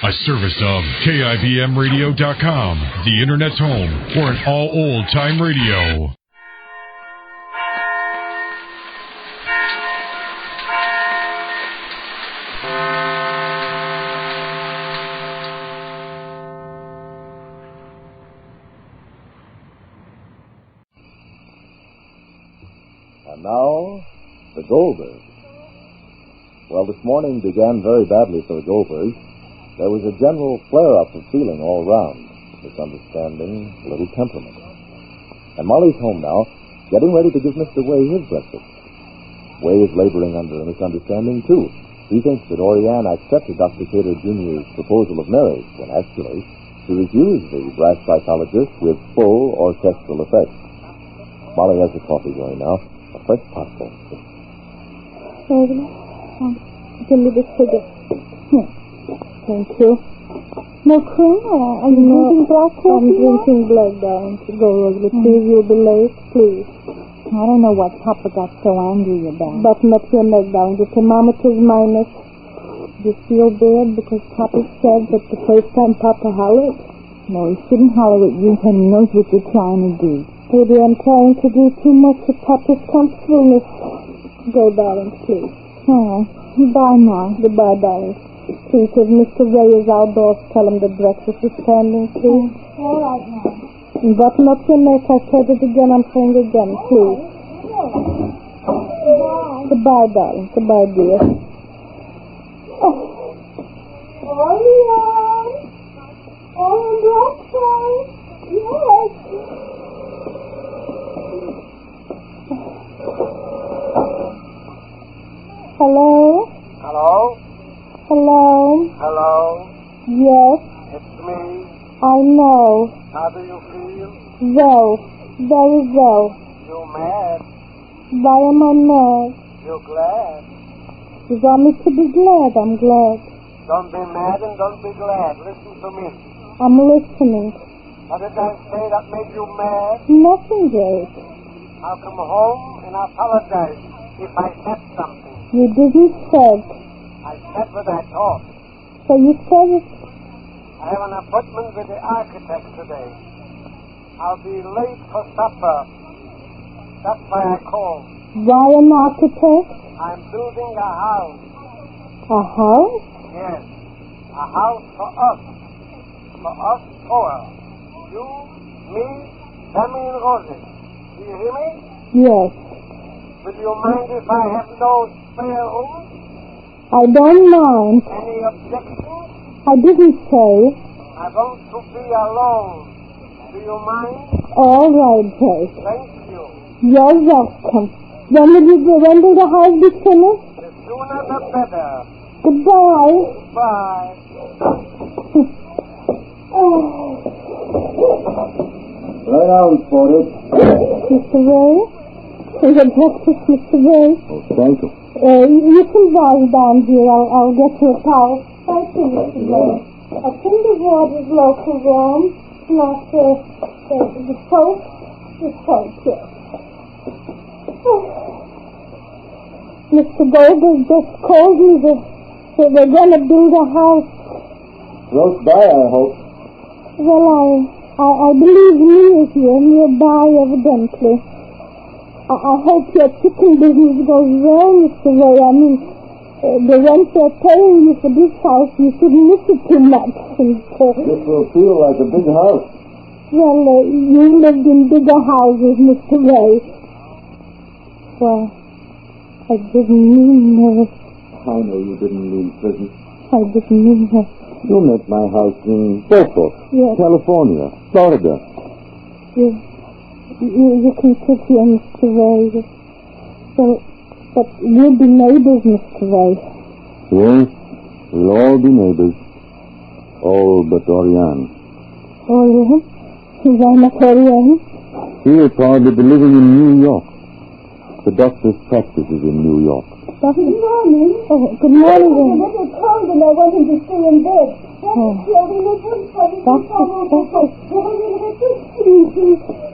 A service of KIBMradio.com, the Internet's home for an all old-time radio. And now, the Goldbergs. Well, this morning began very badly for the Goldbergs. There was a general flare-up of feeling all round, misunderstanding, a little temperament. And Molly's home now, getting ready to give Mr. Way his breakfast. Way is laboring under a misunderstanding, too. He thinks that Orianne accepted Dr. Cater Jr.'s proposal of marriage, when actually she refused the brash psychologist with full orchestral effect. Molly has the coffee going now. A fresh potful. Give me the sugar. Here. Thank you. No cream? Are you drinking black coffee? I'm drinking black, darling. Go, Rosalie. Please, you'll be late. Please. I don't know what Papa got so angry about. Button up your neck, darling. The thermometer's minus. Do you feel bad because Papa said that the first time Papa hollered? No, he shouldn't holler at you when he knows what you're trying to do. Maybe I'm trying to do too much for Papa's comfortableness. Go, darling, please. Oh, bye now. Goodbye, darling. Please, if Mr. Ray is outdoors, tell him the breakfast is standing, please. All right, now. And button up your neck. I said it again. I'm saying it again, please. Goodbye, darling. Goodbye, dear. Orianne! Breakfast! Yes! Hello? Hello? Hello? Hello? Yes? It's me. I know. How do you feel? Well. Very well. You mad? Why am I mad? You glad? You want me to be glad? I'm glad. Don't be mad and don't be glad. Listen to me. I'm listening. What did I say that made you mad? Nothing, Jake. I'll come home and apologize if I said something. You didn't say. I said what I thought. So you said it. I have an appointment with the architect today. I'll be late for supper. That's why I called. Why an architect? I'm building a house. A house? Yes. A house for us. For us four. You, me, Sammy, and Rosie. Do you hear me? Yes. Would you mind if I have those spare rooms? I don't mind. Any objections? I didn't say. I want to be alone. Do you mind? All right, Jake. Thank you. You're welcome. When will the house be finished? The sooner the better. Goodbye. Bye. Right down, Sporty. Mr. Ray? Is it breakfast, Mr. Ray? Oh, thank you. You can lie down here. I'll get you a towel. Thank you, Mr. Ray. A finger board is local warm. Not the soap. The soap, yes. Mr. Goldberg just called me that they're going to build a house. Close by, I hope. Well, I believe near here, nearby, evidently. I hope your chicken business goes well, Mr. Ray. I mean, the rent they're paying you for this house, you shouldn't miss it too much. This will feel like a big house. Well, you've lived in bigger houses, Mr. Ray. Well, I didn't mean that. I know you didn't mean prison. I didn't mean that. You met my house in Beaufort, Yes. California, Florida. You can sit here, Mr. Ray. But we'll be neighbors, Mr. Ray. Yes, we'll all be neighbors. All but Orianne. Orianne? Is I not Orianne? She will probably be living in New York. The doctor's practice is in New York. Good morning. Oh, good morning. It was a little cold and I wanted to stay in bed. Oh.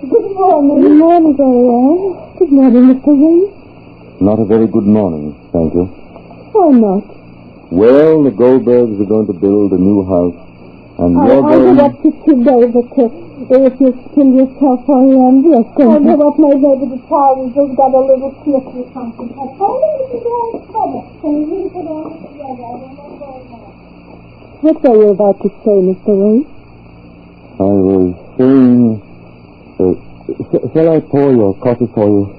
Good morning. Good morning, Orianne. Good morning, Mr. Ray. Not a very good morning, thank you. Why not? Well, the Goldbergs are going to build a new house, and you're I going... give up to today, but if you kill yourself for him, yes, I give up maybe the Tavern just got a little slip or something. I told him to go on trouble. Can you read it all together? I don't know very much. What were you about to say, Mr. Ray? I was saying... shall I pour your coffee for you?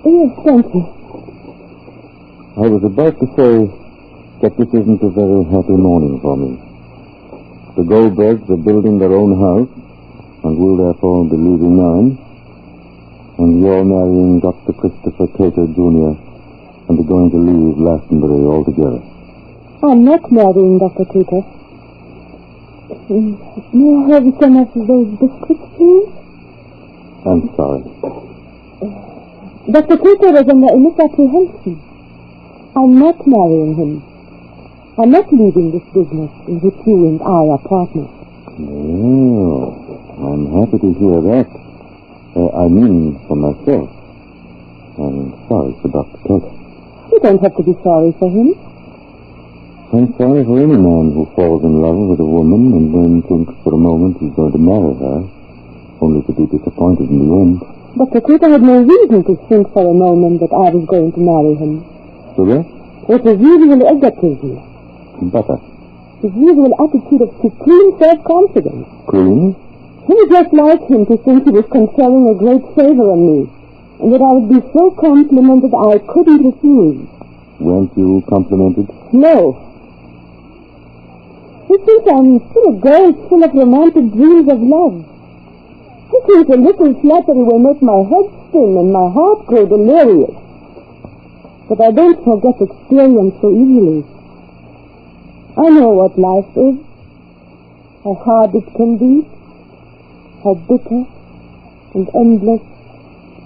Yes, thank you. I was about to say that this isn't a very happy morning for me. The Goldbergs are building their own house, and will therefore be leaving mine. And you're marrying Dr. Christopher Cater, Jr., and are going to leave Glastonbury altogether. I'm not marrying Dr. Cater. May I have some of those biscuits, please? I'm sorry. Dr. Cater is under misapprehension. I'm not marrying him. I'm not leaving this business in which you and I are partners. Oh, I'm happy to hear that. I mean, for myself. I'm sorry for Dr. Cater. You don't have to be sorry for him. I'm sorry for any man who falls in love with a woman and then thinks for a moment he's going to marry her, only to be disappointed in the end. Dr. Cater had no reason to think for a moment that I was going to marry him. So that? It was usually egotism. Butter. His usual attitude of supreme self-confidence. Cream? It was just like him to think he was conferring a great favor on me, and that I would be so complimented I couldn't refuse. Weren't you complimented? No. He thinks I'm still a girl full of romantic dreams of love. He thinks a little flattery will make my head spin and my heart grow delirious. But I don't forget experience so easily. I know what life is, how hard it can be, how bitter and endless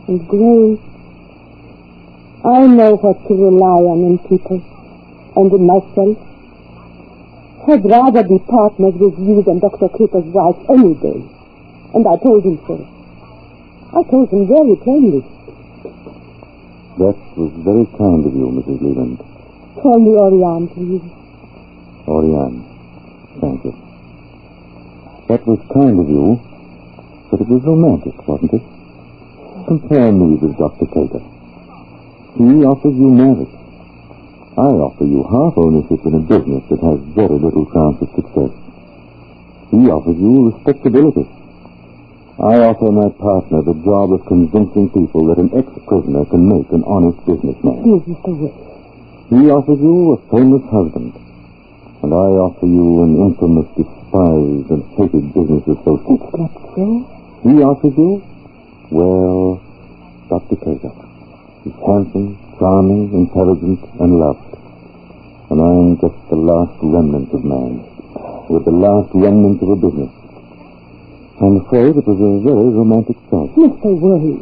and grey. I know what to rely on in people and in myself. I'd rather be partners with you than Dr. Cater's wife any day. And I told him so. I told him very plainly. That was very kind of you, Mrs. Leland. Call me Oriane, please. Oriane. Thank you. That was kind of you, but it was romantic, wasn't it? Compare me with Dr. Cater. He offers you marriage. I offer you half ownership in a business that has very little chance of success. He offers you respectability. I offer my partner the job of convincing people that an ex-prisoner can make an honest businessman. Please, Mr. Wick. He offers you a famous husband, and I offer you an infamous, despised, and hated business associate. It's not so. He offers you, well, Dr. Cater. He's handsome, charming, intelligent, and loved. And I'm just the last remnant of man, with the last remnant of a business. I'm afraid it was a very romantic choice. Mr. Worry,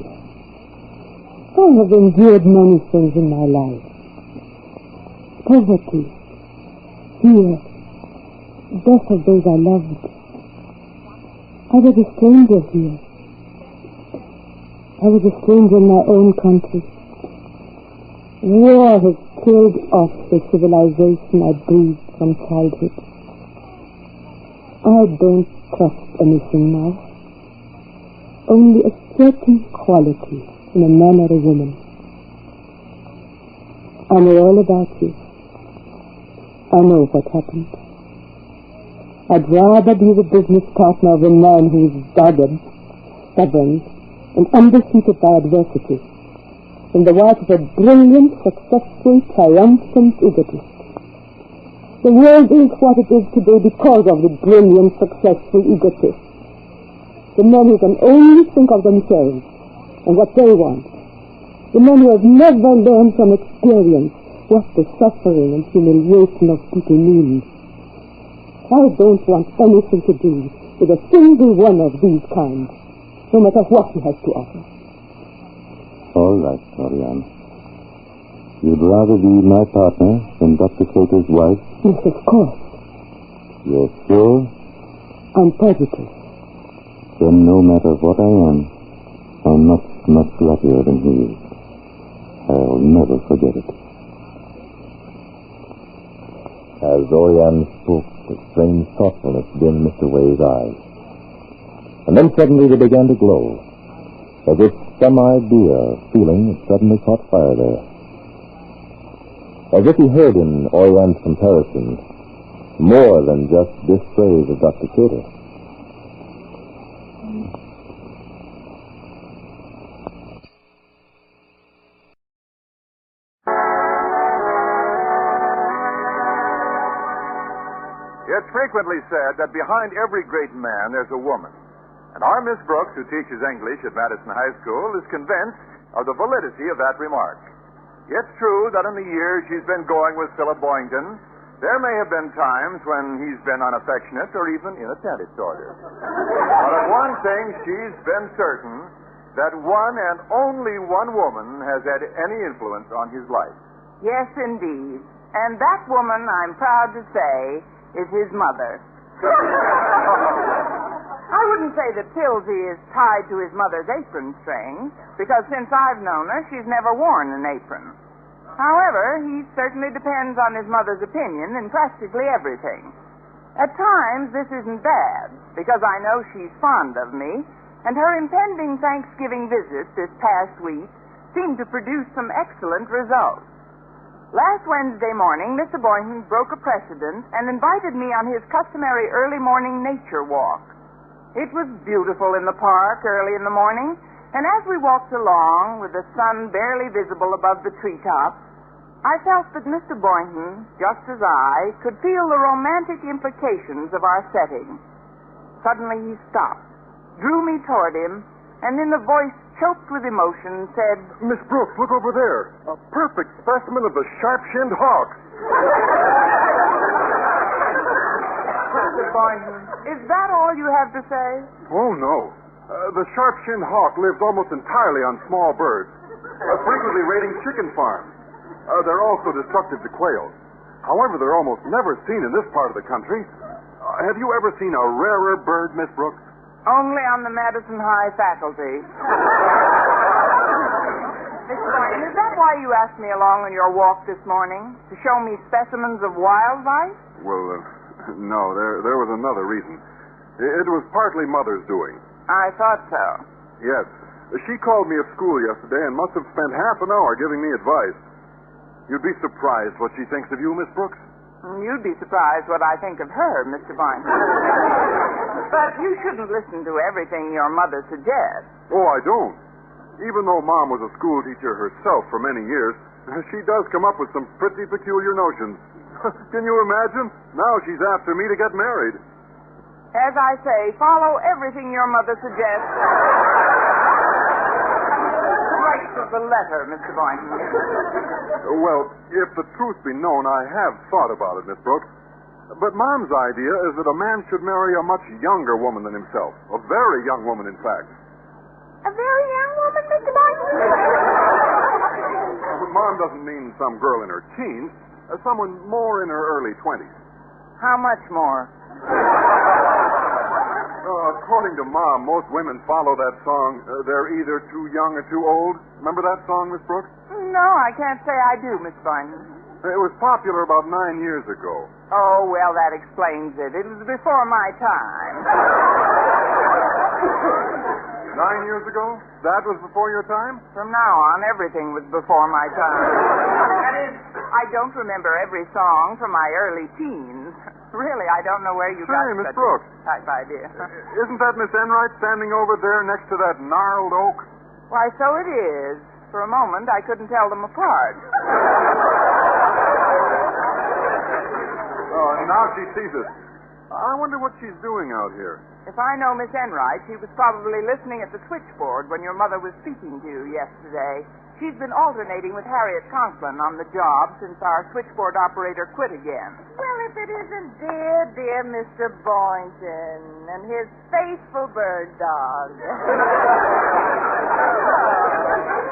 I have endured many things in my life. Poverty, fear, death of those I loved. I was a stranger here. I was a stranger in my own country. War has killed off the civilization I breathed from childhood. I don't trust anything now. Only a certain quality in a man or a woman. I know all about you. I know what happened. I'd rather be the business partner of a man who is dogged, stubborn, and undefeated by adversity, than the wife of a brilliant, successful, triumphant egotist. The world is what it is today because of the brilliant, successful egotist. The men who can only think of themselves and what they want. The men who have never learned from experience what the suffering and humiliation of people means. I don't want anything to do with a single one of these kinds, no matter what he has to offer. All right, Oriane. You'd rather be my partner than Dr. Cater's wife? Yes, of course. You're sure? I'm positive. Then no matter what I am, I'm much, much luckier than he is. I'll never forget it. as Oriane spoke, a strange thoughtfulness dimmed Mr. Way's eyes. And then suddenly they began to glow, as if some idea or feeling had suddenly caught fire there. As if he heard in Oriane's comparison more than just this phrase of Dr. Cater. It's frequently said that behind every great man there's a woman. And our Miss Brooks, who teaches English at Madison High School, is convinced of the validity of that remark. It's true that in the years she's been going with Philip Boynton, there may have been times when he's been unaffectionate or even inattentive toward her. But of one thing she's been certain, that one and only one woman has had any influence on his life. Yes, indeed. And that woman, I'm proud to say, is his mother. I wouldn't say that Pilsy is tied to his mother's apron string, because since I've known her, she's never worn an apron. However, he certainly depends on his mother's opinion in practically everything. At times, this isn't bad, because I know she's fond of me, and her impending Thanksgiving visit this past week seemed to produce some excellent results. Last Wednesday morning, Mr. Boynton broke a precedent and invited me on his customary early morning nature walk. It was beautiful in the park early in the morning, and as we walked along, with the sun barely visible above the treetops, I felt that Mr. Boynton, just as I, could feel the romantic implications of our setting. Suddenly he stopped, drew me toward him, and in a voice choked with emotion said, Miss Brooks, look over there. A perfect specimen of the sharp-shinned hawk. Mr. Boynton, is that all you have to say? Oh, no. The sharp-shinned hawk lives almost entirely on small birds, frequently raiding chicken farms. They're also destructive to quail. However, they're almost never seen in this part of the country. Have you ever seen a rarer bird, Miss Brooks? Only on the Madison High faculty. Mr. Boynton, is that why you asked me along on your walk this morning? To show me specimens of wildlife? Well, no, there was another reason. It was partly Mother's doing. I thought so. Yes. She called me at school yesterday and must have spent half an hour giving me advice. You'd be surprised what she thinks of you, Miss Brooks. You'd be surprised what I think of her, Mr. Boynton. But you shouldn't listen to everything your mother suggests. Oh, I don't. Even though Mom was a school teacher herself for many years, she does come up with some pretty peculiar notions. Can you imagine? Now she's after me to get married. As I say, follow everything your mother suggests. Right to the letter, Mr. Boynton. Well, if the truth be known, I have thought about it, Miss Brooks. But Mom's idea is that a man should marry a much younger woman than himself. A very young woman, in fact. A very young woman, Mr. Boynton? Mom doesn't mean some girl in her teens. Someone more in her early 20s. How much more? According to Mom, most women follow that song, they're either too young or too old. Remember that song, Miss Brooks? No, I can't say I do, Miss Boynton. It was popular about 9 years ago. Oh, well, that explains it. It was before my time. 9 years ago? That was before your time? From now on, everything was before my time. That is, I don't remember every song from my early teens. Really, I don't know where you got Miss such Brooks. a type idea. Isn't that Miss Enright standing over there next to that gnarled oak? Why, so it is. For a moment, I couldn't tell them apart. Oh, now she sees us. I wonder what she's doing out here. If I know Miss Enright, she was probably listening at the switchboard when your mother was speaking to you yesterday. She's been alternating with Harriet Conklin on the job since our switchboard operator quit again. Well, if it isn't dear Mr. Boynton and his faithful bird dog.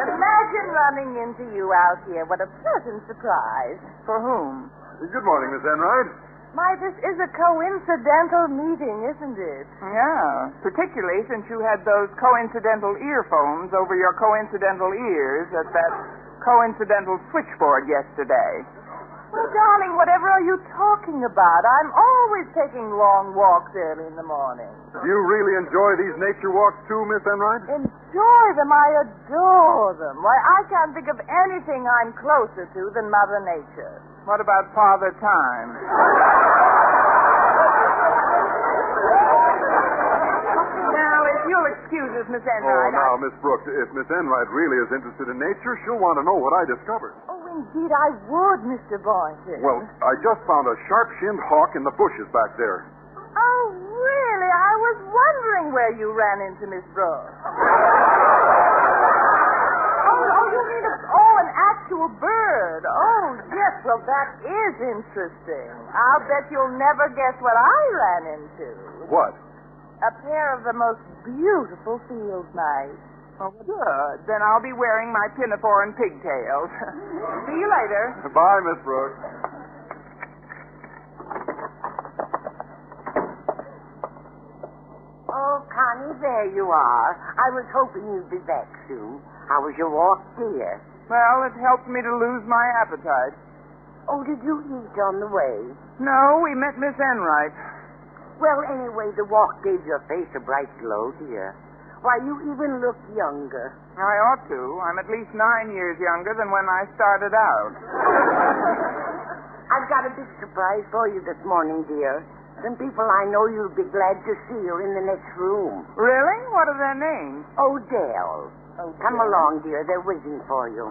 Imagine running into you out here. What a pleasant surprise. For whom? Good morning, Miss Enright. My, this is a coincidental meeting, isn't it? Yeah, particularly since you had those coincidental earphones over your coincidental ears at that coincidental switchboard yesterday. Oh, darling, whatever are you talking about? I'm always taking long walks early in the morning. Do you really enjoy these nature walks, too, Miss Enright? Enjoy them. I adore them. Why, I can't think of anything I'm closer to than Mother Nature. What about Father Time? Now, if you'll excuse us, Miss Enright. Oh, now, Miss Brooks, if Miss Enright really is interested in nature, she'll want to know what I discovered. Oh, indeed I would, Mr. Boynton. Well, I just found a sharp-shinned hawk in the bushes back there. Oh, really? I was wondering where you ran into Miss Brooks. You mean an actual bird. Oh, yes, well, that is interesting. I'll bet you'll never guess what I ran into. What? A pair of the most beautiful field mice. Oh, good. Then I'll be wearing my pinafore and pigtails. See you later. Bye, Miss Brooks. Oh, Connie, there you are. I was hoping you'd be back soon. How was your walk, dear? Well, it helped me to lose my appetite. Oh, did you eat on the way? No, we met Miss Enright. Well, anyway, the walk gave your face a bright glow, dear. Why, you even look younger. I ought to. I'm at least 9 years younger than when I started out. I've got a big surprise for you this morning, dear. Some people I know you'll be glad to see are in the next room. Really? What are their names? Odell. Come along, dear. They're waiting for you.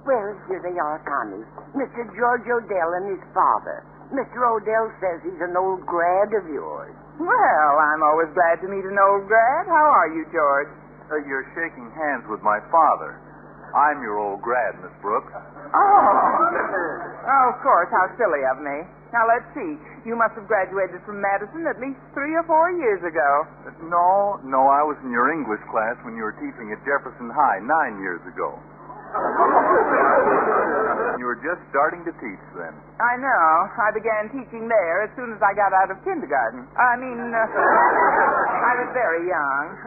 Well, here they are, Connie. Mr. George Odell and his father. Mr. Odell says he's an old grad of yours. Well, I'm always glad to meet an old grad. How are you, George? You're shaking hands with my father. I'm your old grad, Miss Brooks. Oh, of course. How silly of me. Now, let's see. You must have graduated from Madison at least 3 or 4 years ago. No, I was in your English class when you were teaching at Jefferson High 9 years ago. You were just starting to teach then. I know. I began teaching there as soon as I got out of kindergarten. I was very young.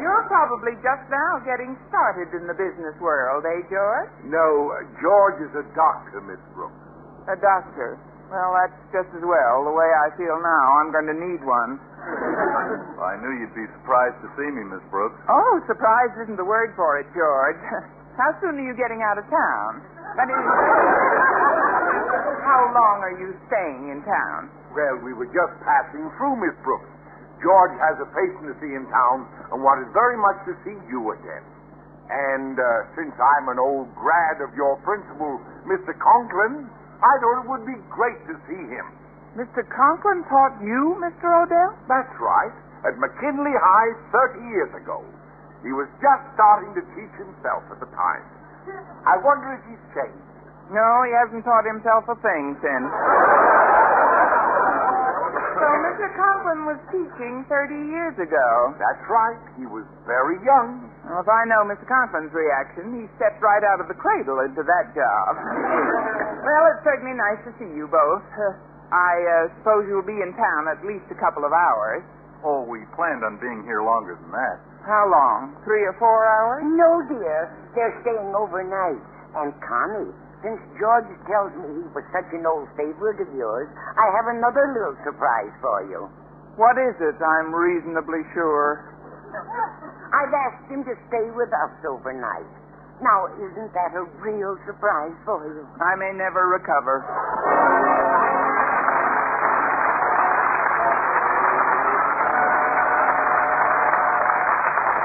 You're probably just now getting started in the business world, eh, George? No, George is a doctor, Miss Brooks. A doctor? Well, that's just as well. The way I feel now, I'm going to need one. I knew you'd be surprised to see me, Miss Brooks. Oh, surprise isn't the word for it, George. How soon are you getting out of town? How long are you staying in town? Well, we were just passing through, Miss Brooks. George has a patient to see in town and wanted very much to see you again. And since I'm an old grad of your principal, Mr. Conklin, I thought it would be great to see him. Mr. Conklin taught you, Mr. Odell? That's right. At McKinley High 30 years ago. He was just starting to teach himself at the time. I wonder if he's changed. No, he hasn't taught himself a thing since. So Mr. Conklin was teaching 30 years ago. That's right. He was very young. Well, if I know Mr. Conklin's reaction, he stepped right out of the cradle into that job. Well, it's certainly nice to see you both. I suppose you'll be in town at least a couple of hours. Oh, we planned on being here longer than that. How long? 3 or 4 hours? No, dear. They're staying overnight. And Connie, since George tells me he was such an old favorite of yours, I have another little surprise for you. What is it? I'm reasonably sure. I've asked him to stay with us overnight. Now, isn't that a real surprise for you? I may never recover.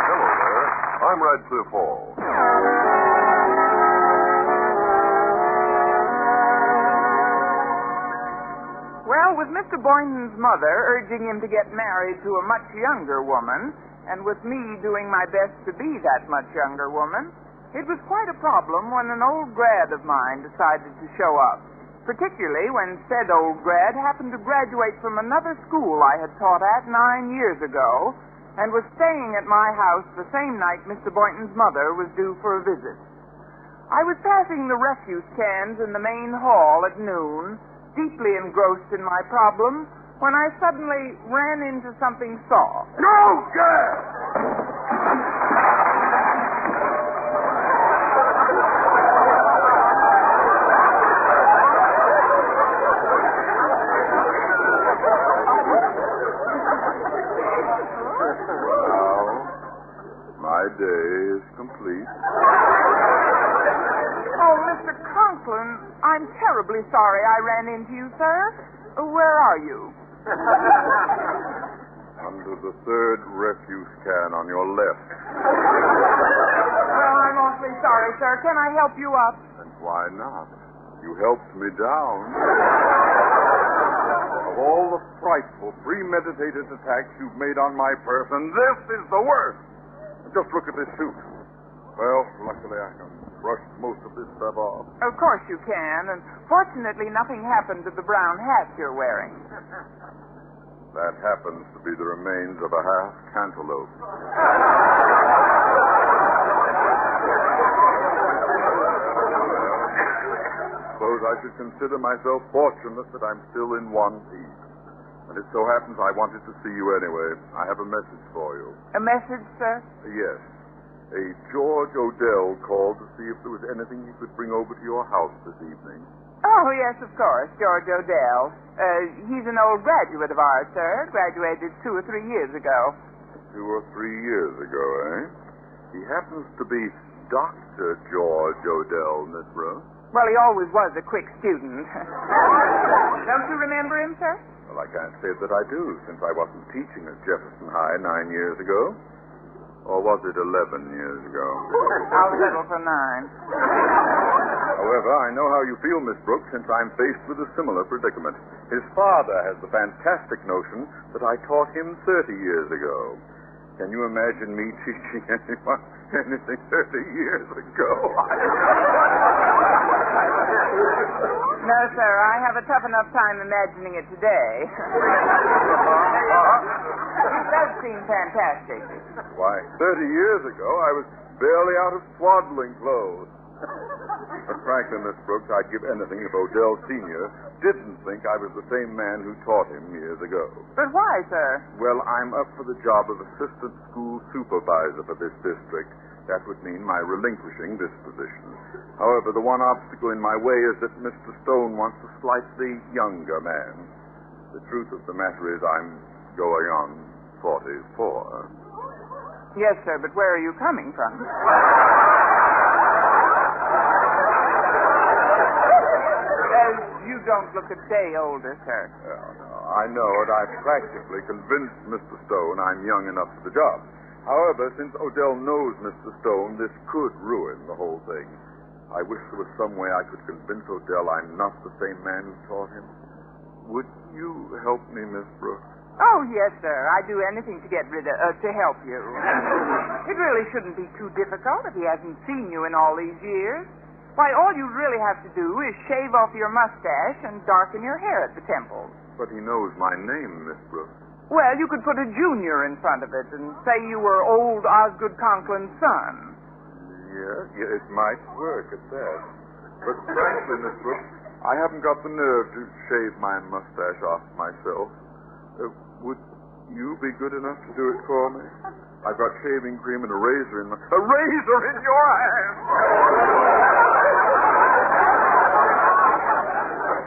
Hello there. I'm Radcliffe Hall. Well, with Mr. Boynton's mother urging him to get married to a much younger woman, and with me doing my best to be that much younger woman, it was quite a problem when an old grad of mine decided to show up, particularly when said old grad happened to graduate from another school I had taught at 9 years ago and was staying at my house the same night Mr. Boynton's mother was due for a visit. I was passing the refuse cans in the main hall at noon, deeply engrossed in my problem, when I suddenly ran into something soft. No, sir! My day is complete. Oh, Mr. Conklin, I'm terribly sorry I ran into you, sir. Where are you? Under the third refuse can on your left. Well, I'm awfully sorry, sir. Can I help you up? And why not? You helped me down. Of all the frightful, premeditated attacks you've made on my person, this is the worst. Just look at this suit. Well, luckily I can brush most of this stuff off. Of course you can, and fortunately nothing happened to the brown hat you're wearing. That happens to be the remains of a half cantaloupe. Suppose I should consider myself fortunate that I'm still in one piece. And it so happens I wanted to see you anyway. I have a message for you. A message, sir? Yes. A George Odell called to see if there was anything he could bring over to your house this evening. Oh, yes, of course, George Odell. He's an old graduate of ours, sir. Graduated 2 or 3 years ago. 2 or 3 years ago, eh? He happens to be Dr. George Odell, Miss Brooks. Well, he always was a quick student. Don't you remember him, sir? Well, I can't say that I do, since I wasn't teaching at Jefferson High 9 years ago. Or was it 11 years ago? I'll settle for 9. However, I know how you feel, Miss Brooks, since I'm faced with a similar predicament. His father has the fantastic notion that I taught him 30 years ago. Can you imagine me teaching anyone anything 30 years ago? No, sir, I have a tough enough time imagining it today. It does seem fantastic. Why, 30 years ago, I was barely out of swaddling clothes. But frankly, Miss Brooks, I'd give anything if Odell Sr. didn't think I was the same man who taught him years ago. But why, sir? Well, I'm up for the job of assistant school supervisor for this district. That would mean my relinquishing this position. However, the one obstacle in my way is that Mr. Stone wants a slightly younger man. The truth of the matter is I'm going on 44. Yes, sir, but where are you coming from? You don't look a day older, sir. No, I know it. I've practically convinced Mr. Stone I'm young enough for the job. However, since Odell knows Mr. Stone, this could ruin the whole thing. I wish there was some way I could convince Odell I'm not the same man who taught him. Would you help me, Miss Brooks? Oh, yes, sir. I'd do anything to to help you. It really shouldn't be too difficult if he hasn't seen you in all these years. Why, all you really have to do is shave off your mustache and darken your hair at the temples. But he knows my name, Miss Brooks. Well, you could put a junior in front of it and say you were old Osgood Conklin's son. Yeah, it might work at that. But frankly, Miss Brooks, I haven't got the nerve to shave my mustache off myself. Would you be good enough to do it for me? I've got shaving cream and a razor in my... A razor in your hand!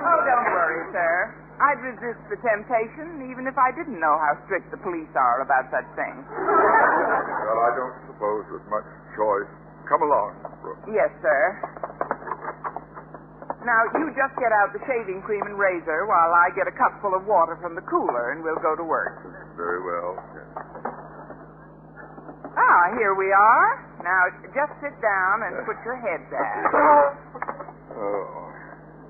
Oh, don't worry, sir. I'd resist the temptation even if I didn't know how strict the police are about such things. Well, I don't suppose there's much choice. Come along, Miss Brooks. Yes, sir. Now, you just get out the shaving cream and razor while I get a cup full of water from the cooler, and we'll go to work. Very well. Ah, here we are. Now, just sit down and put your head down. Oh.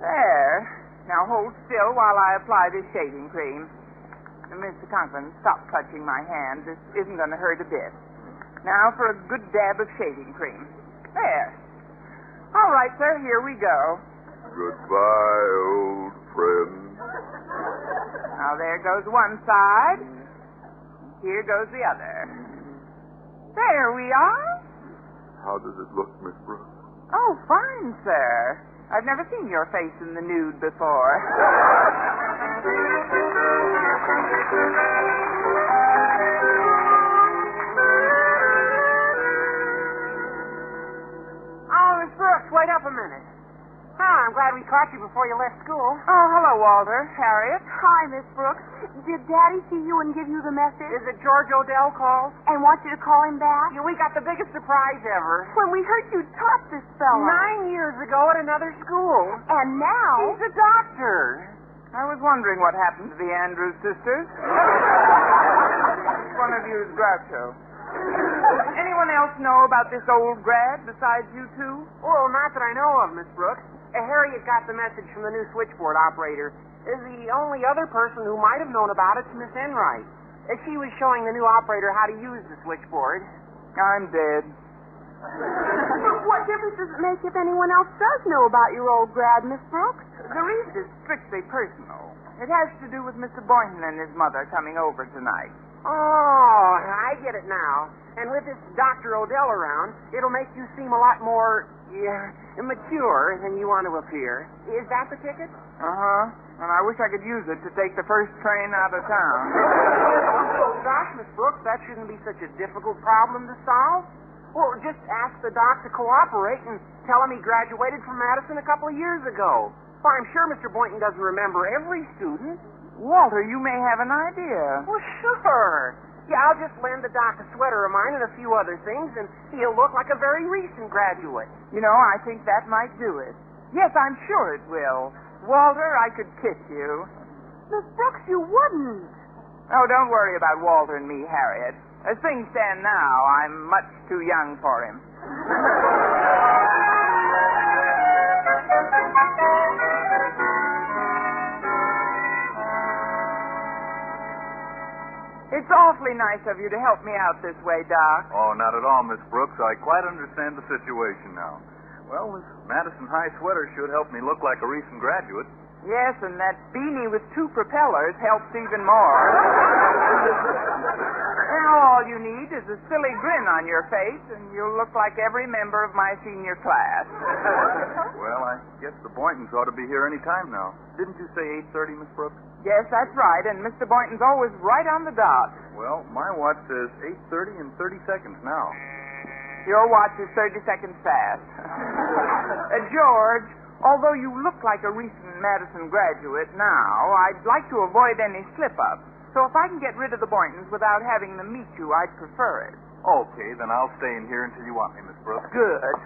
There. Now, hold still while I apply this shaving cream. Mr. Conklin, stop clutching my hand. This isn't going to hurt a bit. Now for a good dab of shaving cream. There. All right, sir, here we go. Goodbye, old friend. Now, there goes one side. Here goes the other. There we are. How does it look, Miss Brooks? Oh, fine, sir. I've never seen your face in the nude before. Oh, Miss Brooks, wait up a minute. I'm glad we caught you before you left school. Oh, hello, Walter. Harriet. Hi, Miss Brooks. Did Daddy see you and give you the message? Is it George Odell called? And wants you to call him back? Yeah, we got the biggest surprise ever. When we heard you taught this fella. 9 years ago at another school. And now... He's a doctor. I was wondering what happened to the Andrews sisters. Which one of you is Groucho? Anyone else know about this old grad besides you two? Well, not that I know of, Miss Brooks. Harriet got the message from the new switchboard operator. The only other person who might have known about it's Miss Enright. She was showing the new operator how to use the switchboard. I'm dead. What difference does it make if anyone else does know about your old grad, Miss Brooks? The reason is strictly personal. It has to do with Mr. Boynton and his mother coming over tonight. Oh, I get it now. And with this Dr. Odell around, it'll make you seem a lot more, mature than you want to appear. Is that the ticket? Uh-huh. And I wish I could use it to take the first train out of town. Oh, gosh, Miss Brooks, that shouldn't be such a difficult problem to solve. Well, just ask the doc to cooperate and tell him he graduated from Madison a couple of years ago. Well, I'm sure Mr. Boynton doesn't remember every student. Walter, you may have an idea. Well, sure. Yeah, I'll just lend the doc a sweater of mine and a few other things, and he'll look like a very recent graduate. You know, I think that might do it. Yes, I'm sure it will. Walter, I could kiss you. Miss Brooks, you wouldn't. Oh, don't worry about Walter and me, Harriet. As things stand now, I'm much too young for him. It's awfully nice of you to help me out this way, Doc. Oh, not at all, Miss Brooks. I quite understand the situation now. Well, this Madison High sweater should help me look like a recent graduate. Yes, and that beanie with 2 propellers helps even more. Now all you need is a silly grin on your face, and you'll look like every member of my senior class. Well, I guess the Boyntons ought to be here any time now. Didn't you say 8:30, Miss Brooks? Yes, that's right, and Mr. Boynton's always right on the dot. Well, my watch says 8:30 and 30 seconds now. Your watch is 30 seconds fast. George, although you look like a recent Madison graduate now, I'd like to avoid any slip-up. So if I can get rid of the Boyntons without having them meet you, I'd prefer it. Okay, then I'll stay in here until you want me, Miss Brooks. Good.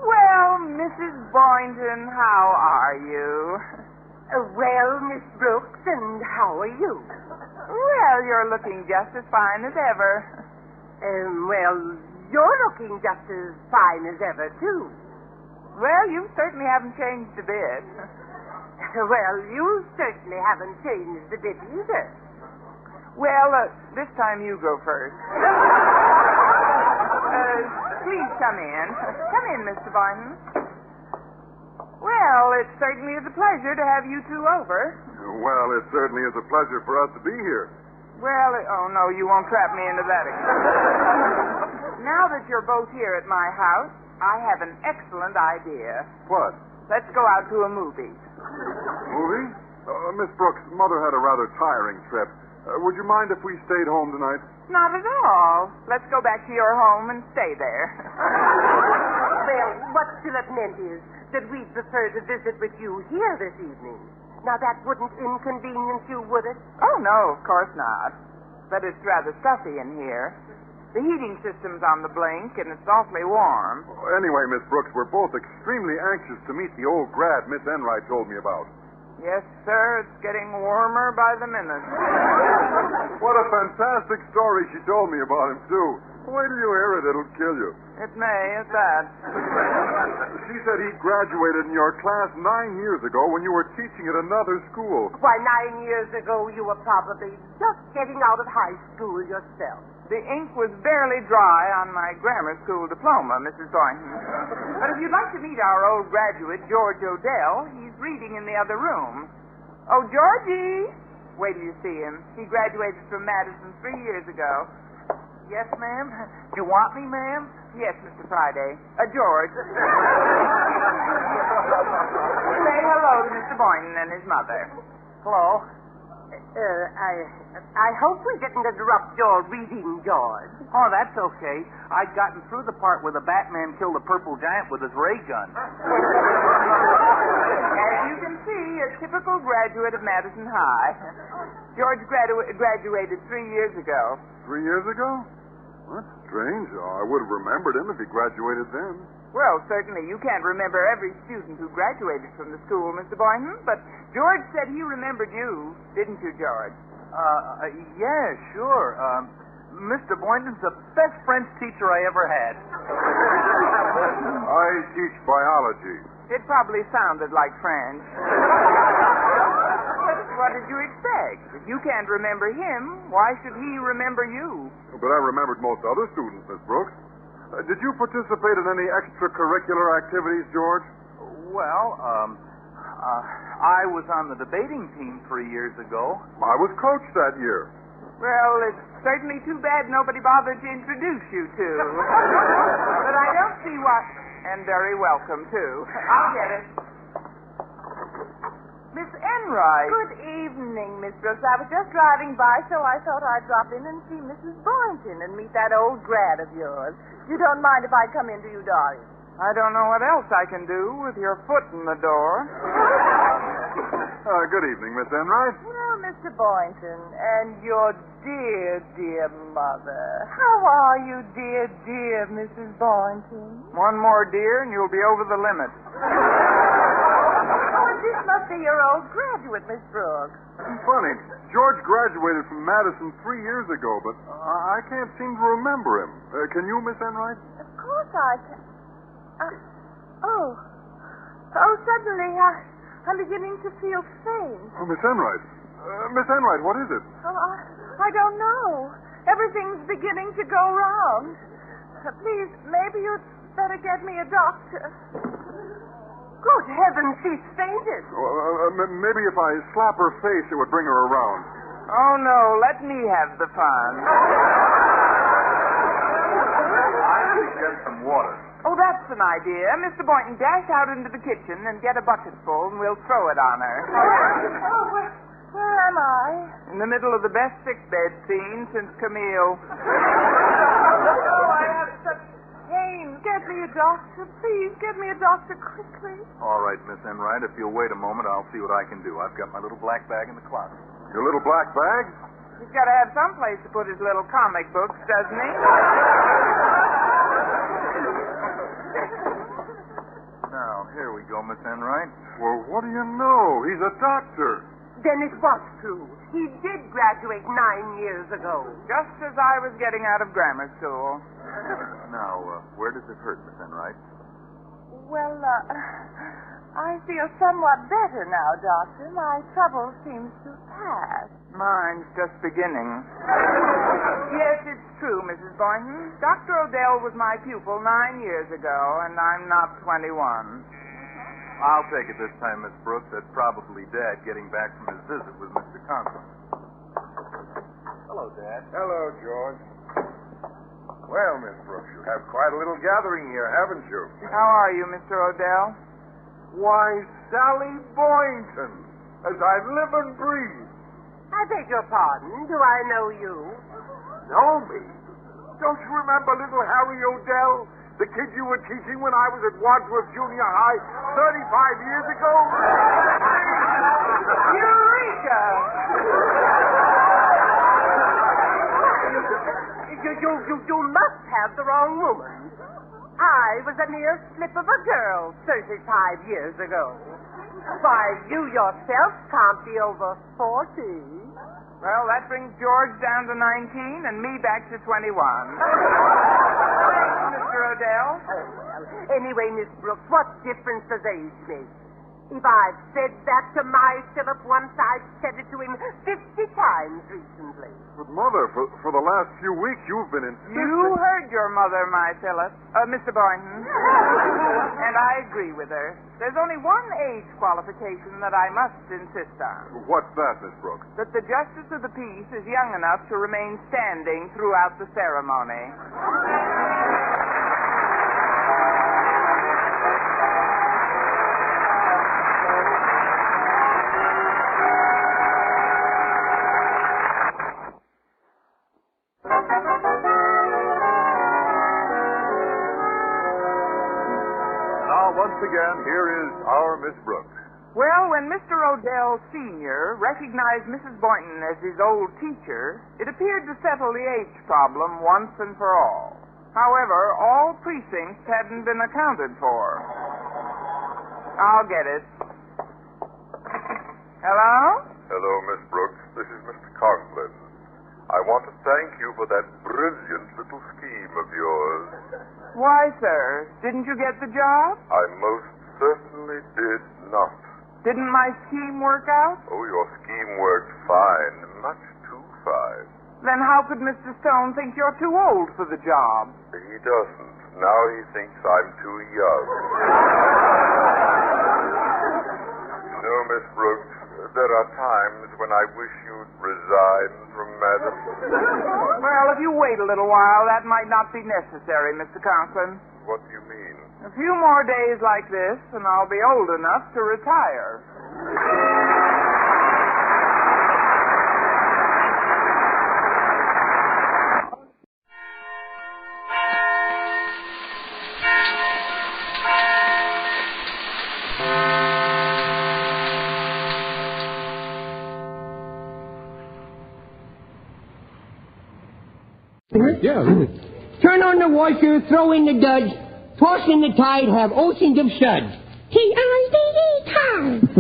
Well, Mrs. Boynton, how are you? Well, Miss Brooks, and how are you? Well, you're looking just as fine as ever. Well, you're looking just as fine as ever, too. Well, you certainly haven't changed a bit. Well, you certainly haven't changed a bit either. Well, this time you go first. Please come in. Come in, Mr. Boynton. Well, it certainly is a pleasure to have you two over. Well, it certainly is a pleasure for us to be here. Well, oh no, you won't trap me into that again. Now that you're both here at my house, I have an excellent idea. What? Let's go out to a movie. Movie? Miss Brooks, Mother had a rather tiring trip. Would you mind if we stayed home tonight? Not at all. Let's go back to your home and stay there. Well, what Philip meant is that we'd prefer to visit with you here this evening. Now, that wouldn't inconvenience you, would it? Oh, no, of course not. But it's rather stuffy in here. The heating system's on the blink, and it's awfully warm. Anyway, Miss Brooks, we're both extremely anxious to meet the old grad Miss Enright told me about. Yes, sir, it's getting warmer by the minute. What a fantastic story she told me about him, too. Wait till you hear it, it'll kill you. It may, at that. She said he graduated in your class 9 years ago when you were teaching at another school. Why, 9 years ago you were probably just getting out of high school yourself. The ink was barely dry on my grammar school diploma, Mrs. Boynton. But if you'd like to meet our old graduate, George Odell, he's reading in the other room. Oh, Georgie! Wait till you see him. He graduated from Madison 3 years ago. Yes, ma'am? You want me, ma'am? Yes, Mr. Friday. George. Say hello to Mr. Boynton and his mother. Hello. I hope we didn't interrupt your reading, George. Oh, that's okay. I'd gotten through the part where the Batman killed the purple giant with his ray gun. As you can see, a typical graduate of Madison High. George graduated 3 years ago. 3 years ago? That's strange. I would have remembered him if he graduated then. Well, certainly you can't remember every student who graduated from the school, Mr. Boynton, but George said he remembered you, didn't you, George? Yeah, sure. Mr. Boynton's the best French teacher I ever had. I teach biology. It probably sounded like French. What did you expect? If you can't remember him, why should he remember you? But I remembered most other students, Miss Brooks. Did you participate in any extracurricular activities, George? Well, I was on the debating team 3 years ago. I was coach that year. Well, it's certainly too bad nobody bothered to introduce you two. But I don't see why... And very welcome, too. I'll get it. Miss Enright. Good evening, Miss Brooks. I was just driving by, so I thought I'd drop in and see Mrs. Boynton and meet that old grad of yours. You don't mind if I come in to you, darling? I don't know what else I can do with your foot in the door. Good evening, Miss Enright. Well, Mr. Boynton, and your dear, dear mother. How are you, dear, dear Mrs. Boynton? One more dear, and you'll be over the limit. Oh, this must be your old graduate, Miss Brooks. Funny, George graduated from Madison 3 years ago, but I can't seem to remember him. Can you, Miss Enright? Of course I can. Suddenly I'm beginning to feel faint. Oh, Miss Enright. Miss Enright, what is it? Oh, I don't know. Everything's beginning to go wrong. Please, maybe you'd better get me a doctor. Good heavens, she's fainted. Maybe if I slap her face, it would bring her around. Oh, no, let me have the fun. I suggest some water. Oh, that's an idea. Mr. Boynton, dash out into the kitchen and get a bucketful, and we'll throw it on her. Oh, where am I? In the middle of the best sickbed scene since Camille. Oh, I have such pain. Get me a doctor. Please, get me a doctor quickly. All right, Miss Enright, if you'll wait a moment, I'll see what I can do. I've got my little black bag in the closet. Your little black bag? He's got to have some place to put his little comic books, doesn't he? Now, here we go, Miss Enright. Well, what do you know? He's a doctor. Then it was true. He did graduate 9 years ago. Just as I was getting out of grammar school. Now, where does it hurt, Miss Enright? Well, I feel somewhat better now, Doctor. My trouble seems to pass. Mine's just beginning. Yes, it's true, Mrs. Boynton. Dr. Odell was my pupil 9 years ago, and I'm not 21. I'll take it this time, Miss Brooks. That's probably Dad getting back from his visit with Mr. Conklin. Hello, Dad. Hello, George. Well, Miss Brooks, you have quite a little gathering here, haven't you? How are you, Mr. Odell? Why, Sally Boynton, as I live and breathe. I beg your pardon. Do I know you? Know me? Don't you remember little Harry Odell? The kid you were teaching when I was at Wadsworth Junior High 35 years ago? Eureka! You must have the wrong woman. I was a mere slip of a girl 35 years ago. Why, you yourself can't be over 40. Well, that brings George down to 19 and me back to 21. Mr. Odell? Anyway, Miss Brooks, what difference does age make? If I've said that to my Philip once, I've said it to him 50 times recently. But, Mother, for the last few weeks, you've been insisting... You heard your mother, my Philip. Mr. Boynton. And I agree with her. There's only one age qualification that I must insist on. What's that, Miss Brooks? That the Justice of the Peace is young enough to remain standing throughout the ceremony. again, here is our Miss Brooks. Well, when Mr. Odell Sr. recognized Mrs. Boynton as his old teacher, it appeared to settle the age problem once and for all. However, all precincts hadn't been accounted for. I'll get it. Hello? Hello, Miss Brooks. This is Mr. Conklin. I want to thank you for that brilliant little scheme of yours. Why, sir? Didn't you get the job? I most certainly did not. Didn't my scheme work out? Oh, your scheme worked fine. Much too fine. Then how could Mr. Stone think you're too old for the job? He doesn't. Now he thinks I'm too young. No, Miss Brooks, there are times when I wish you'd resign from Madison. Well, if you wait a little while, that might not be necessary, Mr. Conklin. What do you mean? A few more days like this, and I'll be old enough to retire. Yeah. Turn on the washer, throw in the duds, toss in the tide, have oceans of suds. T-I-D-E, tide.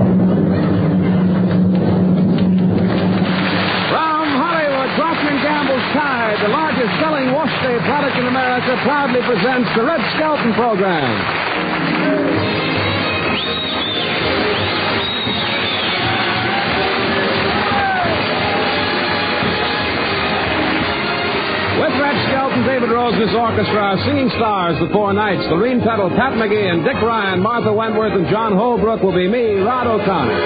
From Hollywood, Procter & Gamble's Tide, the largest selling wash day product in America, proudly presents the Red Skelton program. With Red Skelton, David Rose's orchestra, singing stars the four nights, Lorene Tuttle, Pat McGee, and Dick Ryan, Martha Wentworth, and John Holbrook will be me, Rod O'Connor.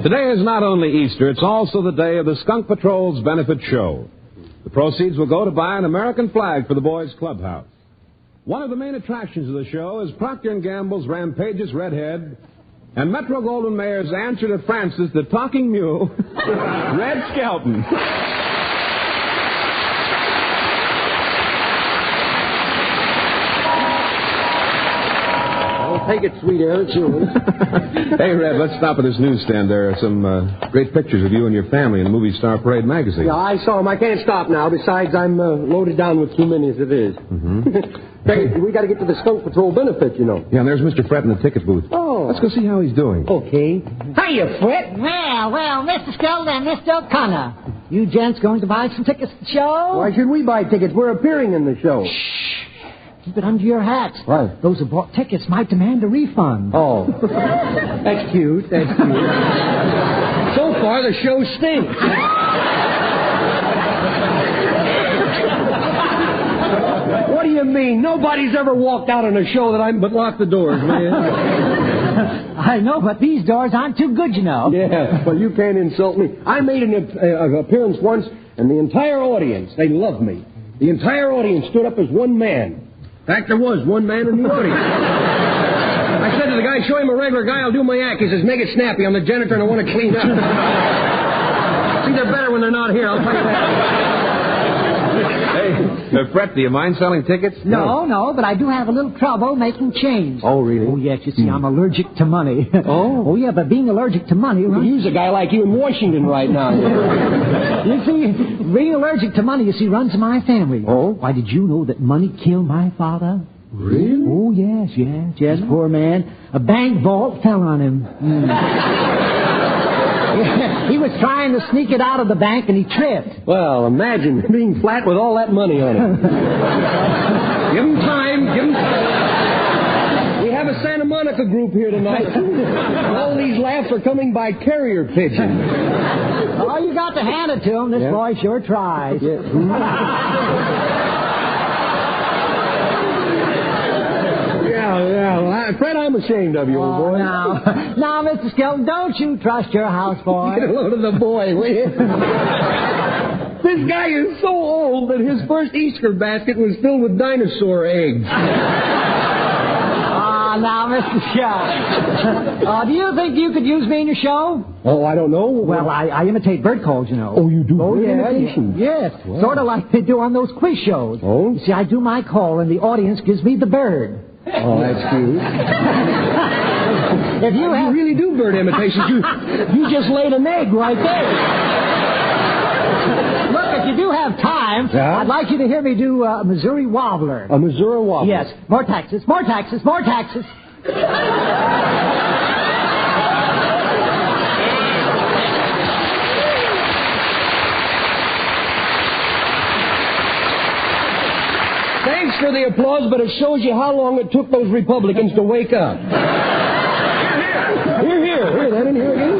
Today is not only Easter, it's also the day of the Skunk Patrol's benefit show. The proceeds will go to buy an American flag for the boys' clubhouse. One of the main attractions of the show is Procter & Gamble's rampageous redhead and Metro-Goldwyn-Mayer's answer to Francis, the talking mule, Red Skelton. Take it, sweet air. It's yours. Hey, Red, let's stop at this newsstand. There are some great pictures of you and your family in the Movie Star Parade magazine. Yeah, I saw them. I can't stop now. Besides, I'm loaded down with too many as it is. Mm-hmm. Hey, we got to get to the Skunk Patrol benefit, you know. Yeah, and there's Mr. Fred in the ticket booth. Oh. Let's go see how he's doing. Okay. Hiya, Fred. Well, Mr. Skelton and Mr. O'Connor. You gents going to buy some tickets to the show? Why should we buy tickets? We're appearing in the show. Shh. Keep it under your hats. What? Those who bought tickets might demand a refund. Oh. That's cute. That's cute. So far, the show stinks. What do you mean? Nobody's ever walked out on a show that but locked the doors, man. I know, but these doors aren't too good, you know. Yeah, well, you can't insult me. I made an appearance once, and the entire audience, they loved me. The entire audience stood up as one man. In fact, there was one man in the audience. I said to the guy, show him a regular guy, I'll do my act. He says, make it snappy. I'm the janitor and I want to clean up. See, they're better when they're not here, I'll tell you that. Hey, Fred, do you mind selling tickets? No, but I do have a little trouble making change. Oh, really? Oh, yes, you see, I'm allergic to money. Oh? Oh, yeah, but being allergic to money... We could use a guy like you in Washington right now. You see, being allergic to money, you see, runs in my family. Oh? Why, did you know that money killed my father? Really? Oh, yes, poor man. A bank vault fell on him. He was trying to sneak it out of the bank, and he tripped. Well, imagine being flat with all that money on it. Give him time. We have a Santa Monica group here tonight. All these laughs are coming by carrier pigeon. Oh, you got to hand it to him. This boy sure tries. Yeah. Well, Fred, I'm ashamed of you, old boy. Now, Mr. Skelton, don't you trust your houseboy. Get a load of the boy, will you? This guy is so old that his first Easter basket was filled with dinosaur eggs. now, Mr. Skelton. Do you think you could use me in your show? Oh, I don't know. Well, I imitate bird calls, you know. Oh, you do? Oh, bird yeah. imitations? Yes. Wow. Sort of like they do on those quiz shows. Oh? You see, I do my call, and the audience gives me the bird. Oh, that's cute. If you really do bird imitations. You just laid an egg right there. Look, if you do have time, Yeah? I'd like you to hear me do a Missouri Wobbler. A Missouri Wobbler? Yes. More taxes, more taxes, more taxes. Thanks for the applause, but it shows you how long it took those Republicans to wake up. Here, that in here again?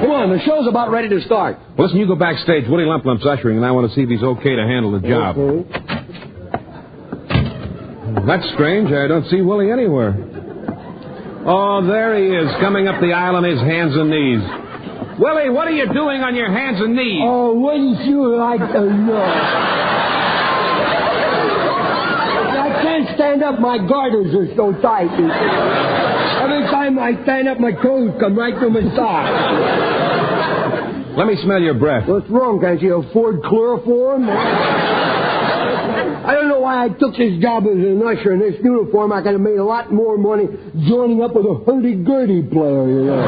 Come on, the show's about ready to start. Well, listen, you go backstage. Willie Lump Lump's ushering, and I want to see if he's okay to handle the job. Okay. That's strange. I don't see Willie anywhere. Oh, there he is, coming up the aisle on his hands and knees. Willie, what are you doing on your hands and knees? Oh, wouldn't you like to know? I can't stand up. My garters are so tight. Every time I stand up, my toes come right through my socks. Let me smell your breath. What's wrong? Can't you afford chloroform? I don't know why I took this job as an usher in this uniform. I could have made a lot more money joining up with a hurdy-gurdy player, you know.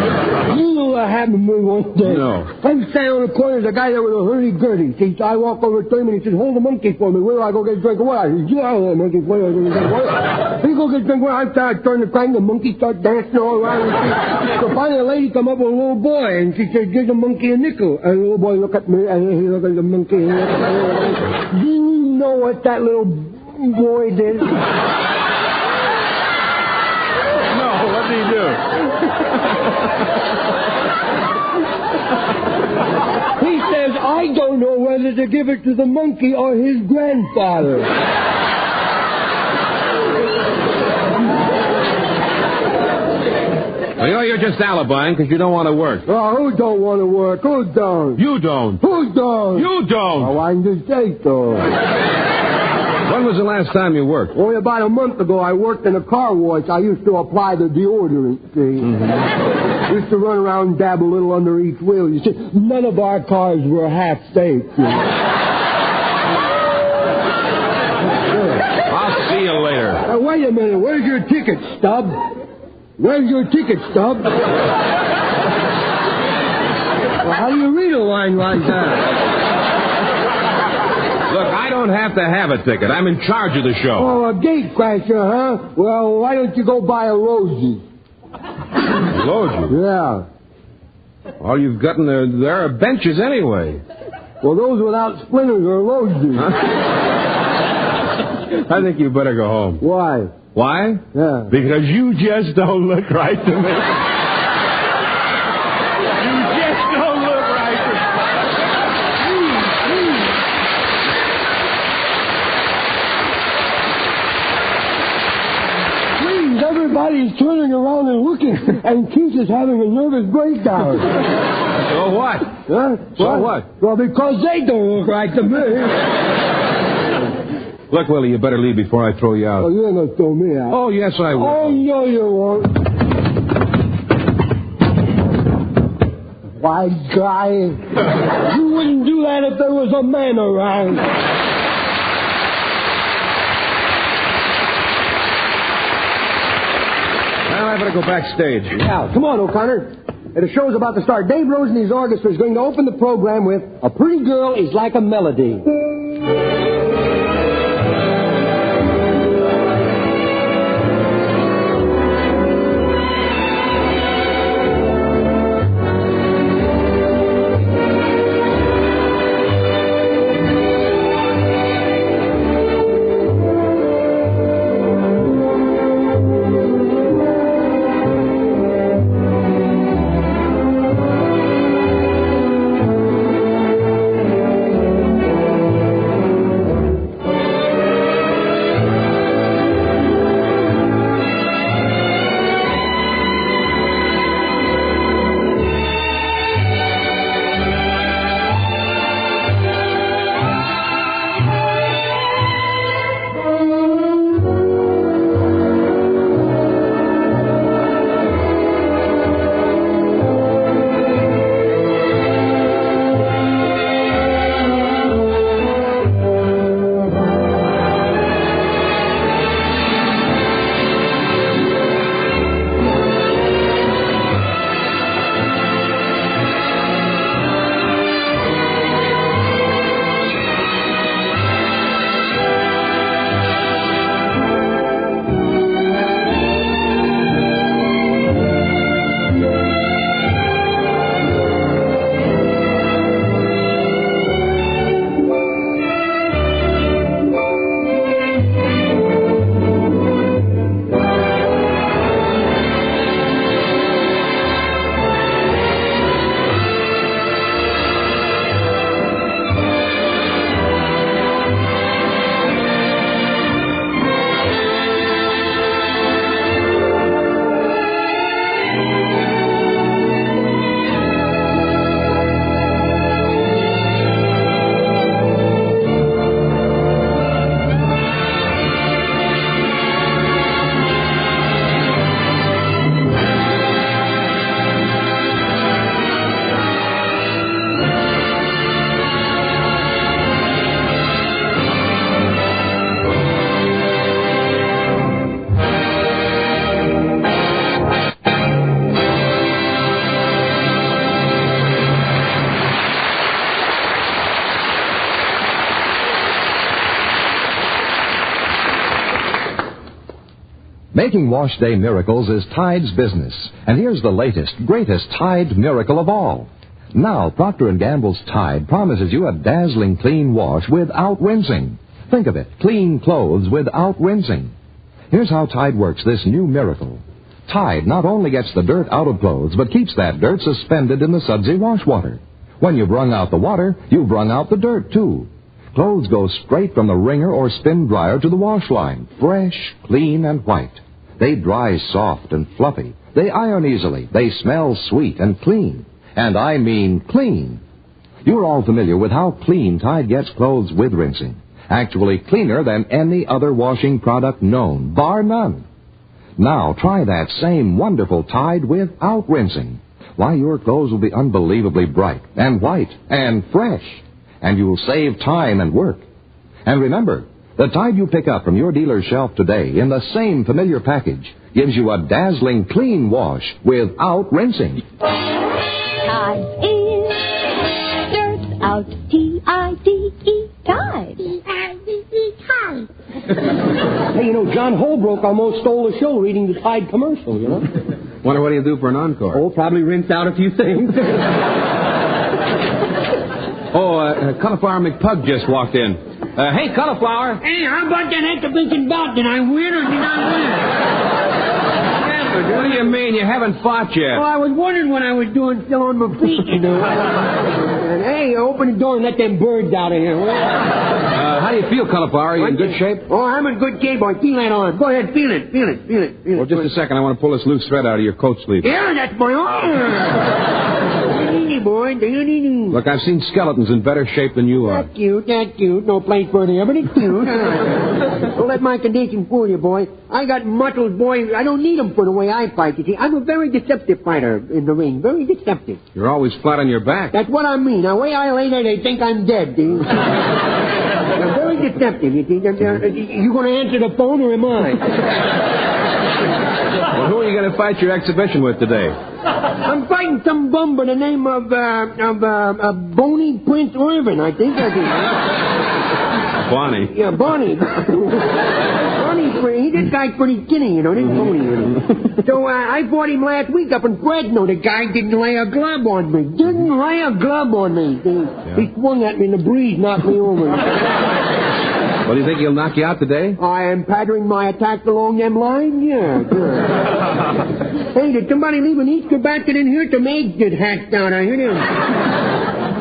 You know what happened to me one day? No. I'm standing on the corner. There's a guy there with a hurdy-gurdy. See, so I walk over to him and he says, hold the monkey for me. Where do I go get a drink of water? He says, you hold the monkey for me. I go get a drink of water. He go get a drink of water. I turn the crank. The monkey starts dancing all around. So finally a lady come up with a little boy and she says, give the monkey a nickel. And the little boy look at me and he look at the monkey. And do you know what that little boy did? No, what did he do? He says, I don't know whether to give it to the monkey or his grandfather. Well, you know, you're just alibying because you don't want to work. Oh, who don't want to work? Who don't? You don't. Who don't? You don't. Oh, I can just say so. When was the last time you worked? Only about a month ago, I worked in a car wash. I used to apply the deodorant, see. Mm-hmm. Used to run around and dab a little under each wheel. You see, none of our cars were half safe. I'll see you later. Now, wait a minute. Where's your ticket stub? Where's your ticket stub? Well, how do you read a line like that? Look, I don't have to have a ticket. I'm in charge of the show. Oh, a gate crasher, huh? Well, why don't you go buy a Rosie? Rosie? Yeah. All you've got in there are benches anyway. Well, those without splinters are Rosies. Huh? I think you better go home. Why? Why? Yeah. Because you just don't look right to me. You just don't look right to me. Please, everybody's turning around and looking, and Keith is having a nervous breakdown. So what? Huh? So what? Well, because they don't look right to me. Look, Willie, you better leave before I throw you out. Oh, you ain't gonna throw me out. Oh, yes, I will. Oh, no, you won't. Why, guy, you wouldn't do that if there was a man around. Well, I better go backstage. Yeah, come on, O'Connor. The show's about to start. Dave Rose and his orchestra is going to open the program with A Pretty Girl is Like a Melody. Making wash day miracles is Tide's business. And here's the latest, greatest Tide miracle of all. Now, Procter & Gamble's Tide promises you a dazzling clean wash without rinsing. Think of it, clean clothes without rinsing. Here's how Tide works this new miracle. Tide not only gets the dirt out of clothes, but keeps that dirt suspended in the sudsy wash water. When you've wrung out the water, you've wrung out the dirt, too. Clothes go straight from the wringer or spin dryer to the wash line, fresh, clean, and white. They dry soft and fluffy. They iron easily. They smell sweet and clean. And I mean clean. You're all familiar with how clean Tide gets clothes with rinsing. Actually cleaner than any other washing product known, bar none. Now try that same wonderful Tide without rinsing. Why, your clothes will be unbelievably bright and white and fresh. And you'll save time and work. And remember, the Tide you pick up from your dealer's shelf today in the same familiar package gives you a dazzling clean wash without rinsing. Tide is dirt out, T-I-D-E, Tide. T-I-D-E, Tide. Hey, you know, John Holbrook almost stole the show reading the Tide commercial, you know? Wonder what he'll do for an encore. Oh, probably rinse out a few things. Cauliflower McPug just walked in. Hey, Cauliflower. Hey, how about that exhibition bout? Did I win or did I win? What do you mean? You haven't fought yet. Well, I was wondering what I was doing still on my feet, you know. Hey, open the door and let them birds out of here. How do you feel, Cauliflower? Are you in good shape? Oh, I'm in good shape, boy. Feel that on. Go ahead, feel it. Well, just a second. I want to pull this loose thread out of your coat sleeve. Yeah, that's my arm. Boy, look, I've seen skeletons in better shape than you are. That's cute. No place for the but it's cute. Don't let my condition fool you, boy. I got muscles, boy. I don't need them for the way I fight, you see. I'm a very deceptive fighter in the ring. Very deceptive. You're always flat on your back. That's what I mean. The way I lay there, they think I'm dead, see? I'm very deceptive, you see. You going to answer the phone or am I? Well, who are you going to fight your exhibition with today? I'm fighting some bum by the name of Bonnie Prince Irvin, I think. Bonnie? Yeah, Bonnie. This guy's pretty skinny, you know. This Bonnie, you know. So I fought him last week up in Fresno. The guy didn't lay a glove on me. Yeah. He swung at me and the breeze knocked me over. Well, do you think he'll knock you out today? I am pattering my attacks along them lines, yeah. Hey, did somebody leave an Easter basket in here? Some eggs get hatched out. I hear them.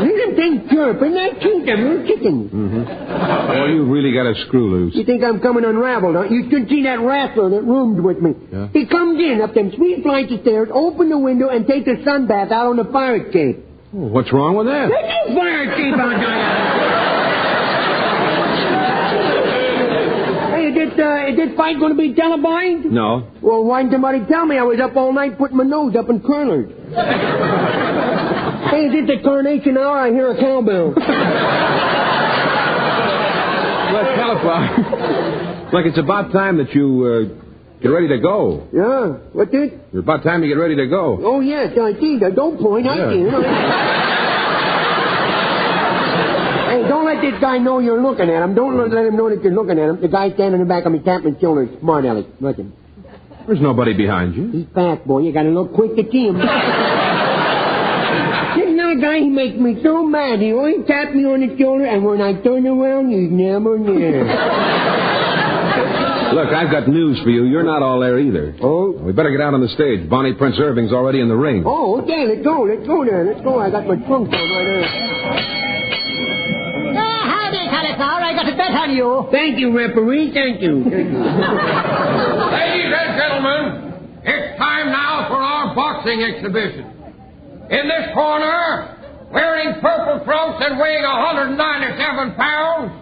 Hear them things chirp. Isn't that cute? Them little chickens. Oh, you really got a screw loose. You think I'm coming unraveled, huh? You should see that wrestler that roomed with me. Yeah? He comes in up them sweet flights of stairs, open the window, and takes a sun bath out on the fire escape. Oh, what's wrong with that? There's no fire escape out there. Is this fight going to be televised? No. Well, why didn't somebody tell me? I was up all night putting my nose up in curlers. Hey, is it the coronation hour? I hear a cowbell. Well, Cauliflower, look, it's about time that you get ready to go. Yeah? What's it? It's about time you get ready to go. Oh, yes, I see. Don't point. I see. Hey, don't let this guy know you're looking at him. Don't let him know that you're looking at him. The guy standing in the back of me tapping his shoulder. Smart Alex. Listen. There's nobody behind you. He's fast, boy. You gotta look quick to see him. This another guy, he makes me so mad. He always taps me on the shoulder, and when I turn around, he's never near. Look, I've got news for you. You're not all there either. Oh? We better get out on the stage. Bonnie Prince Irving's already in the ring. Oh, okay. Let's go there. Let's go. I got my trunk on right there. Howdy, Cauliflower. I got a bet on you. Thank you, referee. Thank you. Ladies and gentlemen, it's time now for our boxing exhibition. In this corner, wearing purple trunks and weighing 197 pounds,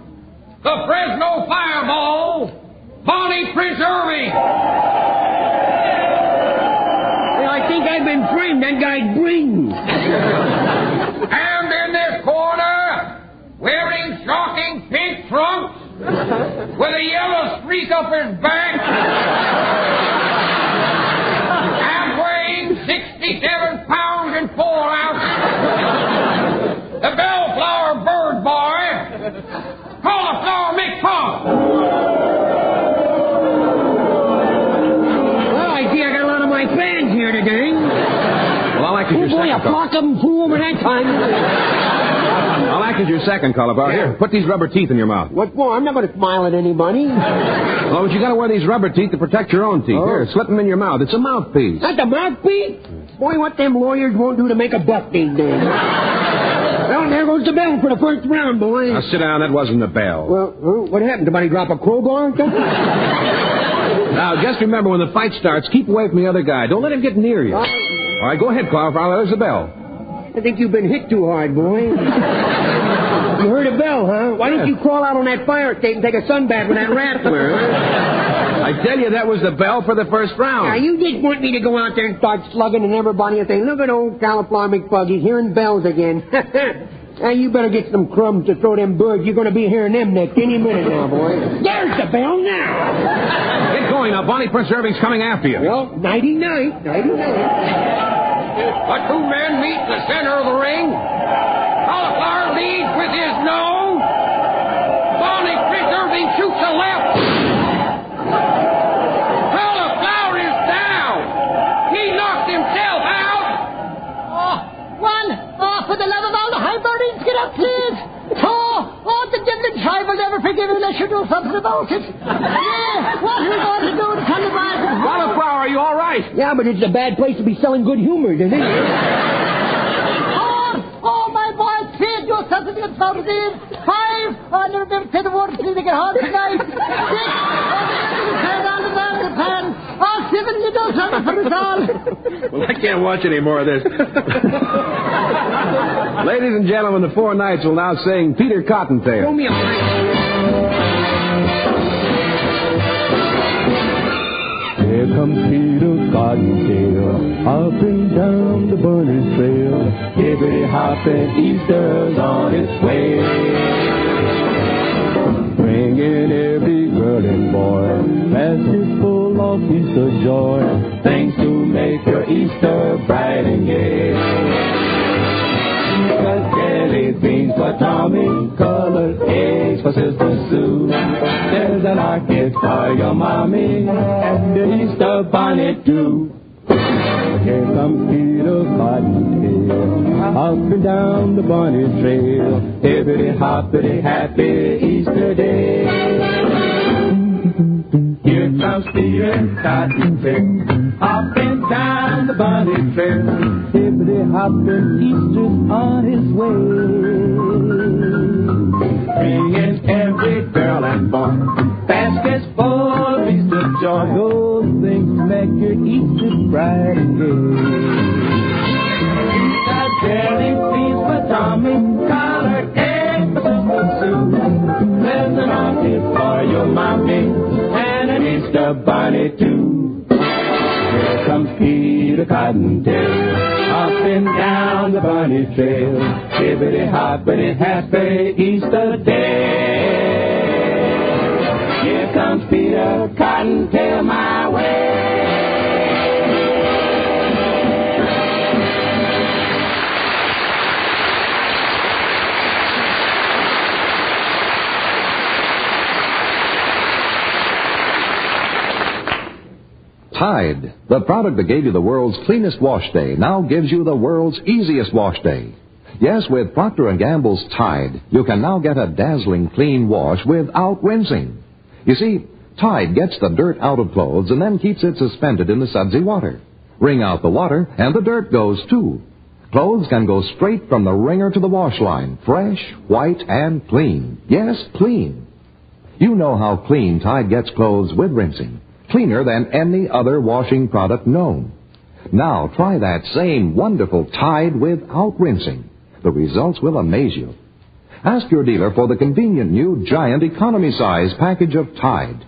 the Fresno Fireball, Bonnie Prince Irving. Well, I think I've been framed. That guy's bleeding. And in this corner, wearing shocking pink trunks with a yellow streak up his back and weighing 67 pounds and 4 ounces, the Bellflower Bird Boy, Cauliflower McPug. here today. Well, I'll act as your second a flock of them flew over that time. I'll act as your second cauliflower. Here, put these rubber teeth in your mouth. What for? I'm not going to smile at anybody. Oh, but you got to wear these rubber teeth to protect your own teeth. Here, slip them in your mouth. It's a mouthpiece. That's a mouthpiece? Boy, what them lawyers won't do to make a buck these days. Well, there goes the bell for the first round, boys. Now, sit down. That wasn't a bell. Well, what happened? Somebody drop a crowbar or something? Now, just remember, when the fight starts, keep away from the other guy. Don't let him get near you. All right, go ahead, cauliflower. There's the bell. I think you've been hit too hard, boy. You heard a bell, huh? Why don't you crawl out on that fire escape and take a sunbath with that rattler, huh? I tell you, that was the bell for the first round. Now, you just want me to go out there and start slugging and everybody and say, look at old Cauliflower McFug, he's hearing bells again. Now, you better get some crumbs to throw them birds. You're going to be hearing them next any minute now, boy. There's the bell now. Get going now. Bonnie Prince Irving's coming after you. Well, nighty-night. The two men meet in the center of the ring. Cauliflower leads with his nose. Bonnie Prince Irving shoots a left. Cauliflower is down. He knocked himself out. One. For the love of all the Hibernians, get up, please. The Dividend Tribe will never forgive you unless you do something about it. Yeah, what are we going to do to come to my... Cauliflower, are you all right? Yeah, but it's a bad place to be selling good humor, isn't it? My boy, please do something to get started in. 5. I'll never be able to say the word until they get hard tonight. 6. Turn on the man in the pan. 7, you do something for us all. Well, I can't watch any more of this. Ladies and gentlemen, the Four Knights will now sing Peter Cottontail. Show me a Here comes Peter Cottontail, hopping down the bunny trail. Hippity-hopping, Easter's on its way. Bringing every girl and boy baskets full of Easter joy. Things to make your Easter bright and gay. Jelly beans for Tommy, colored eggs for Sister Sue. There's a locket for your mommy, and the Easter bonnet too. Here comes Peter Cottontail, hopping down the bunny trail. Hippity-hoppity, happy Easter day. Here comes Peter Cottontail, hopping down the bunny trail. Hippity-hopping, Easter's on his way. Bringing every girl and boy baskets full of Easter joy. Those things make your Easter bright and gay. Got jelly beans for Tommy, collared eggs for Sister Sue. There's an orchid for your mommy, and an Easter bunny too. Here comes Peter Cottontail, hopping down the bunny trail. Hippity-hoppity, happy Easter day. Here comes Peter Cottontail my way. Tide, the product that gave you the world's cleanest wash day, now gives you the world's easiest wash day. Yes, with Procter & Gamble's Tide, you can now get a dazzling clean wash without rinsing. You see, Tide gets the dirt out of clothes and then keeps it suspended in the sudsy water. Wring out the water, and the dirt goes too. Clothes can go straight from the wringer to the wash line, fresh, white, and clean. Yes, clean. You know how clean Tide gets clothes with rinsing. Cleaner than any other washing product known. Now try that same wonderful Tide without rinsing. The results will amaze you. Ask your dealer for the convenient new giant economy size package of Tide.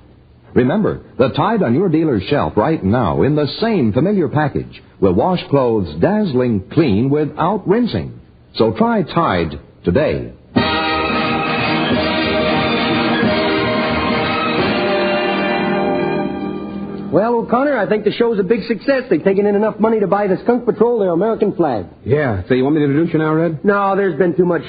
Remember, the Tide on your dealer's shelf right now in the same familiar package will wash clothes dazzling clean without rinsing. So try Tide today. Well, O'Connor, I think the show's a big success. They've taken in enough money to buy the Skunk Patrol their American flag. Yeah. So you want me to introduce you now, Red? No, there's been too much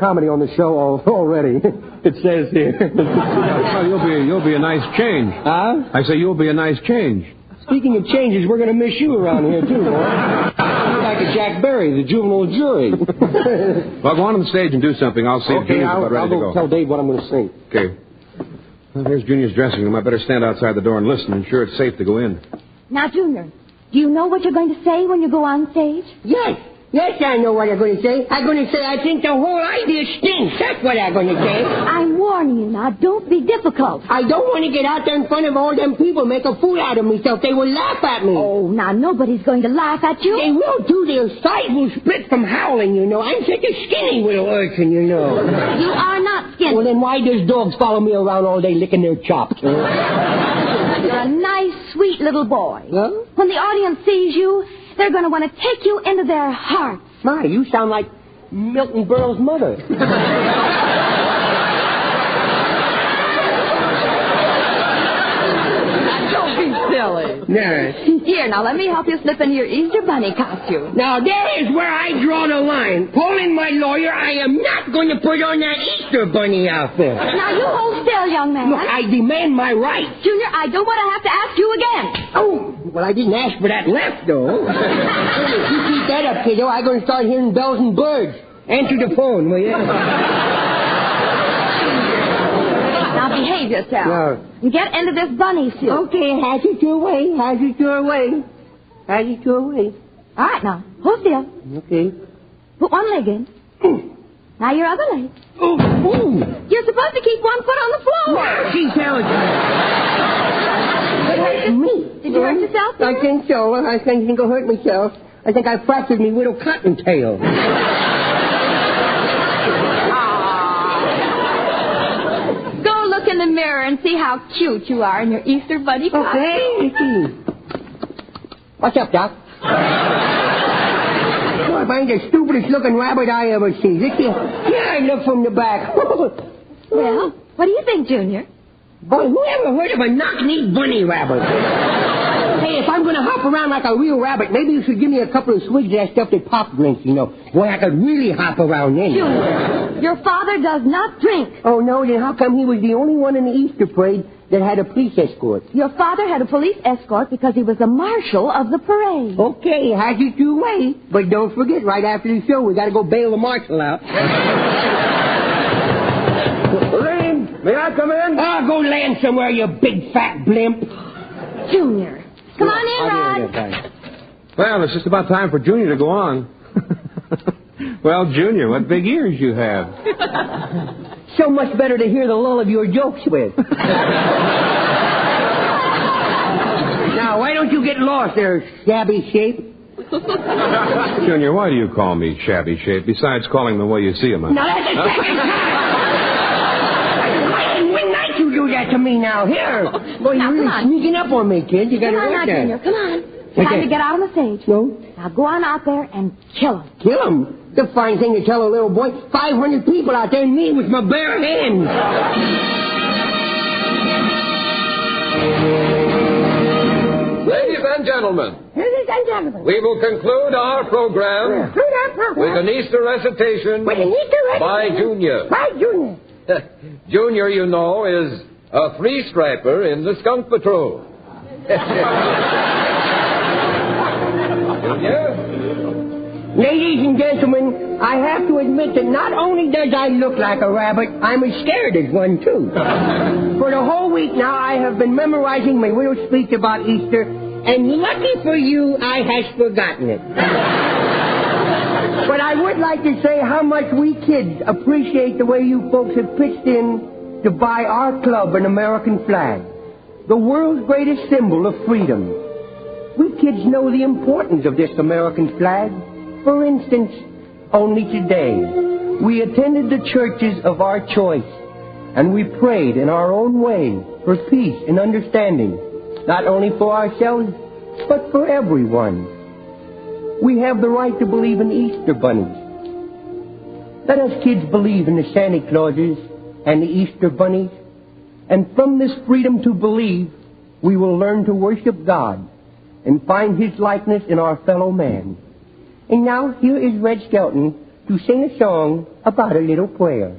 comedy on the show already. It says here. Well, you'll be a nice change. Huh? I say you'll be a nice change. Speaking of changes, we're going to miss you around here, too, boy. You're like a Jack Berry, the juvenile jury. Well, go on the stage and do something. I'll see if Junior's about ready to go. I'll go tell Dave what I'm going to sing. Okay. Well, here's Junior's dressing room. I better stand outside the door and listen. I'm sure it's safe to go in. Now, Junior, do you know what you're going to say when you go on stage? Yes. Yes, I know what I'm going to say. I'm going to say I think the whole idea stinks. That's what I'm going to say. I'm warning you now. Don't be difficult. I don't want to get out there in front of all them people, make a fool out of myself. They will laugh at me. Oh, now nobody's going to laugh at you. They will, too. Their sides will split from howling, you know. I'm such a skinny little urchin, you know. You are not skinny. Well, then why does dogs follow me around all day licking their chops? You're a nice, sweet little boy. Huh? When the audience sees you, they're going to want to take you into their hearts. My, you sound like Milton Berle's mother. Don't be silly. Nurse. Here, now let me help you slip into your Easter Bunny costume. Now, there is where I draw the line. Pauline, my lawyer, I am not going to put on that Easter Bunny outfit. Now, you hold still, young man. Look, I demand my rights. Junior, I don't want to have to ask you again. Oh, well, I didn't ask for that left, though. If you keep that up, kiddo, I'm going to start hearing bells and birds. Answer the phone, will you? Now, behave yourself. No. You get into this bunny suit. Okay, has it your way, has it your way. Has it your way. All right, now, hold still. Okay. Put one leg in. Now, your other leg. Oh, ooh. You're supposed to keep one foot on the floor. Wow, she tells you. Me. Did you hurt yourself, I think so. I think I'll hurt myself. I think I fractured me little cottontail. Go look in the mirror and see how cute you are in your Easter Bunny costume. Okay. What's up, Doc? Well, if I ain't the stupidest looking rabbit I ever see. Here, I look from the back. Well, what do you think, Junior? Boy, who ever heard of a knock-kneed bunny rabbit? Hey, if I'm going to hop around like a real rabbit, maybe you should give me a couple of swigs of that stuff that Pop drinks, you know. Boy, I could really hop around then. Junior, your father does not drink. Oh, no? Then how come he was the only one in the Easter parade that had a police escort? Your father had a police escort because he was the marshal of the parade. Okay, has it your way. But don't forget, right after the show, we got to go bail the marshal out. May I come in? Oh, go land somewhere, you big fat blimp. Junior. Come on in, Rod. Well, it's just about time for Junior to go on. Well, Junior, what big ears you have. So much better to hear the lull of your jokes with. Now, why don't you get lost there, shabby shape? Junior, why do you call me shabby shape, besides calling the way you see him? Now, that's a second time. You do that to me now. Here. Boy, you're really sneaking up on me, kid. You got to work that. Junior, come on. Time to get out on the stage. No? Now go on out there and kill him. Kill him? The fine thing to tell a little boy. 500 people out there and me with my bare hands. Ladies and gentlemen, we will conclude our program with an Easter recitation by Junior. Junior, you know, is a three-striper in the Skunk Patrol. Junior? Ladies and gentlemen, I have to admit that not only does I look like a rabbit, I'm as scared as one, too. For the whole week now, I have been memorizing my little speech about Easter, and lucky for you, I has forgotten it. But I would like to say how much we kids appreciate the way you folks have pitched in to buy our club an American flag, the world's greatest symbol of freedom. We kids know the importance of this American flag. For instance, only today, we attended the churches of our choice, and we prayed in our own way for peace and understanding, not only for ourselves, but for everyone. We have the right to believe in Easter bunnies. Let us kids believe in the Santa Clauses and the Easter bunnies, and from this freedom to believe, we will learn to worship God and find His likeness in our fellow man. And now here is Red Skelton to sing a song about a little prayer.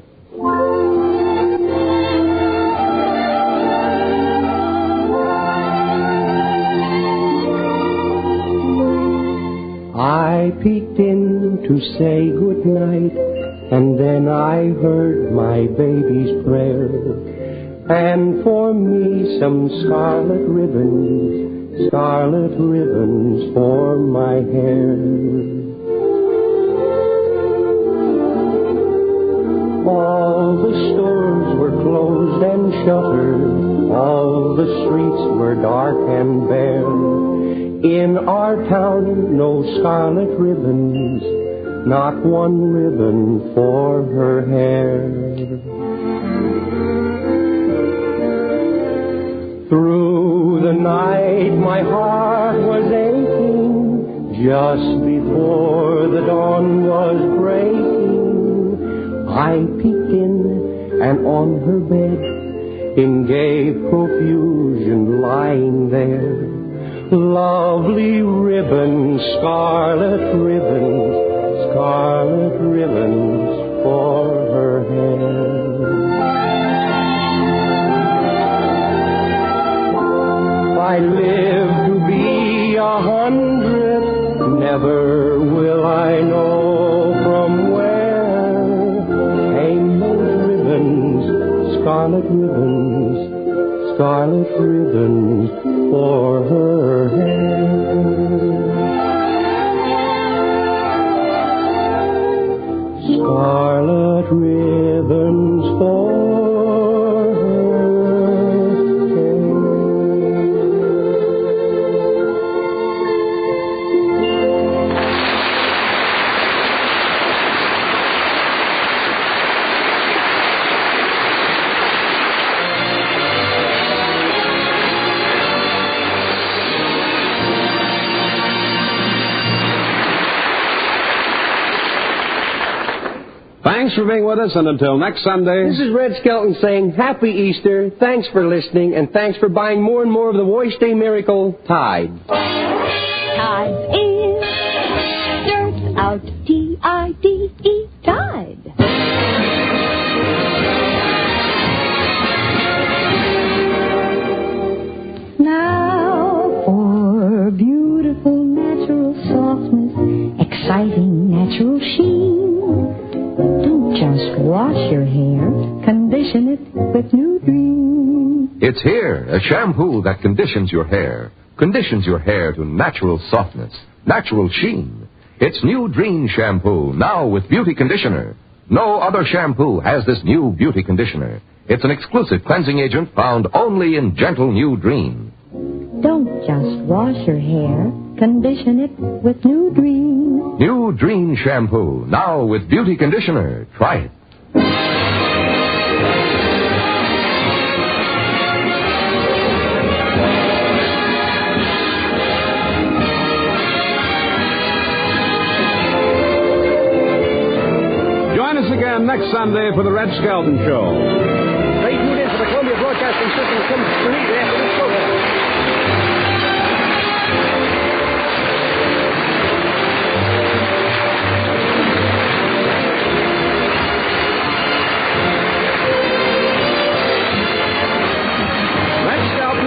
peeked in to say goodnight, and then I heard my baby's prayer. And for me some scarlet ribbons for my hair. All the stores were closed and shuttered, all the streets were dark and bare. In our town, no scarlet ribbons, not one ribbon for her hair. Through the night, my heart was aching, just before the dawn was breaking. I peeked in, and on her bed, in gay profusion lying there, lovely ribbons, scarlet ribbons for her hair. I live to be 100, never will I know from where came those ribbons, scarlet ribbons for her hair. Scarlet ribbons for Thanks for being with us, and until next Sunday... This is Red Skelton saying Happy Easter, thanks for listening, and thanks for buying more and more of the Wash Day Miracle, Tide. Tide is dirt out, T-I-D-E, Tide. Now for beautiful natural softness, exciting natural sheen. Don't just wash your hair, condition it with New Dream. It's here, a shampoo that conditions your hair to natural softness, natural sheen. It's New Dream shampoo, now with beauty conditioner. No other shampoo has this new beauty conditioner. It's an exclusive cleansing agent found only in gentle New Dream. Don't just wash your hair, condition it with New Dream. New Dream shampoo, now with beauty conditioner. Try it. Join us again next Sunday for the Red Skelton Show. Stay tuned in for the Columbia Broadcasting System comes to meet after this program.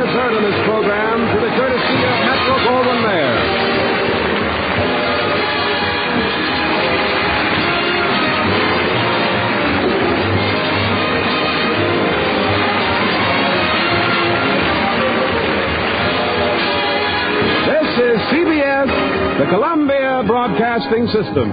Heard on this program to the courtesy of Metro Goldwyn Mayer. This is CBS, the Columbia Broadcasting System.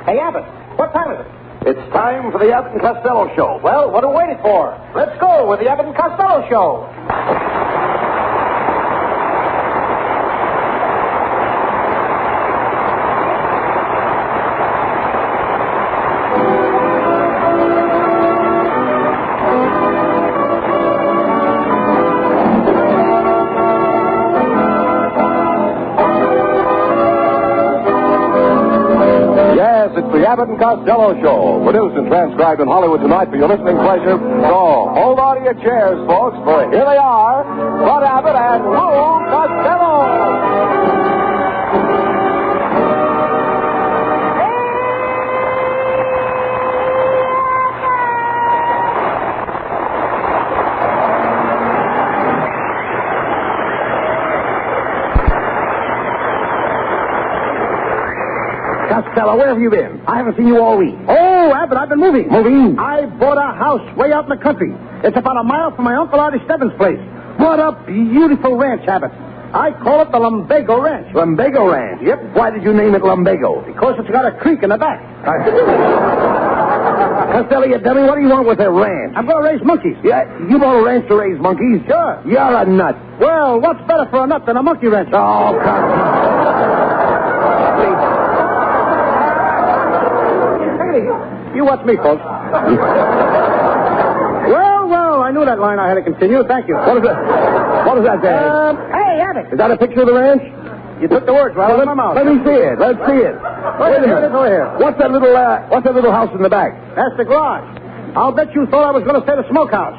Hey, Abbott, what time is it? It's time for the Abbott and Costello Show. Well, what are we waiting for? Let's go with the Abbott and Costello Show. The Abbott and Costello Show, produced and transcribed in Hollywood tonight for your listening pleasure. So, hold on to your chairs, folks, for here they are, Bud Abbott and Lum Costello. Costello, where have you been? I haven't seen you all week. Oh, Abbott, I've been moving. Moving? I bought a house way out in the country. It's about a mile from my Uncle Artie Stebbins' place. What a beautiful ranch, Abbott. I call it the Lumbago Ranch. Lumbago Ranch? Yep. Why did you name it Lumbago? Because it's got a creek in the back. Costello, you dummy, what do you want with a ranch? I'm going to raise monkeys. Yeah, you bought a ranch to raise monkeys? Sure. You're a nut. Well, what's better for a nut than a monkey ranch? Oh, You watch me, folks. Well, I knew that line I had to continue. Thank you. What is that? What is that there? Hey, Abbott. Is that a picture of the ranch? You took the words right out of my mouth. Let me see it. Let's see it. Wait a minute. Go here. What's that little house in the back? That's the garage. I'll bet you thought I was going to say the smokehouse.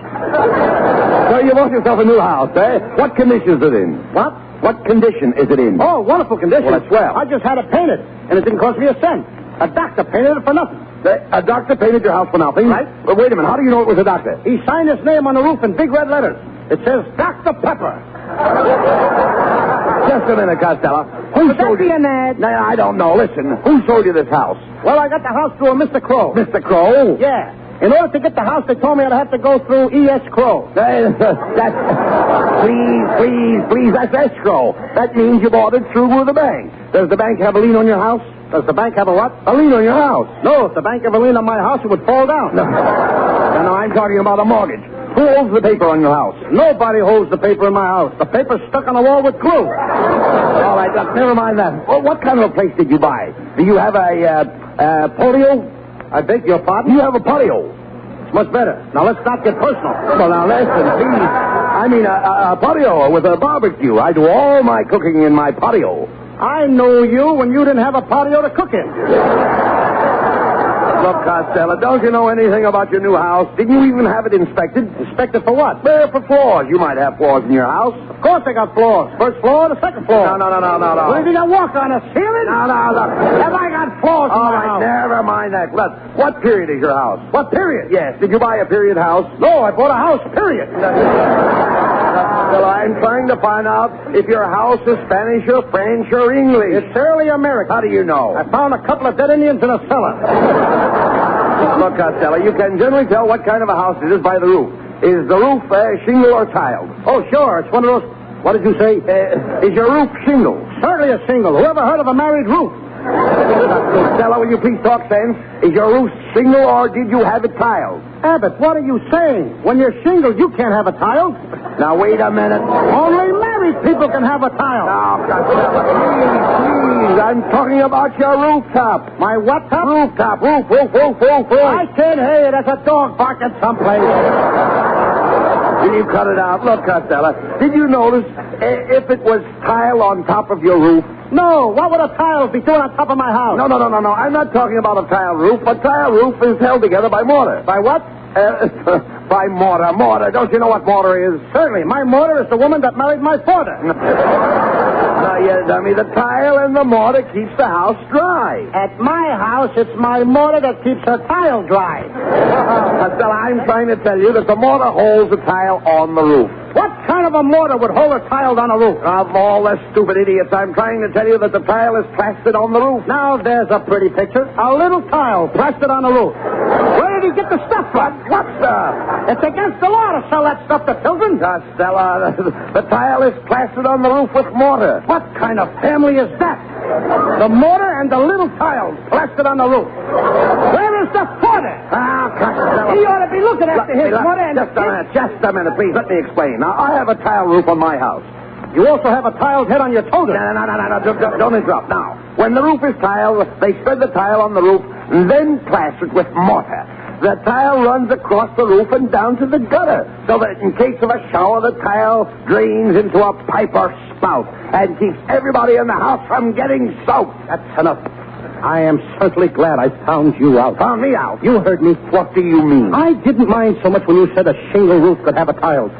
So you bought yourself a new house, eh? What condition is it in? What? What condition is it in? Oh, wonderful condition. Well, that's swell. I just had it painted, and it didn't cost me a cent. A doctor painted it for nothing. A doctor painted your house for nothing? Right. But wait a minute. How do you know it was a doctor? He signed his name on the roof in big red letters. It says Dr. Pepper. Just a minute, Costello. Who sold you an ad? No, I don't know. Listen, who sold you this house? Well, I got the house through a Mr. Crow. Mr. Crow? Yeah. In order to get the house, they told me I'd have to go through E.S. Crow. Please, that's escrow. That means you bought it through with the bank. Does the bank have a lien on your house? Does the bank have a what? A lien on your house. No, if the bank have a lien on my house, it would fall down. No, I'm talking about a mortgage. Who holds the paper on your house? Nobody holds the paper in my house. The paper's stuck on the wall with glue. All right, look, never mind that. Well, what kind of a place did you buy? Do you have a patio? I beg your pardon? You have a patio. It's much better. Now, let's not get personal. Well, now, listen, please. I mean, a patio with a barbecue. I do all my cooking in my patio. I knew you when you didn't have a patio to cook in. Look, Costello, don't you know anything about your new house? Didn't you even have it inspected? Inspected for what? For floors. You might have floors in your house. Of course I got floors. First floor, the second floor. No. What, do you think I walk on a ceiling? No, look. Have I got floors in my house? Never mind that. Look, what period is your house? What period? Yes. Did you buy a period house? No, I bought a house, period. Well, I'm trying to find out if your house is Spanish or French or English. It's early American. How do you know? I found a couple of dead Indians in a cellar. Look, Costello, you can generally tell what kind of a house it is by the roof. Is the roof shingle or tiled? Oh, sure. It's one of those... What did you say? Is your roof shingle? Certainly a shingle. Whoever heard of a married roof? Costello, will you please talk sense? Is your roof shingle or did you have it tiled? Abbott, what are you saying? When you're shingled, you can't have a tile. Now, wait a minute. Only married people can have a tile. Now, Costello, please. I'm talking about your rooftop. My what top? Rooftop. Roof. I can't hear you. There's a dog barking someplace. Will you cut it out? Look, Costello, did you notice if it was tile on top of your roof? No. What would a tile be doing on top of my house? No. I'm not talking about a tile roof. A tile roof is held together by mortar. By what? By mortar. Mortar. Don't you know what mortar is? Certainly. My mortar is the woman that married my father. Now, you dummy, the tile and the mortar keeps the house dry. At my house, it's my mortar that keeps her tile dry. Costello, I'm trying to tell you that the mortar holds the tile on the roof. What kind of a mortar would hold a tile on a roof? Of all the stupid idiots, I'm trying to tell you that the tile is plastered on the roof. Now, there's a pretty picture. A little tile plastered on the roof. Where did he get the stuff from? What stuff? It's against the law to sell that stuff to children. Costello, the tile is plastered on the roof with mortar. What kind of family is that? The mortar and the little tile plastered on the roof. Where is the father? Costello. He ought to be looking after his mortar and... Just a minute, please. Let me explain. Now, I have a tile roof on my house. You also have a tiled head on your totem. No. Don't interrupt. Now, when the roof is tiled, they spread the tile on the roof and then plaster it with mortar. The tile runs across the roof and down to the gutter, so that in case of a shower, the tile drains into a pipe or spout and keeps everybody in the house from getting soaked. That's enough. I am certainly glad I found you out. Found me out? You heard me. What do you mean? I didn't mind so much when you said a shingle roof could have a tile.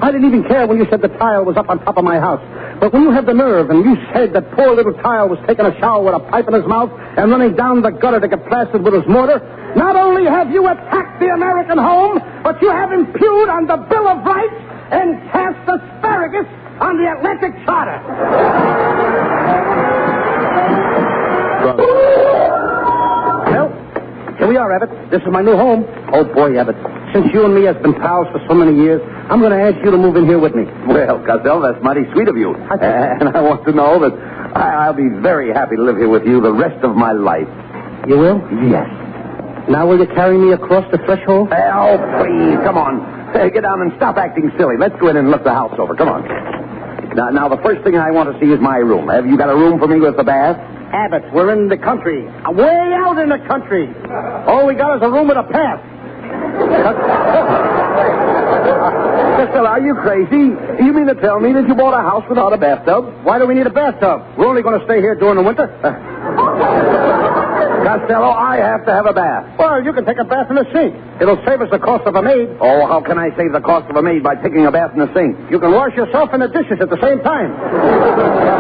I didn't even care when you said the tile was up on top of my house. But when you have the nerve and you said that poor little Tile was taking a shower with a pipe in his mouth and running down the gutter to get plastered with his mortar, not only have you attacked the American home, but you have impugned on the Bill of Rights and cast asparagus on the Atlantic Charter. Well, here we are, Abbott. This is my new home. Oh, boy, Abbott. Since you and me has been pals for so many years, I'm going to ask you to move in here with me. Well, Costello, that's mighty sweet of you. And I want to know that I'll be very happy to live here with you the rest of my life. You will? Yes. Now will you carry me across the threshold? Oh, please, come on. Get down and stop acting silly. Let's go in and look the house over. Come on. Now, the first thing I want to see is my room. Have you got a room for me with a bath? Abbott, we're in the country. Way out in the country. All we got is a room with a bath. Costello, are you crazy? You mean to tell me that you bought a house without a bathtub? Why do we need a bathtub? We're only going to stay here during the winter. Costello, I have to have a bath. Well, you can take a bath in the sink. It'll save us the cost of a maid. Oh, how can I save the cost of a maid by taking a bath in the sink? You can wash yourself and the dishes at the same time.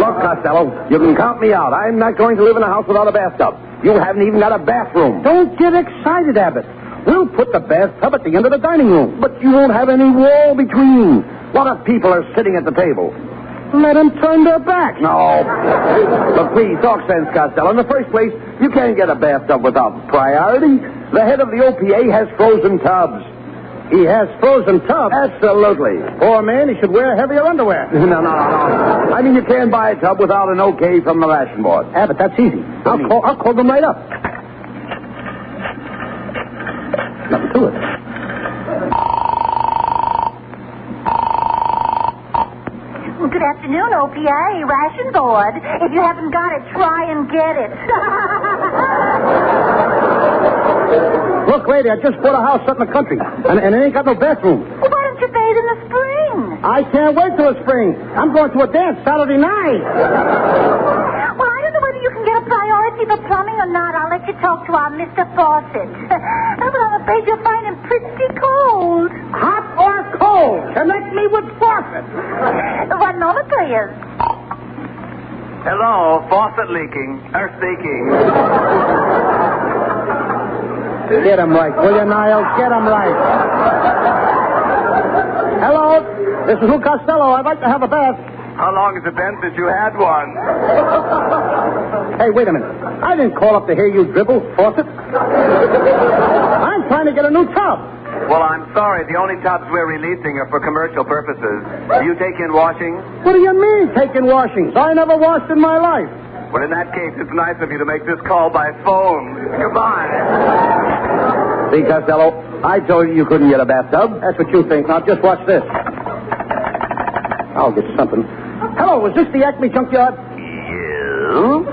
Look, Costello, you can count me out. I'm not going to live in a house without a bathtub. You haven't even got a bathroom. Don't get excited, Abbott. We'll put the bathtub at the end of the dining room. But you won't have any wall between. What if people are sitting at the table? Let them turn their backs. No. But please, talk sense, Costello. In the first place, you can't get a bathtub without priority. The head of the OPA has frozen tubs. He has frozen tubs? Absolutely. Poor man, he should wear heavier underwear. No. I mean, you can't buy a tub without an okay from the ration board. Abbott, that's easy. I'll call them right up. Nothing to it. Good afternoon, OPA, ration board. If you haven't got it, try and get it. Look, lady, I just bought a house up in the country, and it ain't got no bathroom. Well, why don't you bathe in the spring? I can't wait till the spring. I'm going to a dance Saturday night. Well, I don't know whether you can get a priority for plumbing or not. I'll let you talk to our Mr. Fawcett. But I'm afraid you'll find him pretty cold. Hot or cold? Connect me with Fawcett. 1 moment, please. Hello, faucet leaking. Speaking. Get him right, will you, Niles? Get him right. Hello, this is Lou Costello. I'd like to have a bath. How long has it been since you had one? Hey, wait a minute. I didn't call up to hear you dribble, Fawcett. I'm trying to get a new tub. Well, I'm sorry. The only tubs we're releasing are for commercial purposes. Do you take in washing? What do you mean, taking washings? I never washed in my life. Well, in that case, it's nice of you to make this call by phone. Goodbye. See, Costello, I told you couldn't get a bathtub. That's what you think. Now, just watch this. I'll get something. Hello, is this the Acme Junkyard? You?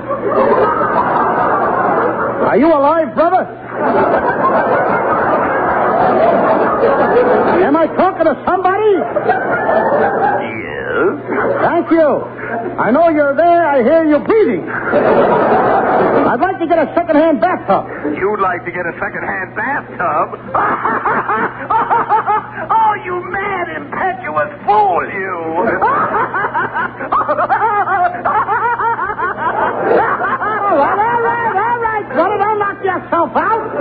Are you alive, brother? Am I talking to somebody? Yes. Thank you. I know you're there. I hear you breathing. I'd like to get a second-hand bathtub. You'd like to get a second-hand bathtub? Oh, you mad, impetuous fool, you. All right, brother. Don't knock yourself out.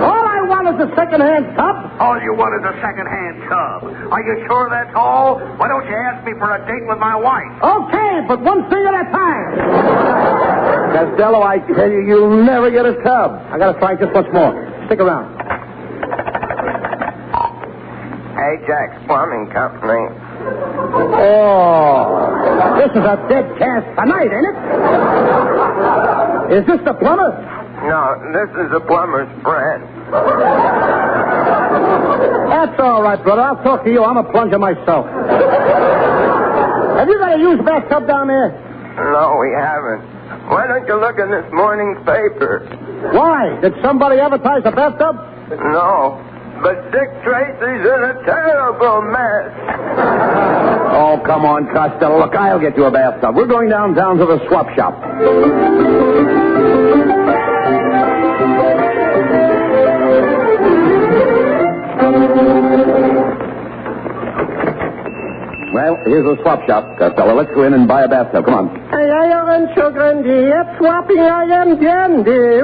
All I want is a second-hand tub. All you want is a second-hand tub. Are you sure that's all? Why don't you ask me for a date with my wife? Okay, but one thing at a time. Costello, I tell you, you'll never get a tub. I gotta try just once more. Stick around. Hey, Jack's Plumbing Company. Oh, this is a dead cast tonight, ain't it? Is this the plumber? No, this is a plumber's friend. That's all right, brother. I'll talk to you. I'm a plunger myself. Have you got a used bathtub down there? No, we haven't. Why don't you look in this morning's paper? Why? Did somebody advertise a bathtub? No, but Dick Tracy's in a terrible mess. Oh, come on, Costello. Look, I'll get you a bathtub. We're going downtown to the swap shop. Well, here's a swap shop, Costello. Let's go in and buy a bathtub. Come on. Ay, Orange Grande, at swapping I am dandy.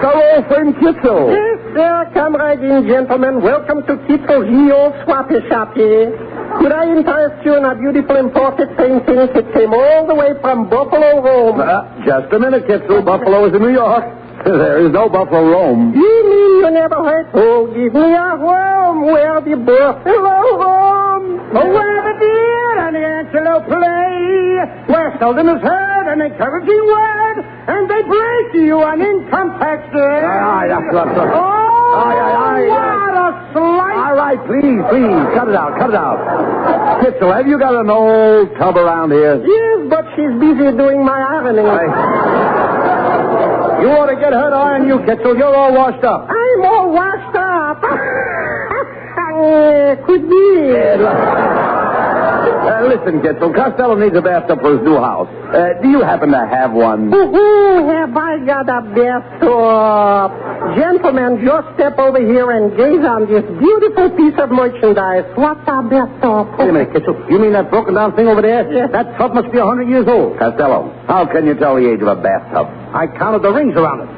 Hello, friend Kitzel. Yes, sir, comrade and gentlemen. Welcome to Kitzel's old swappy shop here. Could I interest you in a beautiful imported painting that came all the way from Buffalo, Rome? Just a minute, Kitzel. Buffalo is in New York. There is no Buffalo, Rome. You mean you never heard? Oh, give me a Rome where the Buffalo roam. Oh, where the deer and the antelope play, where seldom is heard an encouraging word, and they break you an income tax day. What a slight. All right, please. Cut it out. Kitzel, have you got an old tub around here? Yes, but she's busy doing my ironing. You ought to get her to iron you, Kitzel. You're all washed up. I'm all washed up. Could be. Listen, Kitzel, Costello needs a bathtub for his new house. Do you happen to have one? Have I got a bathtub? Gentlemen, just step over here and gaze on this beautiful piece of merchandise. What's a bathtub? Wait a minute, Kitzel. You mean that broken down thing over there? Yes. That tub must be 100 years old. Costello, how can you tell the age of a bathtub? I counted the rings around it.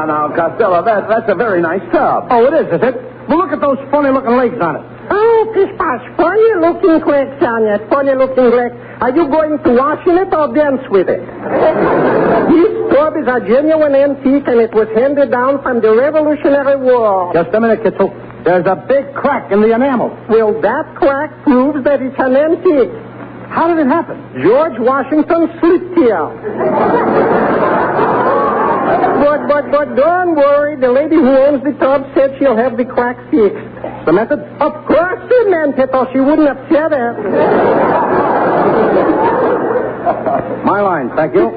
Now, Costello, that's a very nice tub. Oh, it is it? Well, look at those funny-looking legs on it. Oh, Pish-Posh, funny-looking legs on it. Funny-looking legs. Are you going to wash in it or dance with it? This tub is a genuine antique, and it was handed down from the Revolutionary War. Just a minute, Kitzel. There's a big crack in the enamel. Well, that crack proves that it's an antique. How did it happen? George Washington slipped here. But don't worry. The lady who owns the tub said she'll have the crack fixed. Cemented? Of course cemented, or she wouldn't have said it. My line, thank you.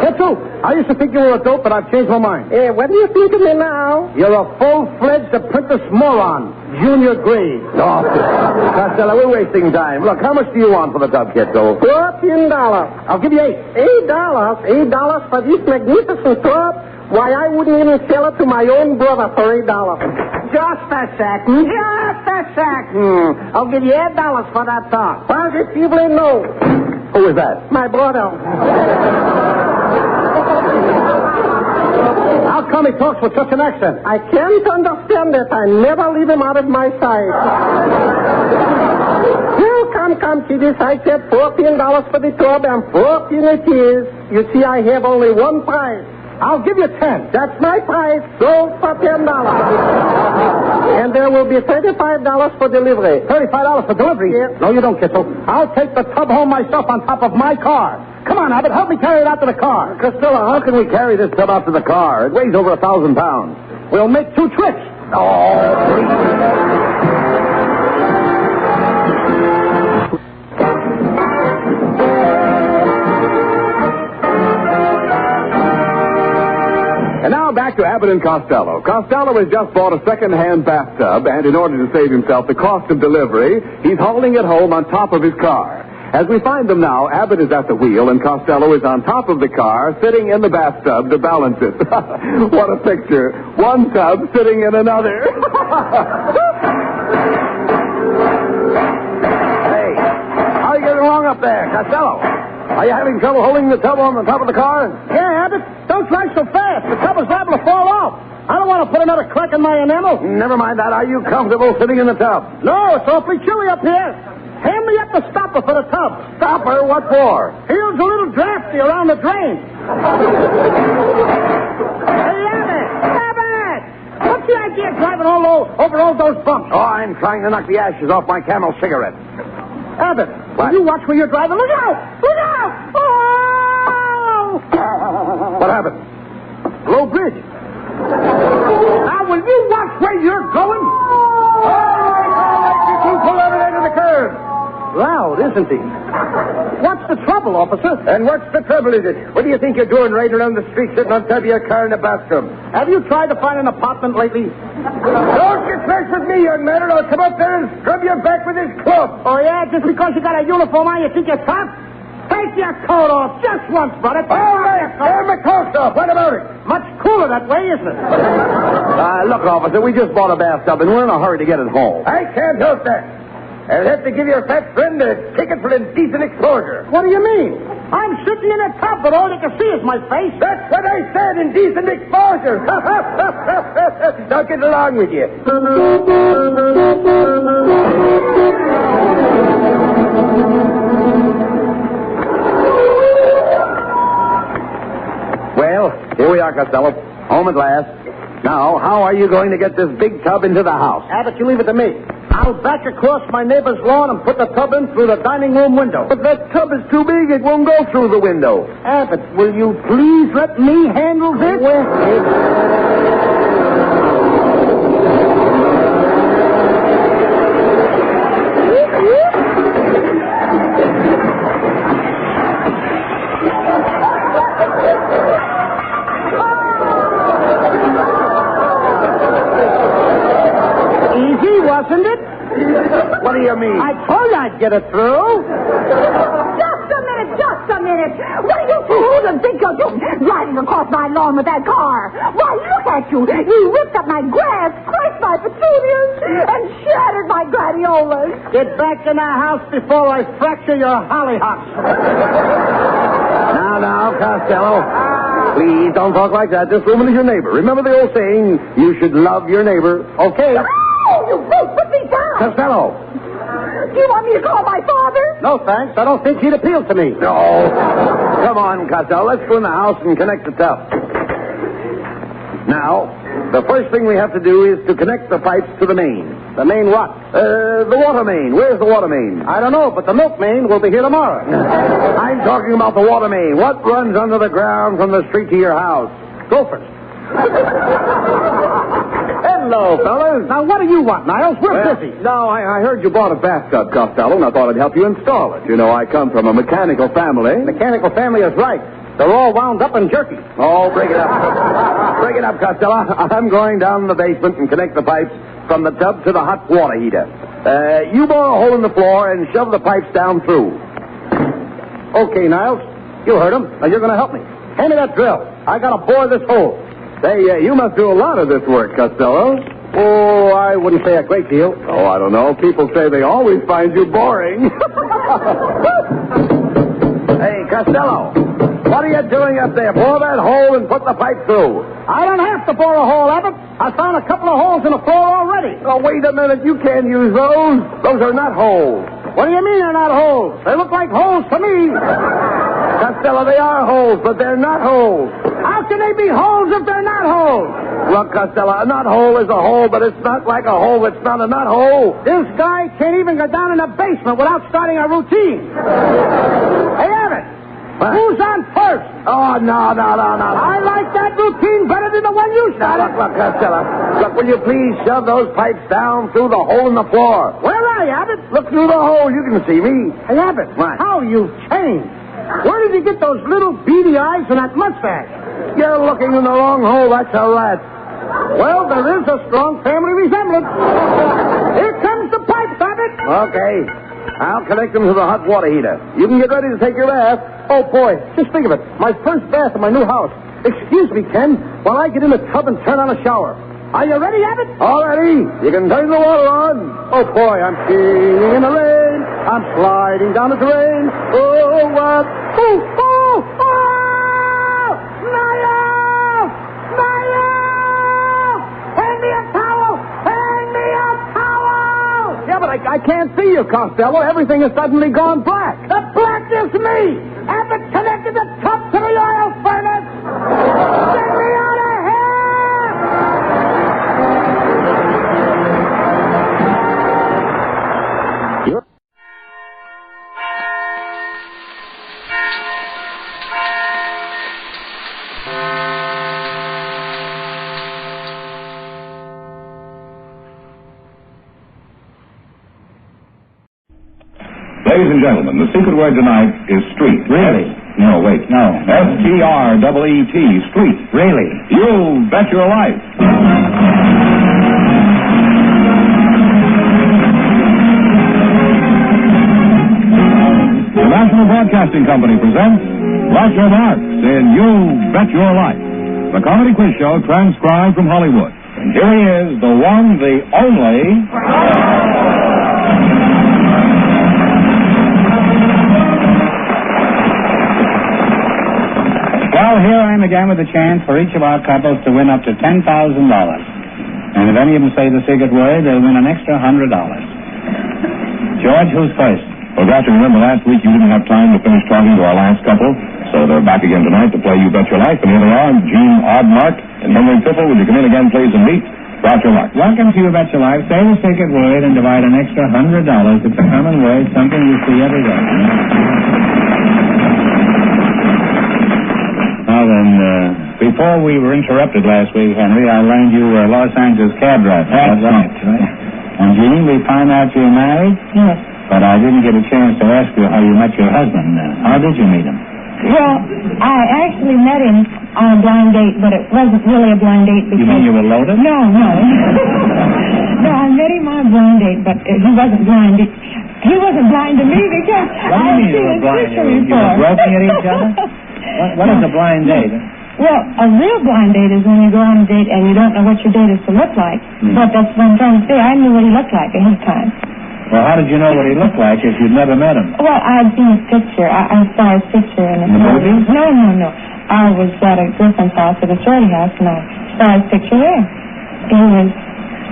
Kitzel, I used to think you were a dope, but I've changed my mind. What do you think of me now? You're a full-fledged apprentice moron. Junior grade. Oh, Costello, we're wasting time. Look, how much do you want for the tub, Kitzel? $14. I'll give you $8. $8 for this magnificent tub? Why, I wouldn't even sell it to my own brother for $8. Just a second. I'll give you $8 for that tub. Positively no. Who is that? My brother. How come he talks with such an accent? I can't understand it. I never leave him out of my sight. Come, kiddies. I said $14 for the tub, and 14 it is. You see, I have only one price. I'll give you 10. That's my price. Sold for $10. And there will be $35 for delivery. $35 for delivery? Yes. No, you don't, Kitzel. I'll take the tub home myself on top of my car. Come on, Abbott, help me carry it out to the car. Costello, how can we carry this tub out to the car? It weighs over 1,000 pounds. We'll make 2 trips. Oh, please. And now back to Abbott and Costello. Costello has just bought a second-hand bathtub, and in order to save himself the cost of delivery, he's hauling it home on top of his car. As we find them now, Abbott is at the wheel, and Costello is on top of the car, sitting in the bathtub to balance it. What a picture. One tub sitting in another. Hey, how are you getting along up there, Costello? Are you having trouble holding the tub on the top of the car? Yeah, Abbott. Don't drive so fast. The tub is liable to fall off. I don't want to put another crack in my enamel. Never mind that. Are you comfortable sitting in the tub? No, it's awfully chilly up here. Hand me up the stopper for the tub. Stopper? What for? Feels a little drafty around the drain. Hey, Abbott! What's the idea of driving over all those bumps? Oh, I'm trying to knock the ashes off my Camel cigarette. Abbott, will you watch where you're driving? Look out! Look out! Oh! What happened? Low bridge. Now, will you watch where you're going? Pull everything to the curb. Loud, isn't he? What's the trouble, officer? And what's the trouble, is it? What do you think you're doing riding around the street sitting on top of your car in a bathtub? Have you tried to find an apartment lately? Don't get fresh with me, young man, or I'll come up there and scrub your back with this club. Oh, yeah? Just because you got a uniform on, you think you're tough? Hey, Take your coat off just once, brother. All right, tear my coat off. What about it? Much cooler that way, isn't it? Look, officer, we just bought a bathtub, and we're in a hurry to get it home. I can't help that. I'll have to give your fat friend a ticket for indecent exposure. What do you mean? I'm sitting in a tub, but all you can see is my face. That's what I said, indecent exposure. Don't get along with you. Well, here we are, Costello. Home at last. Now, how are you going to get this big tub into the house? Abbott, you leave it to me. I'll back across my neighbor's lawn and put the tub in through the dining room window. But that tub is too big. It won't go through the window. Abbott, will you please let me handle this? Wasn't it? What do you mean? I told you I'd get it through. Just a minute. What do you fools think you're doing driving across my lawn with that car? Why, look at you. You ripped up my grass, crushed my petunias, and shattered my gladiolas. Get back in the house before I fracture your hollyhocks. Now, Costello. Please don't talk like that. This woman is your neighbor. Remember the old saying, you should love your neighbor. Okay. Oh, you brute, put me down. Costello. Do you want me to call my father? No, thanks. I don't think he'd appeal to me. No. Come on, Costello. Let's go in the house and connect the tub. Now, the first thing we have to do is to connect the pipes to the main. The main what? The water main. Where's the water main? I don't know, but the milk main will be here tomorrow. I'm talking about the water main. What runs under the ground from the street to your house? Gophers. Hello, fellas. Now, what do you want, Niles? We're busy. No, I heard you bought a bathtub, Costello, and I thought I'd help you install it. You know, I come from a mechanical family. Mechanical family is right. They're all wound up and jerky. Oh, break it up. Break it up, Costello. I'm going down in the basement and connect the pipes from the tub to the hot water heater. You bore a hole in the floor and shove the pipes down through. Okay, Niles. You heard him. Now, you're going to help me. Hand me that drill. I got to bore this hole. Say, you must do a lot of this work, Costello. Oh, I wouldn't say a great deal. Oh, I don't know. People say they always find you boring. Hey, Costello, what are you doing up there? Bore that hole and put the pipe through. I don't have to bore a hole, Abbott. I found a couple of holes in the floor already. Oh, wait a minute. You can't use those. Those are not holes. What do you mean they're not holes? They look like holes to me. Costello, they are holes, but they're not holes. How can they be holes if they're not holes? Look, Costello, a knot hole is a hole, but it's not like a hole that's not a knot hole. This guy can't even go down in the basement without starting a routine. Hey, Abbott, who's on first? Oh, no. I like that routine better than the one you started. Look, Costello. Look, will you please shove those pipes down through the hole in the floor? Where are you, Abbott? Look through the hole. You can see me. Hey, Abbott, what? How you've changed. Where did you get those little beady eyes and that mustache? You're looking in the wrong hole. That's a rat. Well, there is a strong family resemblance. Here comes the pipes, Abbott. Okay. I'll connect them to the hot water heater. You can get ready to take your bath. Oh, boy. Just think of it. My first bath in my new house. Excuse me, Ken, while I get in the tub and turn on a shower. Are you ready, Abbott? All ready. You can turn the water on. Oh, boy, I'm skiing in the rain. I'm sliding down the drain. Oh, what? Oh! Niall! Hang me a towel! Yeah, but I can't see you, Costello. Everything has suddenly gone black. The black is me! Abbott connected the tub to the oil furnace! Get me out of here! Ladies and gentlemen, the secret word tonight is street. Really? No, wait. No. S-T-R-E-E-T, street. Really? You bet your life. The National KIBM Broadcasting Company presents Roger Marx in You Bet Your Life, the comedy quiz show transcribed from Hollywood. And here he is, the one, the only... Well, here I am again with a chance for each of our couples to win up to $10,000. And if any of them say the secret word, they'll win an extra $100. George, who's first? Well, Groucho, remember last week you didn't have time to finish talking to our last couple, so they're back again tonight to play You Bet Your Life, and here they are, Gene Oddmark and Henry Piffle. Would you come in again, please, and meet Groucho Marx? Welcome to You Bet Your Life. Say the secret word and divide an extra $100. It's a common word, something you see every day. Now then, before we were interrupted last week, Henry, I learned you were a Los Angeles cab driver. That's right. And Gene, we found out you're married? Yes. But I didn't get a chance to ask you how you met your husband. How did you meet him? Well, I actually met him on a blind date, but it wasn't really a blind date because... You mean you were loaded? No. No, I met him on a blind date, but he wasn't blind. He wasn't blind to me because What do you mean you were blind? You were groping at each other? What is a blind date? Well, a real blind date is when you go on a date and you don't know what your date is to look like. But that's what I'm trying to say. I knew what he looked like ahead of time. Well, how did you know what he looked like if you'd never met him? Well, I'd seen his picture. I saw his picture in the movies? No. I was at a girlfriend's house at a sorority house, and I saw his picture there. He was...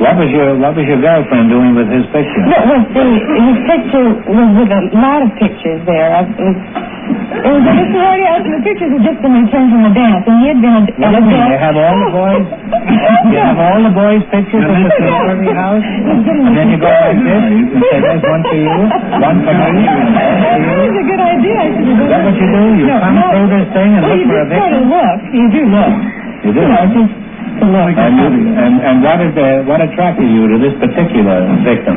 What was your girlfriend doing with his picture? His picture was with a lot of pictures there. It was at a sorority house, and the pictures had just been returned from a dance, and he had been... What do you mean? You have all the boys? You have all the boys' pictures at the sorority house? And then you go like this, and say, there's one for you, one for me, That was a good idea. Is that what you do? You come through this thing and look for a victim? You do look. You do? And what attracted you to this particular victim?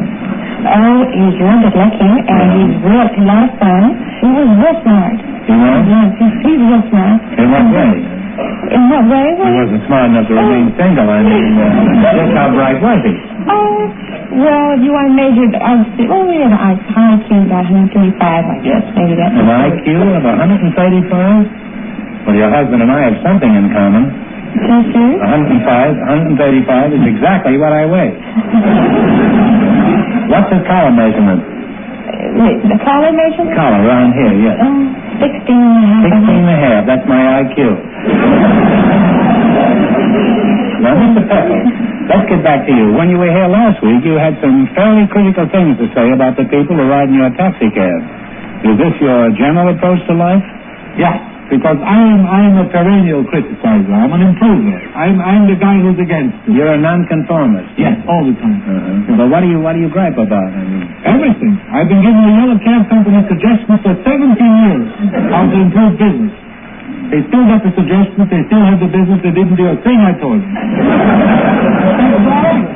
Oh, he's real good looking, and he's a lot of fun. He was real smart. You know? Yes, he's real smart. In what way? In what way? He wasn't smart enough to remain single. I mean, just how bright was he? Oh, well, if you want to measure, I'd say, we had an IQ about 135, I guess. Maybe that's an IQ of 135? Well, your husband and I have something in common. Yes, sir? 135 is exactly what I weigh. What's his collar measurement? The collar measurement? Collar, around here, yes. 16 and a half. 16 and a half, that's my IQ. Now, Mr. Pepper, let's get back to you. When you were here last week, you had some fairly critical things to say about the people who ride in your taxi cab. Is this your general approach to life? Yeah. Because I'm a perennial criticizer. I'm an improver. I'm the guy who's against it. You're a nonconformist. Yes, all the time. But what do you gripe about? Everything. I've been giving the Yellow Cab Company suggestions for 17 years how to improve business. They still got the suggestions. They still have the business. They didn't do a thing I told them.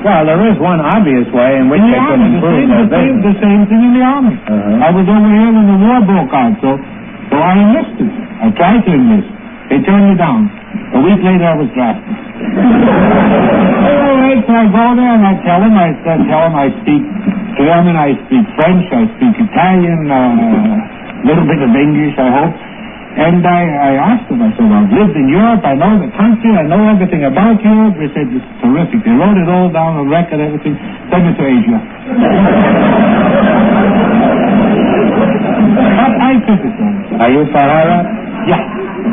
Well, there is one obvious way in which they can improve their business. The same thing in the Army. I was over here when the war broke out, so I enlisted. I tried to enlist. They turned me down. A week later, I was drafted. All right, so I go there and I tell them I speak German, I speak French, I speak Italian, a little bit of English, I hope. And I asked them, I said, I've lived in Europe, I know the country, I know everything about Europe. They said, this is terrific. They wrote it all down on record, everything. Send it to Asia. But I criticize. Are you Sahara? Yeah.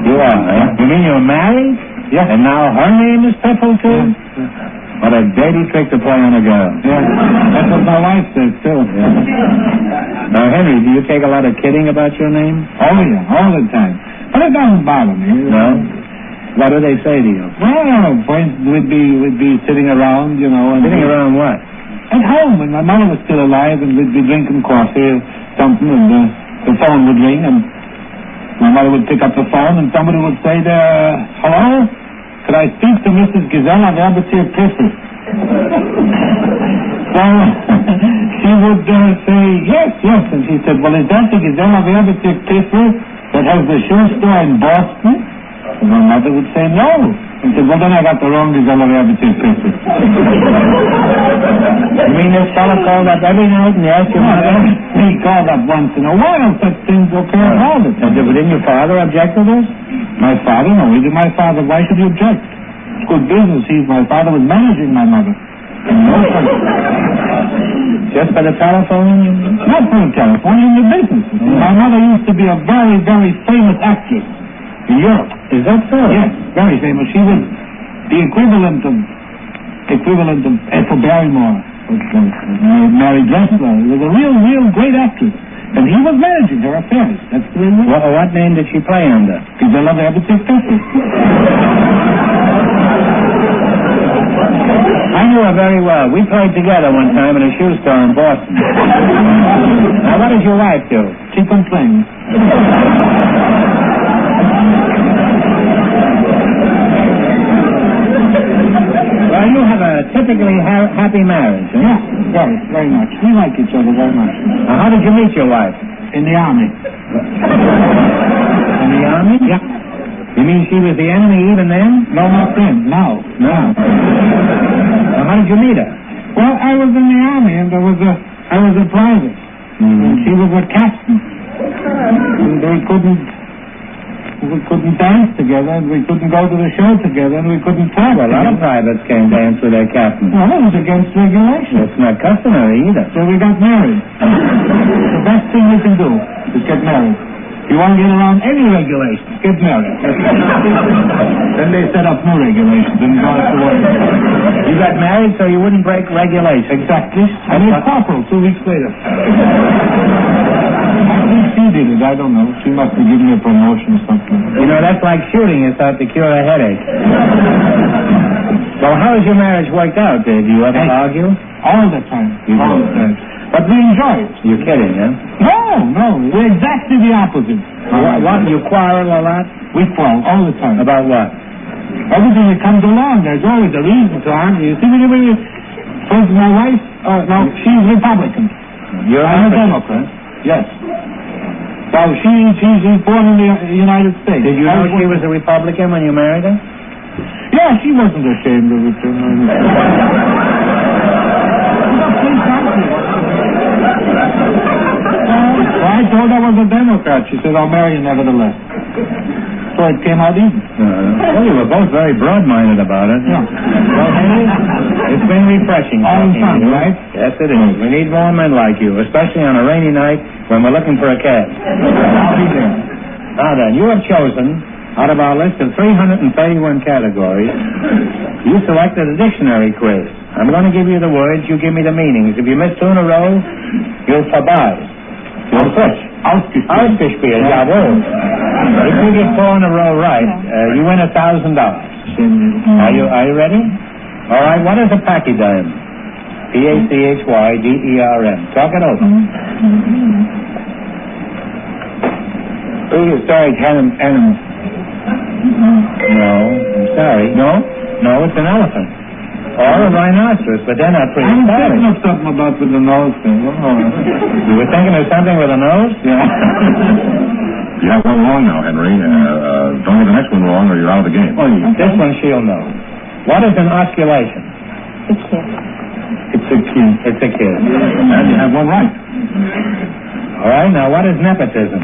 You are, eh? You mean you're married? Yeah. And now her name is Piffle, too? Yeah. What a dirty trick to play on a girl. Yeah. That's what my wife says, too. Yeah. Now, Henry, do you take a lot of kidding about your name? Oh, yeah, all the time. But it doesn't bother me. No? What do they say to you? Well, for instance, we'd be sitting around, you know. Sitting around what? At home, when my mother was still alive, and we'd be drinking coffee or something, and the phone would ring, and my mother would pick up the phone, and somebody would say there, hello? Could I speak to Mrs. Gisela Verbetir Pisser? So she would say, yes, and she said, well, is that the Gisela Verbetir Pisser that has the shoe store in Boston? And my mother would say, no, I said, well, then I got the wrong result of everything picture. You mean this fellow called up every night and asked your mother? He called up once in a while. Such things occur all the time. Didn't your father object to this? My father? No, he did. My father. Why should he object? It's good business. My father was managing my mother. Just by the telephone? Not for the telephone, in the business. My mother used to be a very, very famous actress in Europe. Is that so? Yes, very famous. She was the equivalent of Ethel Barrymore, Mary Jester. She was a real great actress. And he was managing her affairs. That's the reason. What name did she play under? Because I love Abbott Costello. I knew her very well. We played together one time in a shoe store in Boston. Now, what does your wife do? She complains. Well, you have a typically happy marriage, eh? Yeah, very much. We like each other very much. Now, how did you meet your wife? In the army. In the army? Yeah. You mean she was the enemy even then? No, my friend. No. Now, how did you meet her? Well, I was in the army, and I was a private. And she was a captain. And we couldn't dance together, and we couldn't go to the show together, and we couldn't talk. Well, a lot of privates can't dance with their captains. Well, it was against regulation. It's not customary either. So we got married. The best thing you can do is get married. If you want to get around any regulations, get married. Then they set up new regulations and got it to work. You got married so you wouldn't break regulations. Exactly. I made corporal 2 weeks later. I think she did it. I don't know. She must have given me a promotion or something. You know, that's like shooting yourself to cure a headache. So how has your marriage worked out, Dave? Do you ever argue? All the time. All the time. But we enjoy it. You're kidding, huh? No. We're exactly the opposite. What? You quarrel a lot? We quarrel all the time. About what? Everything that comes along, there's always a reason to argue. You see, for instance, my wife, she's Republican. I'm a Democrat. Yes. So she's born in the United States. Did you know she was a Republican when you married her? Yeah, she wasn't ashamed of it. I told her I was a Democrat. She said, I'll marry you nevertheless. So it came out easy. Well, you were both very broad-minded about it. Yeah. Well, Henry, it's been refreshing. All the time, right? Yes, it is. We need more men like you, especially on a rainy night when we're looking for a cab. I'll be there. Now then, you have chosen, out of our list of 331 categories, you selected a dictionary quiz. I'm going to give you the words, you give me the meanings. If you miss 2 in a row, you'll forbide. You'll push. Ausgespielt, jawohl. If you get 4 in a row right, you win $1,000. Are you ready? All right, what is a pachyderm? P-A-C-H-Y-D-E-R-M. Talk it over. Sorry, animal. No, I'm sorry. No, it's an elephant. Or a rhinoceros, but they're not pretty I'm excited. thinking of something about with the nose thing. You were thinking of something with a nose? Yeah. You have one wrong now, Henry. Don't get the next one wrong or you're out of the game. Oh, yeah. This one she'll know. What is an osculation? A kiss. It's a kiss. It's a kiss. And you have one right. All right, now what is nepotism?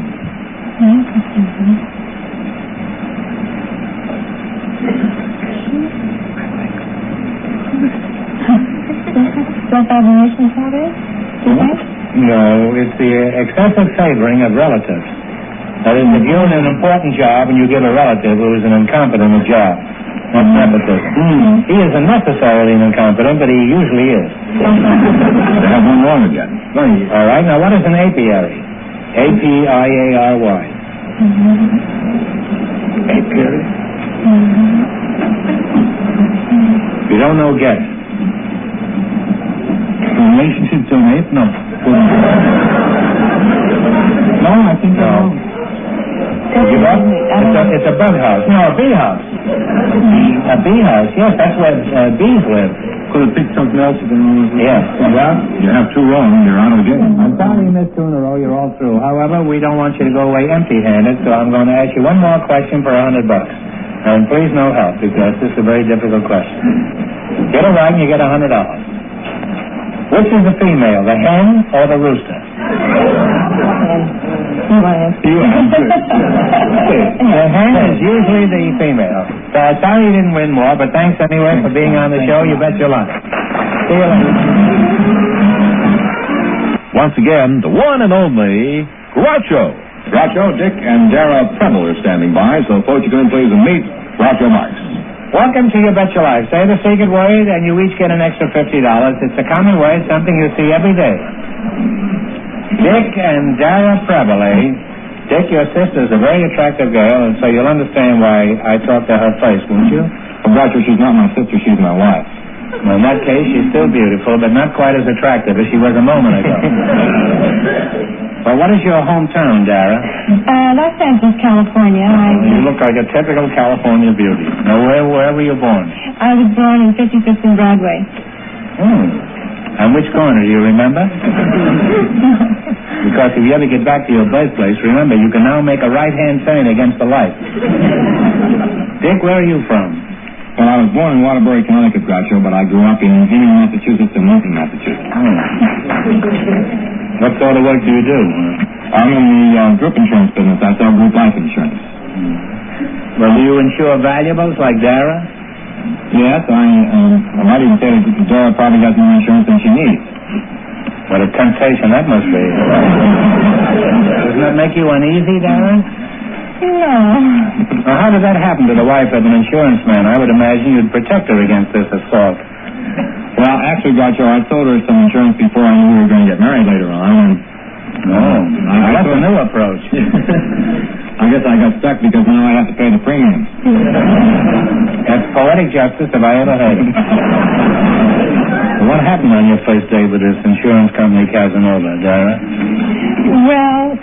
No, it's the excessive favoring of relatives. That is, if you're in an important job and you give a relative who is an incompetent a job, that's nepotism. He isn't necessarily an incompetent, but he usually is. You have one wrong again. All right, now what is an apiary? A-P-I-A-R-Y. Apiary? You don't know, guess. Relationship to an ape? No. No, I think no. Give up? It's a bug house. No, a bee house. A bee house, yes, that's where bees live. Could have picked something else. Yes. Well, you have 2 wrong, you're out of the game. I'm sorry you missed 2 in a row, you're all through. However, we don't want you to go away empty-handed, so I'm going to ask you one more question for $100. And please no help, because this is a very difficult question. Get it right and you get $100. Which is the female, the hen or the rooster? You answer. The hen is usually the female. Sorry you didn't win more, but thanks anyway for being on the show. You bet your life. See you later. Once again, the one and only Groucho. Groucho, Dick, and Dara Preble are standing by, so folks, you can please meet Groucho Marx. Welcome to You Bet Your Life. Say the secret word, and you each get an extra $50. It's a common word, something you see every day. Dick and Dara Preble, eh? Dick, your sister's a very attractive girl, and so you'll understand why I talked to her first, won't you? Well, Groucho, she's not my sister, she's my wife. Well, in that case, she's still beautiful, but not quite as attractive as she was a moment ago. Well, what is your hometown, Dara? Los Angeles, California. You look like a typical California beauty. Now, where were you born? I was born in 55th and Broadway. And which corner, do you remember? Because if you ever get back to your birthplace, remember, you can now make a right-hand turn against the light. Dick, where are you from? Well, I was born in Waterbury, Connecticut, Groucho, but I grew up in Hingham, Massachusetts, and Milton, Massachusetts. What sort of work do you do? I'm in the group insurance business. I sell group life insurance. Well, do you insure valuables like Dara? Yes, I might even say that Dara probably has more insurance than she needs. What a temptation that must be. Doesn't that make you uneasy, Dara? No. Now, how did that happen to the wife of an insurance man? I would imagine you'd protect her against this assault. Well, actually, Groucho, I sold her some insurance before I knew we were going to get married later on. That's a new approach. I guess I got stuck because now I have to pay the premiums. That's poetic justice if I ever heard it. What happened on your first day with this insurance company, Casanova, Dara? Well,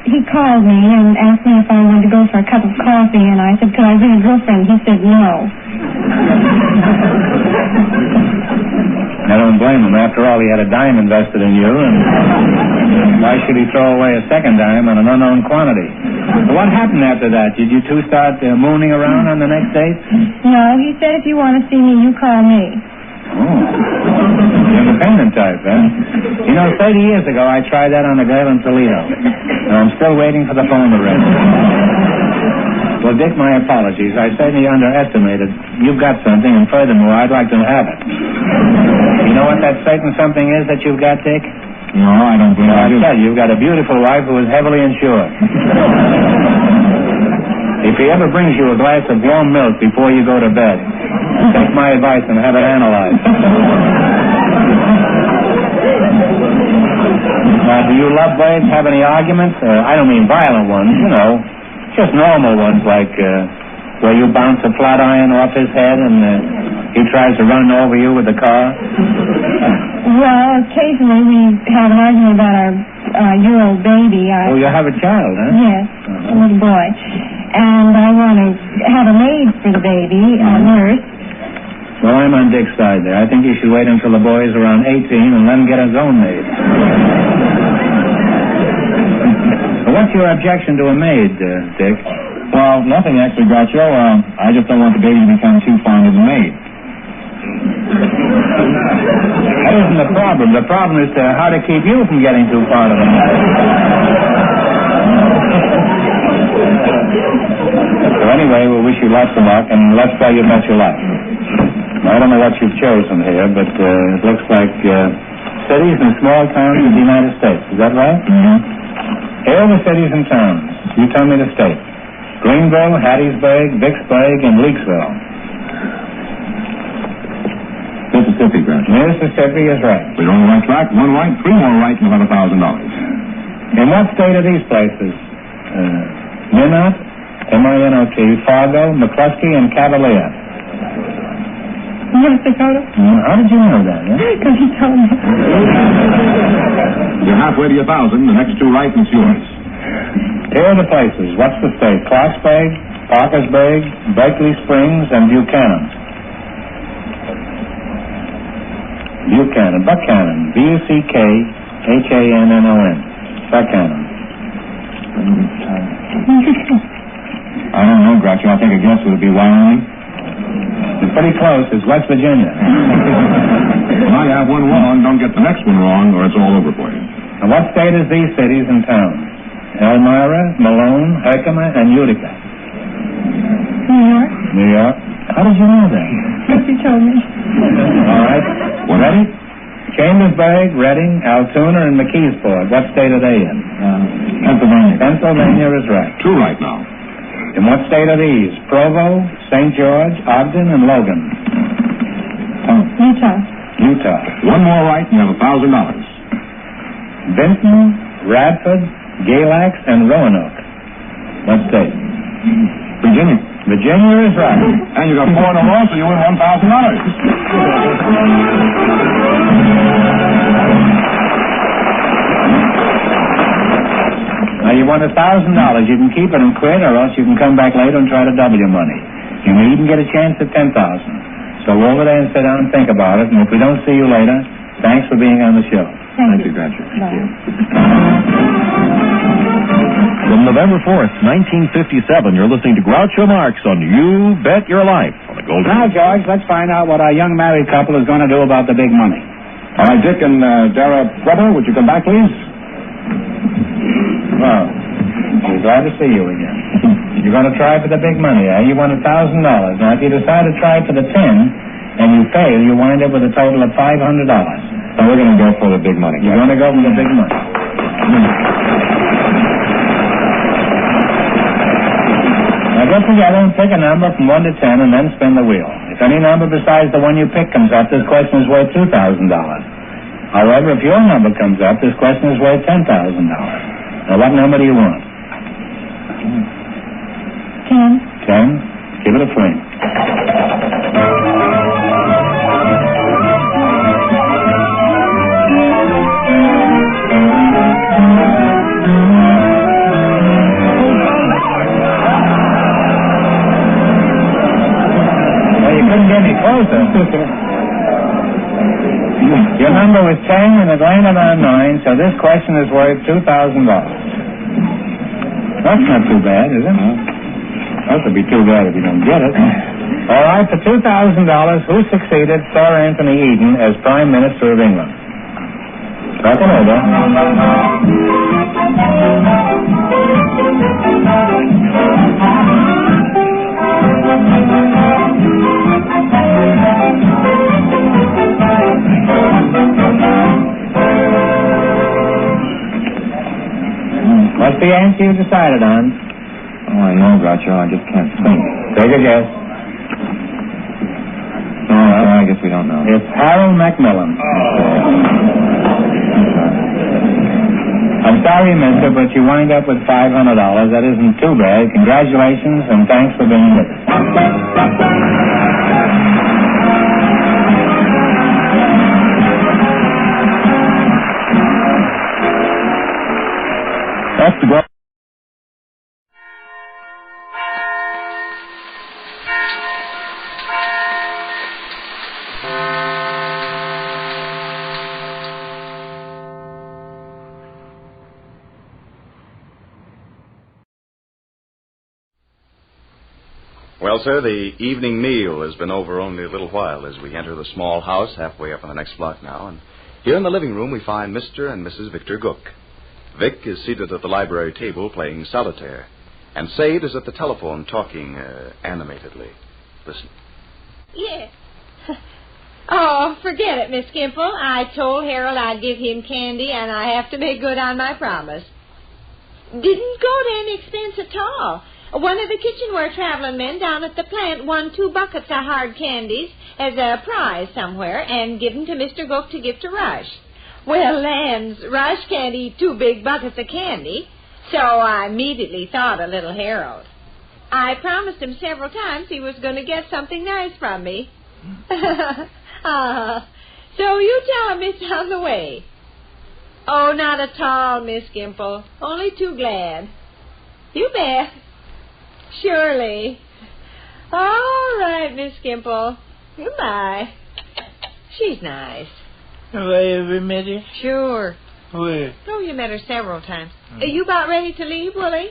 he called me and asked me if I wanted to go for a cup of coffee, and I said, could I bring a girlfriend? He said no. I don't blame him. After all, he had a dime invested in you, and why should he throw away a second dime on an unknown quantity? What happened after that? Did you two start mooning around on the next date? No, he said if you want to see me, you call me. The independent type, huh? You know, 30 years ago, I tried that on a girl in Toledo, and I'm still waiting for the phone to ring. Well, Dick, my apologies. I certainly underestimated. You've got something, and furthermore, I'd like to have it. You know what that certain something is that you've got, Dick? No, I don't believe I tell you, you've got a beautiful wife who is heavily insured. If he ever brings you a glass of warm milk before you go to bed, take my advice and have it analyzed. Now, do you love birds? Have any arguments? I don't mean violent ones, you know. Just normal ones like where you bounce a flat iron off his head and he tries to run over you with the car. Well, occasionally we have an argument about our year-old baby. Oh, you have a child, huh? Yes, a little boy. And I want to have a maid for the baby, a nurse. Well, I'm on Dick's side there. I think he should wait until the boy is around 18 and let him get his own maid. What's your objection to a maid, Dick? Well, nothing actually, Groucho. I just don't want the baby to become too fond of the maid. That isn't the problem. The problem is how to keep you from getting too fond of the maid. So anyway, we wish you lots of luck, and let's tell you about your life. I don't know what you've chosen here, but it looks like cities and small towns in the United States. Is that right? Mm-hmm. Here are the cities and towns. You tell me the state. Greenville, Hattiesburg, Vicksburg, and Leakesville. Mississippi, Groucho. Mississippi is right. We're on the right track. One right, three more right, and about $1,000. In what state are these places? Minot, M-I-N-O-T, Fargo, McCluskey, and Cavalier. North Dakota. How did you know that, huh? Because he told me. You're halfway to your 1,000. The next two right, and it's yours. Here are the places. What's the state? Clarksburg, Parkersburg, Berkeley Springs, and Buchanan. Buchanan. B-U-C-K-H-A-N-N-O-N. Buchanan. I don't know, Groucho. I think a guess would be Wyoming. It's pretty close. It's West Virginia. Well, you have one wrong. Don't get the next one wrong, or it's all over for you. Now, what state is these cities and towns? Elmira, Malone, Herkimer, and Utica. New York. New York. How did you know that? Because you told me. All right. Ready? Chambersburg, Reading, Altoona, and McKeesport. What state are they in? Pennsylvania. Pennsylvania is right. 2 right now. In what state are these? Provo, St. George, Ogden, and Logan. Utah. Utah. 1 more right, and you have $1,000. Benton, Radford, Galax, and Roanoke. What state? Virginia. Virginia is right. And you got 4 in a row, so you win $1,000. Now, you won $1,000. You can keep it and quit, or else you can come back later and try to double your money. You may even get a chance at $10,000. So go over there and sit down and think about it, and if we don't see you later, thanks for being on the show. Thank you, Groucho. Thank you. From November 4th, 1957, you're listening to Groucho Marx on You Bet Your Life on the Golden. Now, George, let's find out what our young married couple is going to do about the big money. All right, Dick and Dara Weber, would you come back, please? Well, we're glad to see you again. You're going to try for the big money, eh? You won $1,000. Now, if you decide to try for the 10 and you fail, you wind up with a total of $500. So we're going to go for the big money. You're going to go for the big money. Now, get together and pick a number from 1 to 10 and then spin the wheel. If any number besides the one you pick comes up, this question is worth $2,000. However, if your number comes up, this question is worth $10,000. Now, what number do you want? 10. 10? Give it a swing. Well, you couldn't get any closer. Your number was 10 and it landed on 9, so this question is worth $2,000. That's not too bad, is it? That would be too bad if you don't get it. All right, for $2,000, who succeeded Sir Anthony Eden as Prime Minister of England? Talk it over. What's the answer you decided on? Oh, I know, Groucho. I just can't think. Take a guess. I guess we don't know. It's Harold Macmillan. I'm sorry, mister, but you wind up with $500. That isn't too bad. Congratulations, and thanks for being with us. That's the Well, sir, the evening meal has been over only a little while as we enter the small house halfway up on the next block now. And here in the living room we find Mr. and Mrs. Victor Gook. Vic is seated at the library table playing solitaire. And Sade is at the telephone talking animatedly. Listen. Yes. Oh, forget it, Miss Gimple. I told Harold I'd give him candy, and I have to make good on my promise. Didn't go to any expense at all. One of the kitchenware traveling men down at the plant won 2 buckets of hard candies as a prize somewhere and given to Mr. Gook to give to Rush. Well, lands, Rush can't eat 2 big buckets of candy, so I immediately thought of little Harold. I promised him several times he was going to get something nice from me. So you tell him it's on the way. Oh, not at all, Miss Gimple. Only too glad. You bet. Surely. All right, Miss Gimple. Goodbye. She's nice. Have I ever met her? Sure. Where? Oh, you met her several times. Are you about ready to leave, Willie?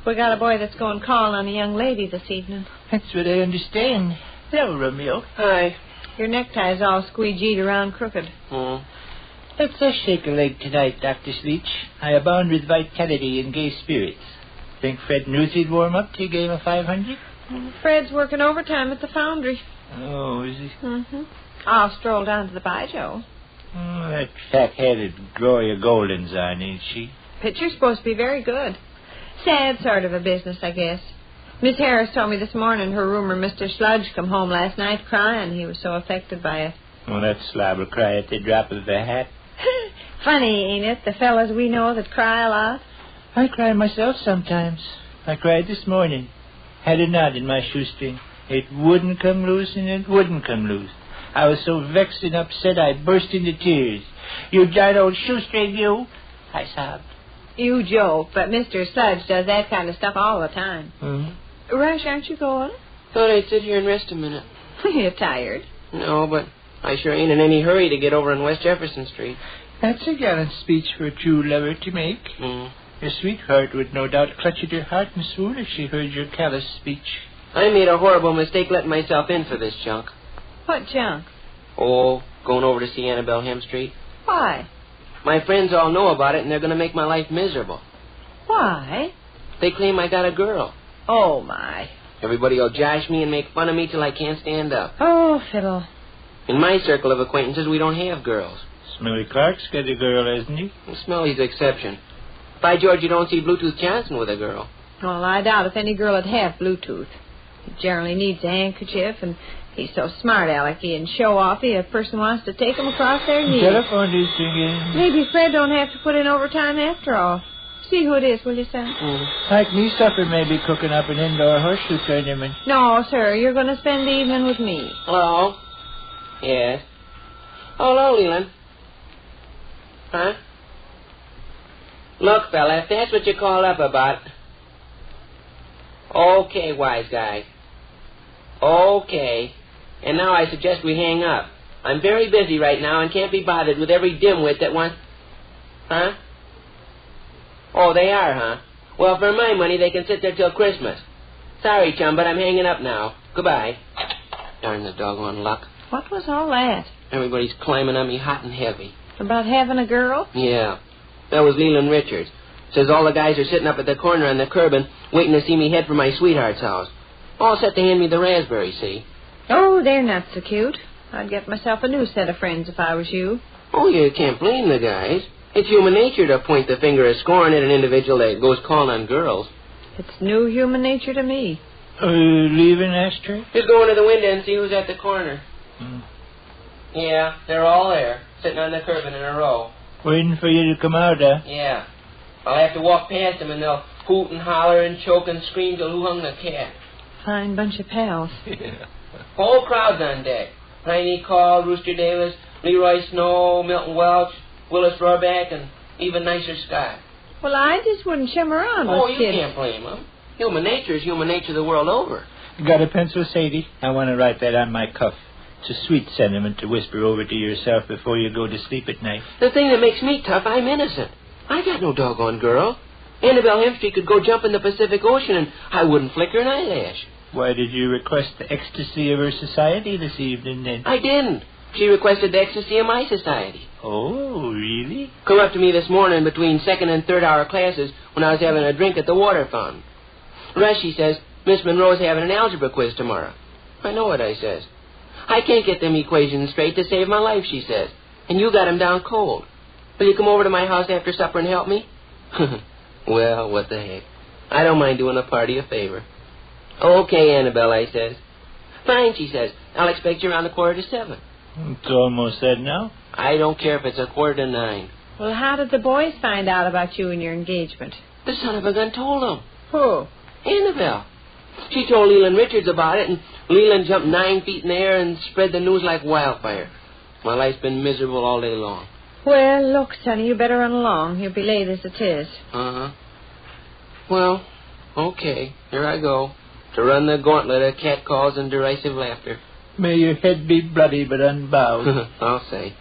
We got a boy that's going calling on a young lady this evening. That's what I understand. Hello, Romeo. Hi. Your necktie's all squeegeed around crooked. Let's shake a leg tonight, Dr. Sleech. I abound with vitality and gay spirits. Think Fred knew he'd warm up to a game of 500? Fred's working overtime at the foundry. Oh, is he? Mm-hmm. I'll stroll down to the Joe. Oh, that fat-headed Gloria Golden's on, ain't she? Picture's supposed to be very good. Sad sort of a business, I guess. Miss Harris told me this morning her rumor Mr. Sludge come home last night crying. He was so affected by it. Oh, that slobber cry at the drop of the hat. Funny, ain't it, the fellas we know that cry a lot? I cry myself sometimes. I cried this morning. Had a knot in my shoestring. It wouldn't come loose and it wouldn't come loose. I was so vexed and upset I burst into tears. You darn old shoestring, you! I sobbed. You joke, but Mr. Sludge does that kind of stuff all the time. Mm-hmm. Rush, aren't you going? Thought I'd sit here and rest a minute. You're tired. No, but I sure ain't in any hurry to get over on West Jefferson Street. That's a gallant speech for a true lover to make. Your sweetheart would no doubt clutch at your heart and swoon if she heard your callous speech. I made a horrible mistake letting myself in for this junk. What junk? Oh, going over to see Annabelle Hemstreet. Why? My friends all know about it, and they're going to make my life miserable. Why? They claim I got a girl. Oh, my. Everybody will josh me and make fun of me till I can't stand up. Oh, fiddle. In my circle of acquaintances, we don't have girls. Smelly Clark's got a girl, hasn't he? Smelly's the exception. By George, you don't see Bluetooth Johnson with a girl. Well, I doubt if any girl would have Bluetooth. He generally needs a handkerchief, and he's so smart, Alecky, and show-offy, a person wants to take him across their knees. Telephone is ringing. Maybe Fred don't have to put in overtime after all. See who it is, will you, son? Like me, supper may be cooking up an indoor horseshoe tournament. No, sir, you're going to spend the evening with me. Hello? Yes. Oh, hello, Leland. Huh? Look, fella, if that's what you called up about... Okay, wise guy. Okay. And now I suggest we hang up. I'm very busy right now and can't be bothered with every dimwit that wants... Huh? Oh, they are, huh? Well, for my money, they can sit there till Christmas. Sorry, chum, but I'm hanging up now. Goodbye. Darn the doggone luck. What was all that? Everybody's climbing on me hot and heavy. About having a girl? Yeah. That was Leland Richards. Says all the guys are sitting up at the corner on the curb and waiting to see me head for my sweetheart's house. All set to hand me the raspberries, see? Oh, they're not so cute. I'd get myself a new set of friends if I was you. Oh, you can't blame the guys. It's human nature to point the finger of scorn at an individual that goes calling on girls. It's new human nature to me. Leaving, Ashtray? Just go into the window and see who's at the corner. Yeah, they're all there, sitting on the curb in a row. Waiting for you to come out, huh? Yeah. I'll have to walk past them and they'll hoot and holler and choke and scream till who hung the cat. Fine bunch of pals. Yeah. Whole crowd's on deck. Piney Call, Rooster Davis, Leroy Snow, Milton Welch, Willis Rohrback, and even nicer Scott. Well, I just wouldn't chum around with kids. You can't blame them. Human nature is human nature the world over. Got a pencil, Sadie? I want to write that on my cuff. It's a sweet sentiment to whisper over to yourself before you go to sleep at night. The thing that makes me tough, I'm innocent. I got no doggone girl. Annabelle Hemstreet could go jump in the Pacific Ocean and I wouldn't flicker an eyelash. Why did you request the ecstasy of her society this evening, then? I didn't. She requested the ecstasy of my society. Oh, really? Come up to me this morning between second and third hour classes when I was having a drink at the water fountain. Rush, she says, Miss Monroe's having an algebra quiz tomorrow. I know what I says. I can't get them equations straight to save my life, she says. And you got 'em down cold. Will you come over to my house after supper and help me? Well, what the heck. I don't mind doing a party a favor. Okay, Annabelle, I says. Fine, she says. I'll expect you around 7:15. It's almost that now. I don't care if it's 8:45. Well, how did the boys find out about you and your engagement? The son of a gun told them. Who? Annabelle. She told Leland Richards about it, and Leland jumped 9 feet in the air and spread the news like wildfire. My life's been miserable all day long. Well, look, Sonny, you better run along. You'll be late as it is. Uh-huh. Well, okay, here I go. To run the gauntlet of catcalls and derisive laughter. May your head be bloody but unbowed. I'll say.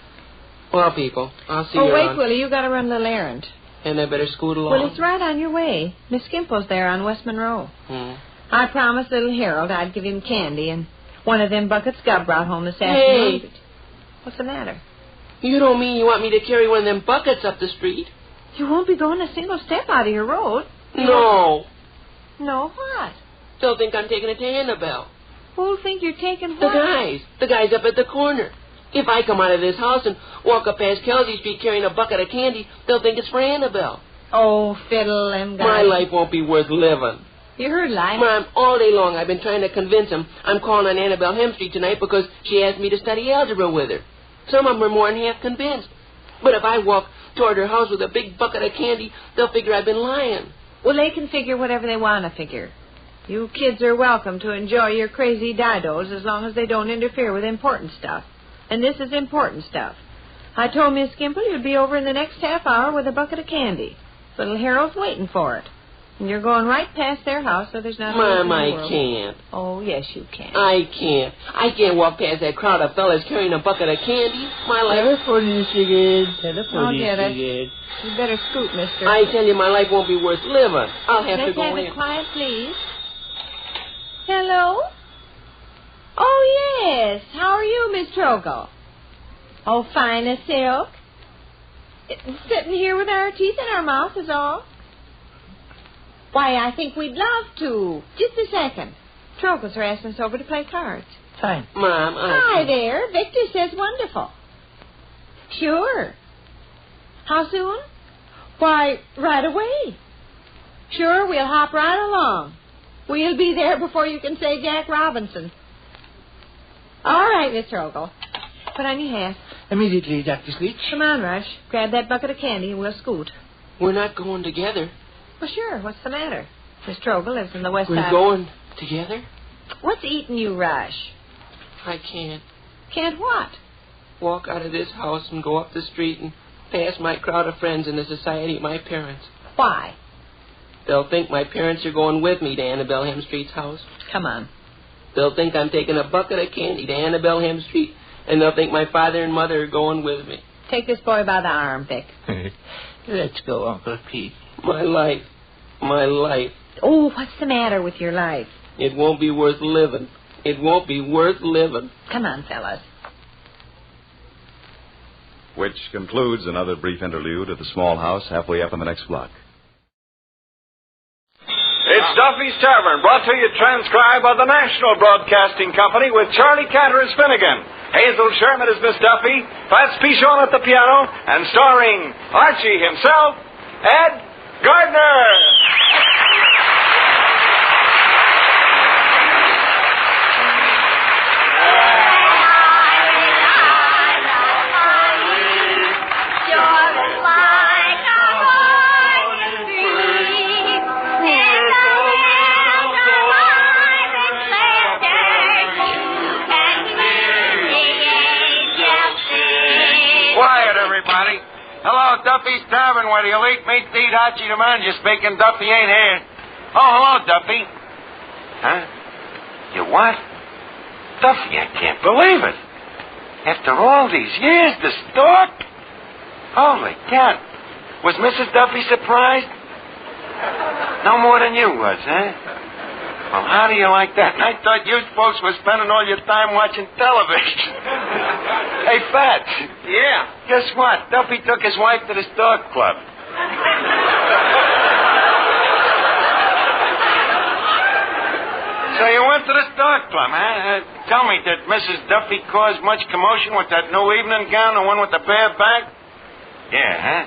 Well, people, I'll see you wait, around. Willie, you got to run a little errand. And I better scoot along? Well, it's right on your way. Miss Skimple's there on West Monroe. I promised little Harold I'd give him candy, and one of them buckets Gub brought home this afternoon. Hey! What's the matter? You don't mean you want me to carry one of them buckets up the street? You won't be going a single step out of your road. No. No, what? They'll think I'm taking it to Annabelle. Who'll think you're taking what? The guys up at the corner. If I come out of this house and walk up past Kelsey Street carrying a bucket of candy, they'll think it's for Annabelle. Oh, fiddle them guys. My life won't be worth living. You heard life. Mom, all day long I've been trying to convince them I'm calling on Annabelle Hemstreet tonight because she asked me to study algebra with her. Some of them are more than half convinced. But if I walk toward her house with a big bucket of candy, they'll figure I've been lying. Well, they can figure whatever they want to figure. You kids are welcome to enjoy your crazy didos as long as they don't interfere with important stuff. And this is important stuff. I told Miss Skimple you'd be over in the next half hour with a bucket of candy. Little Harold's waiting for it. And you're going right past their house, so there's not... Mom, I can't. Oh, yes, you can. I can't. I can't walk past that crowd of fellas carrying a bucket of candy. My life... Telephone again. Telephone I'll get it. again. You better scoot, mister. I tell you, my life won't be worth living. I'll have to Let's go have in. it quiet, please. Hello? Oh, yes. How are you, Miss Trogo? Oh, fine as silk. Sitting here with our teeth in our mouth is all. Why, I think we'd love to. Just a second. Trogo's are asking us over to play cards. Fine. Mom, Hi there. Victor says wonderful. Sure. How soon? Why, right away. Sure, we'll hop right along. We'll be there before you can say Jack Robinson. All right, Miss Trogo. Put on your hat. Immediately, Dr. Sleech. Come on, Rush. Grab that bucket of candy and we'll scoot. We're not going together. Well, sure. What's the matter? Miss Trogo lives in the west We're side. going together? What's eating you, Rush? I can't. Can't what? Walk out of this house and go up the street and pass my crowd of friends in the society of my parents. Why? They'll think my parents are going with me to Annabelle Hemstreet's house. Come on. They'll think I'm taking a bucket of candy to Annabelle Hemstreet, and they'll think my father and mother are going with me. Take this boy by the arm, Vic. Let's go, Uncle Pete. My life. My life. Oh, what's the matter with your life? It won't be worth living. It won't be worth living. Come on, fellas. Which concludes another brief interlude at the small house halfway up in the next block. It's Duffy's Tavern, brought to you transcribed by the National Broadcasting Company with Charlie Cantor as Finnegan, Hazel Sherman as Miss Duffy, Fats Pichon at the piano, and starring Archie himself, Ed Gardner. Hello, Duffy's Tavern, where the elite meat to eat Archie the manager speaking. Duffy ain't here. Oh, hello, Duffy. Huh? You what? Duffy, I can't believe it. After all these years, the stork? Holy cat. Was Mrs. Duffy surprised? No more than you was, huh? Well, how do you like that? I thought you folks were spending all your time watching television. Hey, Fats. Yeah? Guess what? Duffy took his wife to the Stork Club. So you went to the Stork Club, huh? Tell me, did Mrs. Duffy cause much commotion with that new evening gown, the one with the bare back? Yeah, huh?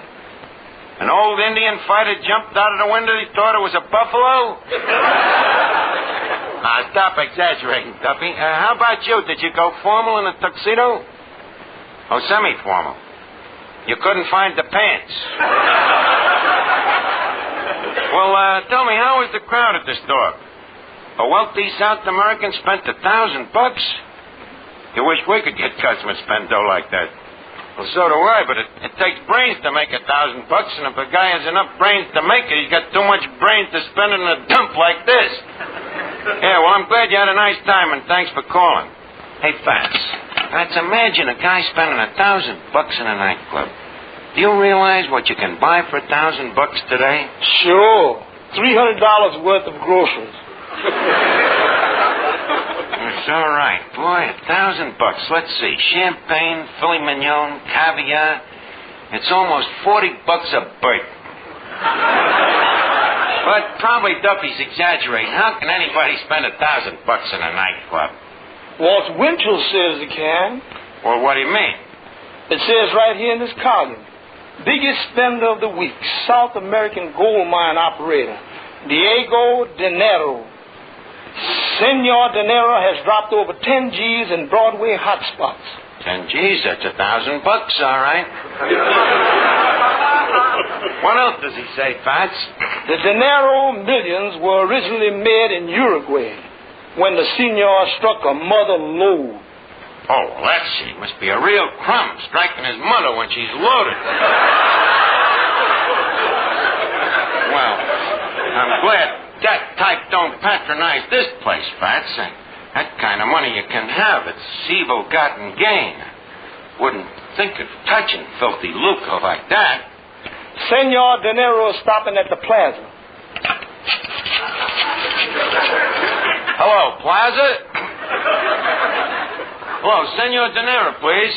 An old Indian fighter jumped out of the window. He thought it was a buffalo. Stop exaggerating, Duffy. How about you? Did you go formal in a tuxedo? Oh, semi-formal. You couldn't find the pants. Well, tell me, how was the crowd at the store? A wealthy South American spent $1,000. You wish we could get customers spend dough like that. Well, so do I, but it takes brains to make $1,000, and if a guy has enough brains to make it, he's got too much brains to spend in a dump like this. Yeah, well, I'm glad you had a nice time, and thanks for calling. Hey, Fats, let's imagine a guy spending $1,000 in a nightclub. Do you realize what you can buy for $1,000 today? Sure. $300 worth of groceries. It's all right. Boy, $1,000. Let's see. Champagne, filet mignon, caviar. It's almost $40 a bird. But probably Duffy's exaggerating. How can anybody spend $1,000 in a nightclub? Walt Winchell says he can. Well, what do you mean? It says right here in this column. Biggest spender of the week, South American gold mine operator, Diego Dinero. Senor Dinero has dropped over 10 G's in Broadway hotspots. 10 G's, that's $1,000, all right. What else does he say, Fats? The Dinero millions were originally made in Uruguay when the senor struck a mother load. Oh, well, let's see. Must be a real crumb striking his mother when she's loaded. Well, I'm glad that type don't patronize this place, Fats. That kind of money you can have. It's evil-gotten gain. Wouldn't think of touching filthy lucre like that. Senor Dinero is stopping at the plaza. Hello, Plaza. Hello, Senor Dinero, please.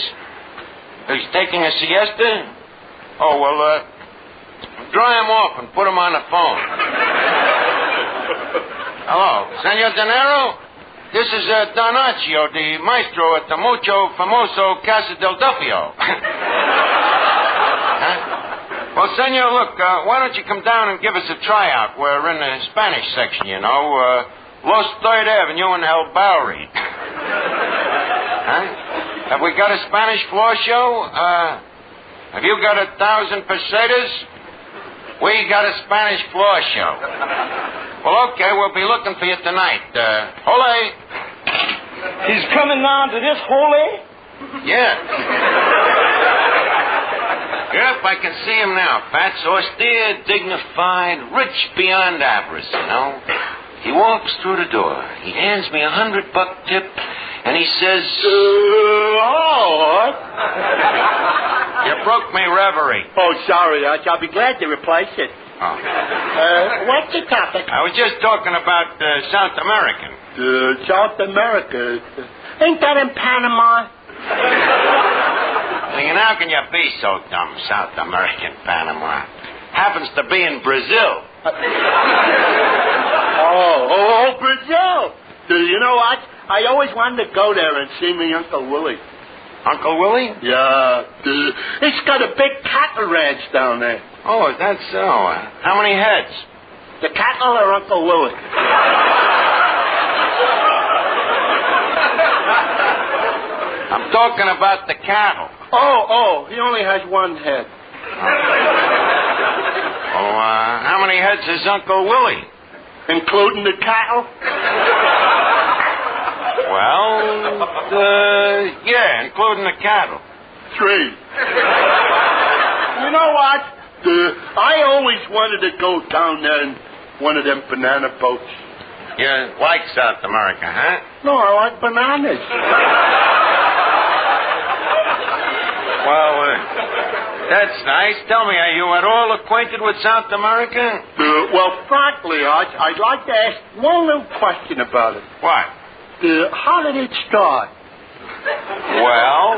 He's taking a siesta? Oh, well, dry him off and put him on the phone. Hello, Senor Dinero? This is Donaccio, the maestro at the mucho famoso Casa del Duffio. Huh? Well, Senor, look, why don't you come down and give us a tryout? We're in the Spanish section, you know, Los 3rd Avenue and El Bowery. Huh? Have we got a Spanish floor show? Have you got 1,000 pesetas? We got a Spanish floor show. Well, okay, we'll be looking for you tonight. Ole. He's coming down to this Ole? Yeah. Yep, I can see him now. Fats, austere, dignified, rich beyond avarice, you know. He walks through the door. He hands me $100 tip, and he says, Oh. You broke me reverie. Oh, sorry, Arch. I'll be glad to replace it. Oh. What's the topic? I was just talking about South American. South America. Ain't that in Panama? Thinking, how can you be so dumb, South American Panama? Happens to be in Brazil. Oh, Brazil. You know what? I always wanted to go there and see me Uncle Willie. Uncle Willie? Yeah. He's got a big cattle ranch down there. Oh, is that so? How many heads? The cattle or Uncle Willie? I'm talking about the cattle. Oh, he only has one head. Oh, how many heads has Uncle Willie? Including the cattle? Well, yeah, including the cattle. 3. You know what? I always wanted to go down there in one of them banana boats. You like South America, huh? No, I like bananas. Well, that's nice. Tell me, are you at all acquainted with South America? Well, frankly, Arch, I'd like to ask one little question about it. What? How did it start? Well,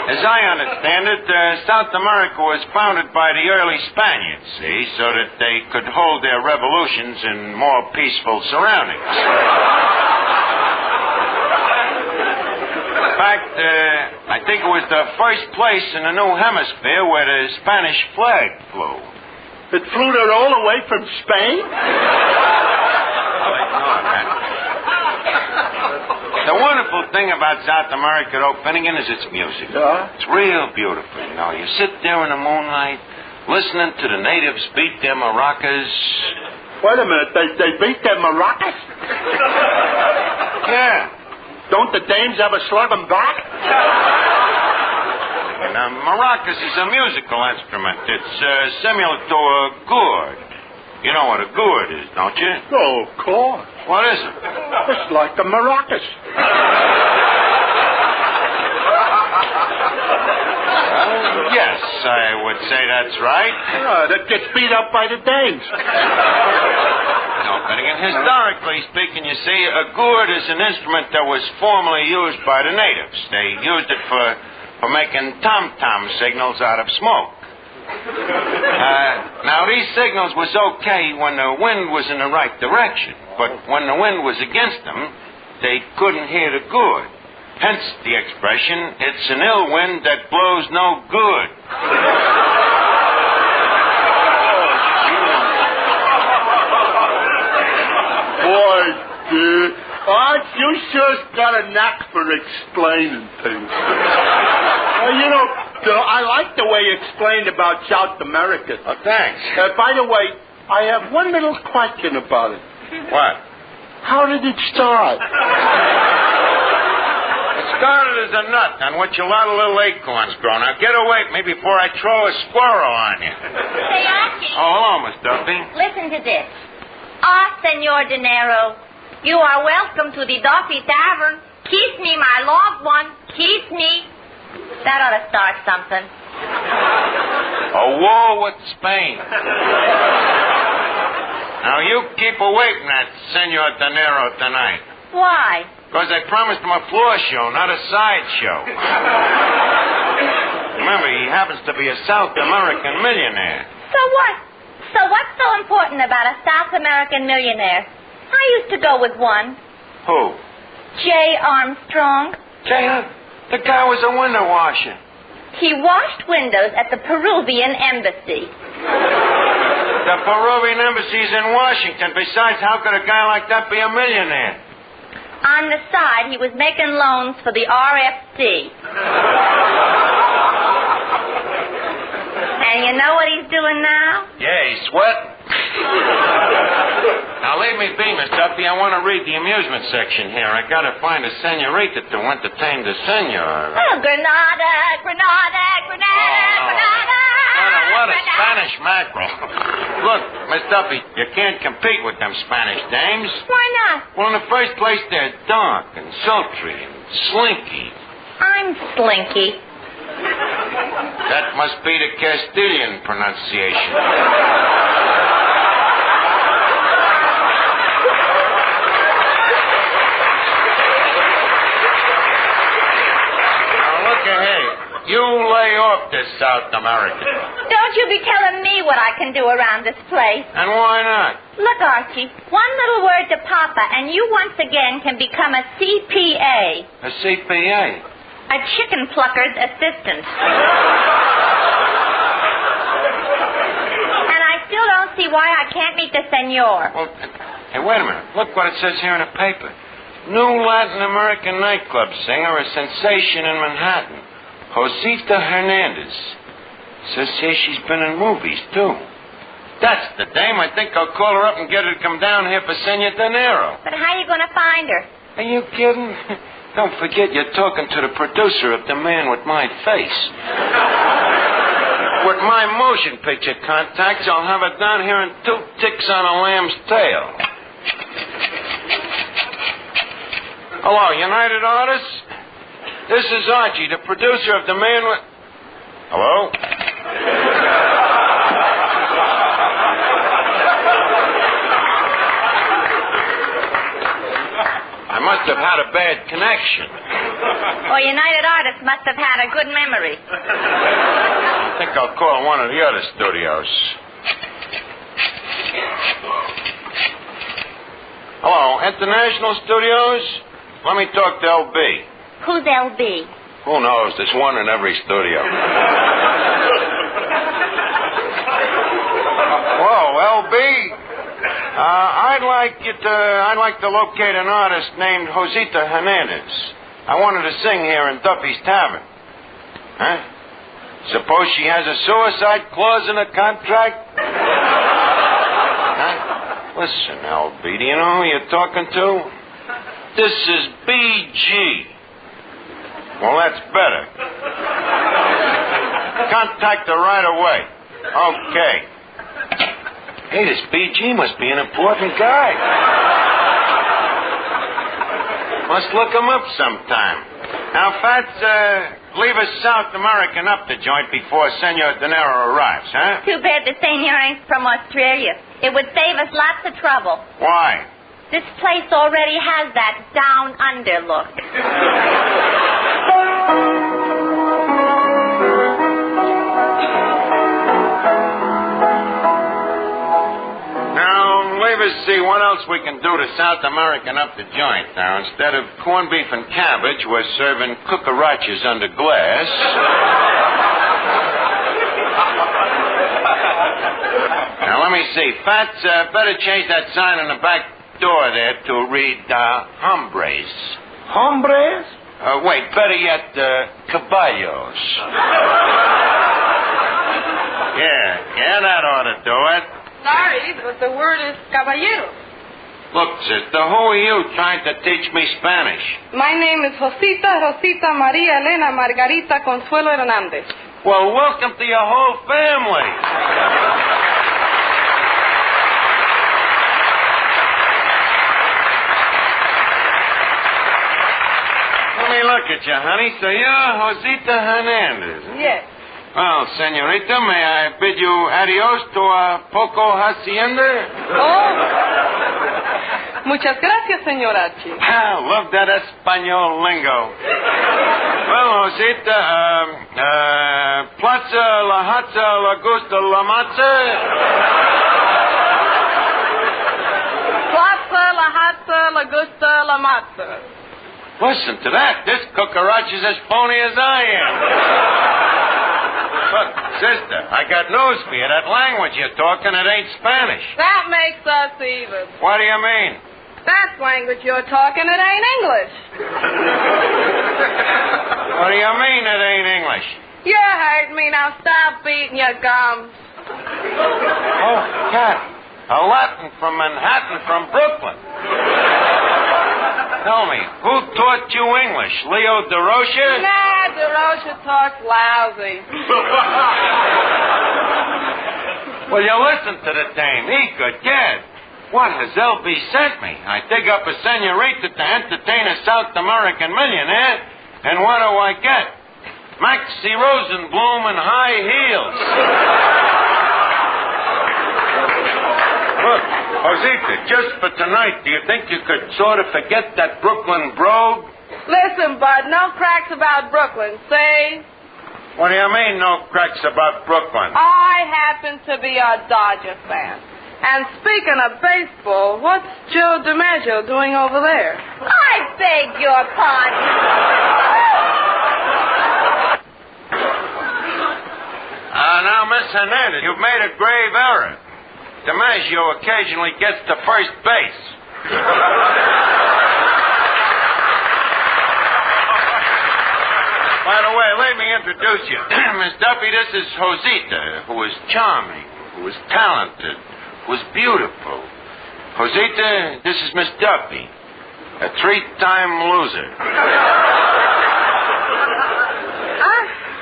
as I understand it, South America was founded by the early Spaniards, see, so that they could hold their revolutions in more peaceful surroundings. In fact, I think it was the first place in the new hemisphere where the Spanish flag flew. It flew there all the way from Spain? The wonderful thing about South America, though, Finnegan, is its music. Yeah? It's real beautiful, you know. You sit there in the moonlight, listening to the natives beat their maracas. Wait a minute, they beat their maracas? Yeah. Don't the dames ever slug them back? Now, maracas is a musical instrument. It's similar to a gourd. You know what a gourd is, don't you? Oh, of course. What is it? It's like the maracas. Yes, say that's right. That gets beat up by the dames. No, Finnegan. Historically speaking, you see, a gourd is an instrument that was formerly used by the natives. They used it for making tom-tom signals out of smoke. Now, these signals was okay when the wind was in the right direction, but when the wind was against them, they couldn't hear the gourd. Hence the expression, it's an ill wind that blows no good. Boy, dude, Art, you sure's got a knack for explaining things. You know, I like the way you explained about South America. Oh, thanks. By the way, I have one little question about it. What? How did it start? It started as a nut on which a lot of little acorns grow. Now, get away from me before I throw a squirrel on you. Say, Archie. Oh, hello, Miss Duffy. Listen to this. Senor Dinero, you are welcome to the Duffy Tavern. Kiss me, my loved one. Kiss me. That ought to start something. A war with Spain. Now, you keep away from that Senor Dinero tonight. Why? Because I promised him a floor show, not a side show. Remember, he happens to be a South American millionaire. So what? So what's so important about a South American millionaire? I used to go with one. Who? J. Armstrong. The guy was a window washer. He washed windows at the Peruvian embassy. The Peruvian embassy's in Washington. Besides, how could a guy like that be a millionaire? On the side, he was making loans for the RFC. And you know what he's doing now? Yeah, he's sweating. Now, leave me be, Miss Duffy. I want to read the amusement section here. I got to find a senorita to entertain the senor. Oh, Granada, Granada, Granada, Granada. What a Spanish mackerel. Look, Miss Duffy, you can't compete with them Spanish dames. Why not? Well, in the first place, they're dark and sultry and slinky. I'm slinky. That must be the Castilian pronunciation. Now, look ahead. You lay off this South American. Don't you be telling me what I can do around this place. And why not? Look, Archie, one little word to Papa, and you once again can become a CPA. A CPA? A chicken plucker's assistant. And I still don't see why I can't meet the senor. Well, hey, wait a minute. Look what it says here in the paper. New Latin American nightclub singer, a sensation in Manhattan. Josita Hernandez. Says here she's been in movies, too. That's the dame. I think I'll call her up and get her to come down here for Senor Dinero. But how are you going to find her? Are you kidding? Don't forget you're talking to the producer of The Man with My Face. With my motion picture contacts, I'll have it down here in 2 ticks on a lamb's tail. Hello, United Artists? This is Archie, the producer of The Man with... Hello? I must have had a bad connection. Or United Artists must have had a good memory. I think I'll call one of the other studios. Hello, International Studios? Let me talk to LB. Who's LB? Who knows? There's one in every studio. Whoa, LB. I'd like to locate an artist named Josita Hernandez. I want her to sing here in Duffy's Tavern. Huh? Suppose she has a suicide clause in the contract? Huh? Listen, LB, do you know who you're talking to? This is BG. Well, that's better. Contact her right away. Okay. Hey, this BG must be an important guy. Must look him up sometime. Now, Fats, leave a South American up the joint before Senor Dinero arrives, huh? Too bad the senor ain't from Australia. It would save us lots of trouble. Why? This place already has that down-under look. Let's see what else we can do to South American up the joint. Now, instead of corned beef and cabbage, we're serving cucarachas under glass. Now, let me see. Fats, better change that sign on the back door there to read, hombres. Hombres? Wait, better yet, caballos. Yeah, that ought to do it. Sorry, but the word is caballero. Look, sister, who are you trying to teach me Spanish? My name is Rosita Maria Elena Margarita Consuelo Hernandez. Well, welcome to your whole family. Let me look at you, honey. So you're Rosita Hernandez. Yes. Well, senorita, may I bid you adios to a poco hacienda? Oh. Muchas gracias, señorachi. Love that Espanol lingo. Well, Rosita, Plaza La Hatza La Gusta La Matza? Plaza La Hatza La Gusta La Matza. Listen to that. This cucaracha's as phony as I am. Look, sister, I got news for you. That language you're talking, it ain't Spanish. That makes us even. What do you mean? That language you're talking, it ain't English. What do you mean it ain't English? You heard me. Now stop beating your gums. Oh, cat. A Latin from Manhattan from Brooklyn. Tell me, who taught you English? Leo DeRocha? Nah, DeRocha talks lousy. Well, you listen to the dame. He could get. What has LB sent me? I dig up a senorita to entertain a South American millionaire, and what do I get? Maxie Rosenblum and high heels. Look, Rosita, just for tonight, do you think you could sort of forget that Brooklyn brogue? Listen, bud, no cracks about Brooklyn, see? What do you mean, no cracks about Brooklyn? I happen to be a Dodger fan. And speaking of baseball, what's Joe DiMaggio doing over there? I beg your pardon. Now, Miss Hernandez, you've made a grave error. DiMaggio occasionally gets to first base. By the way, let me introduce you. Miss Duffy, this is Rosita, who is charming, who is talented, who is beautiful. Rosita, this is Miss Duffy, a 3-time loser.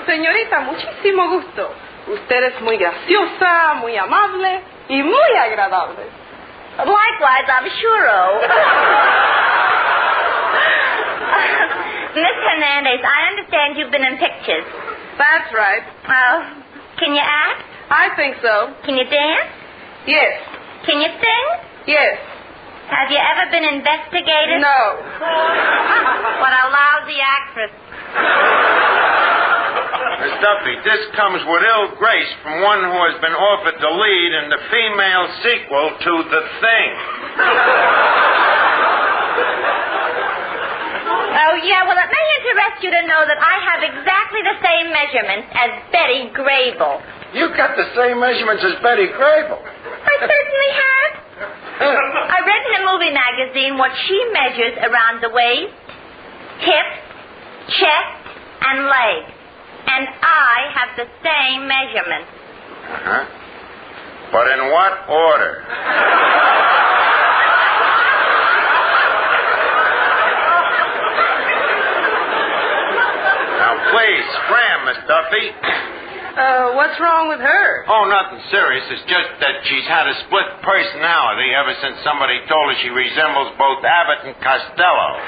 Señorita, muchísimo gusto. Usted es muy graciosa, muy amable y muy agradable. Likewise, I'm sure. Miss Hernandez, I understand you've been in pictures. That's right. Can you act? I think so. Can you dance? Yes. Can you sing? Yes. Have you ever been investigated? No. What a lousy actress. Miss Duffy, this comes with ill grace from one who has been offered the lead in the female sequel to The Thing. Oh, yeah, well, it may interest you to know that I have exactly the same measurements as Betty Grable. You got the same measurements as Betty Grable? I certainly have. I read in a movie magazine what she measures around the waist, hips, chest, and leg. And I have the same measurements. Uh-huh. But in what order? Now, please, scram, Miss Duffy. What's wrong with her? Oh, nothing serious. It's just that she's had a split personality ever since somebody told her she resembles both Abbott and Costello.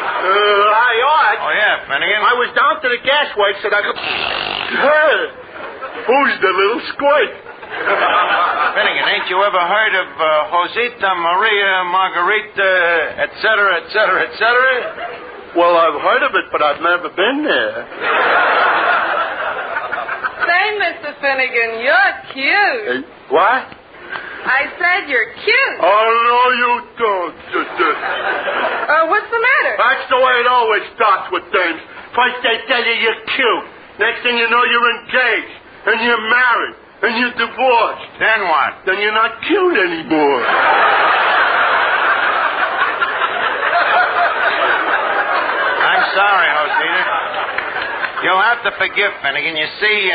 I ought. Oh, yeah, Finnegan. I was down to the gas works and I could... Hey, who's the little squirt? Finnegan, ain't you ever heard of Josita, Maria, Margarita, et cetera, et cetera, et cetera? Well, I've heard of it, but I've never been there. Say, Mr. Finnegan, you're cute. What? I said you're cute. Oh, no, you don't. What's the matter? That's the way it always starts with dames. First they tell you you're cute. Next thing you know, you're engaged. And you're married. And you're divorced. Then what? Then you're not cute anymore. I'm sorry, Josita. You'll have to forgive Finnegan. You see,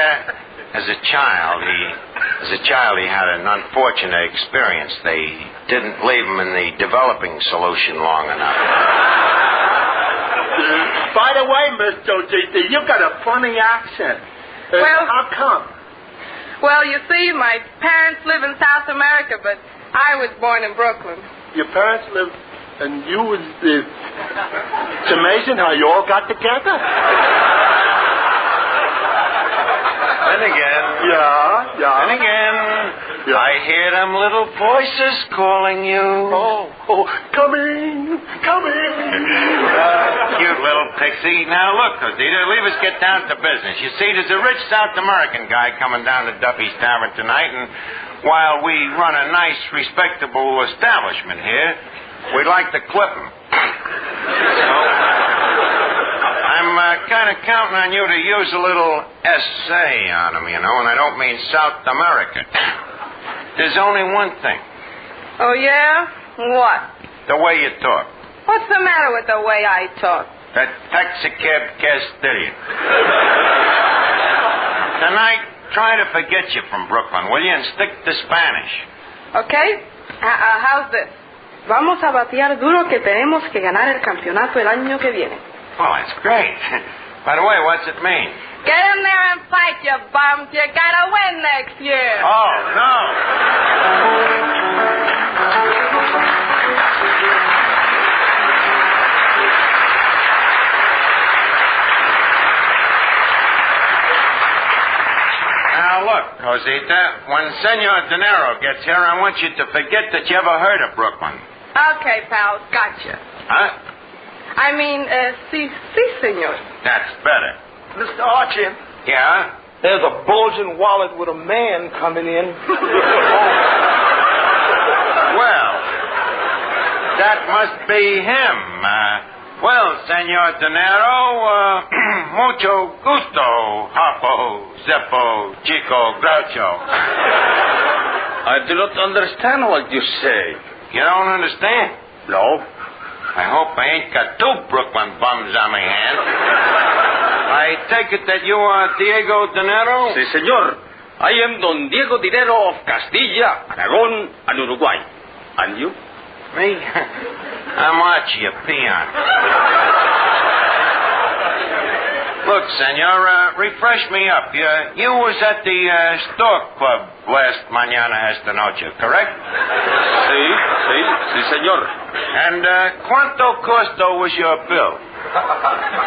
as a child, he had an unfortunate experience. They didn't leave him in the developing solution long enough. By the way, Miss Josita, you got a funny accent. Well, how come? Well, you see, my parents live in South America, but I was born in Brooklyn. Your parents live, and you was... It's amazing how you all got together. And again. Yeah. And again. Yeah. I hear them little voices calling you. Oh, coming. Cute little pixie. Now, look, Josita, leave us get down to business. You see, there's a rich South American guy coming down to Duffy's Tavern tonight, and while we run a nice, respectable establishment here, we'd like to clip him. So, I'm kind of counting on you to use a little essay on him, you know, and I don't mean South America. There's only one thing. Oh, yeah? What? The way you talk. What's the matter with the way I talk? That taxicab Castilian. Tonight, try to forget you from Brooklyn, will you, and stick to Spanish. Okay? How's this? Vamos a batear duro que tenemos que ganar el campeonato el año que viene. Oh, that's great. By the way, what's it mean? Get in there and fight, you bums. You gotta win next year. Oh, no. Now, look, Josita, when Senor Dinero gets here, I want you to forget that you ever heard of Brooklyn. Okay, pal. Gotcha. Huh? I mean, si, senor. That's better. Mr. Archie. Yeah? There's a bulging wallet with a man coming in. Well, that must be him. Well, Senor Dinero, mucho gusto, Harpo, Zeppo, Chico, Groucho. I do not understand what you say. You don't understand? No. I hope I ain't got two Brooklyn bums on my hands. I take it that you are Diego Dinero? Sí, señor. I am Don Diego Dinero of Castilla, Aragon, and Uruguay. And you? Me? I'm Archie, a peon. Look, senor, refresh me up. You was at the Stork Club last mañana esta noche, correct? Sí, señor. And cuánto costo was your bill?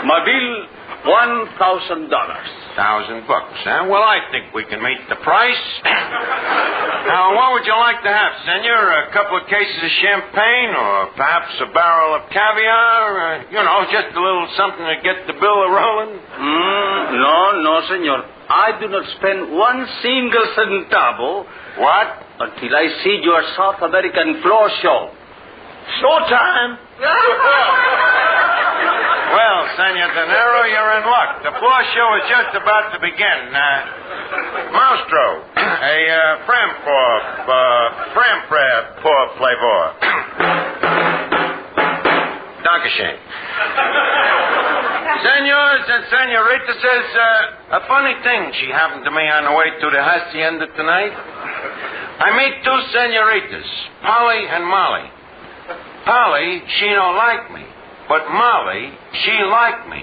My bill, $1,000. $1,000, huh? Well, I think we can meet the price. Now, what would you like to have, senor? A couple of cases of champagne, or perhaps a barrel of caviar? Just a little something to get the bill a-rolling? No, senor. I do not spend one single centavo. What? Until I see your South American floor show. Showtime! Well, Senor Dinero, you're in luck. The floor show is just about to begin. Maestro, a Frampre por flavor. Dankeschön. Senors and senoritas, a funny thing she happened to me on the way to the hacienda tonight. I meet two senoritas, Polly and Molly. Polly, she don't like me. But Molly, she liked me.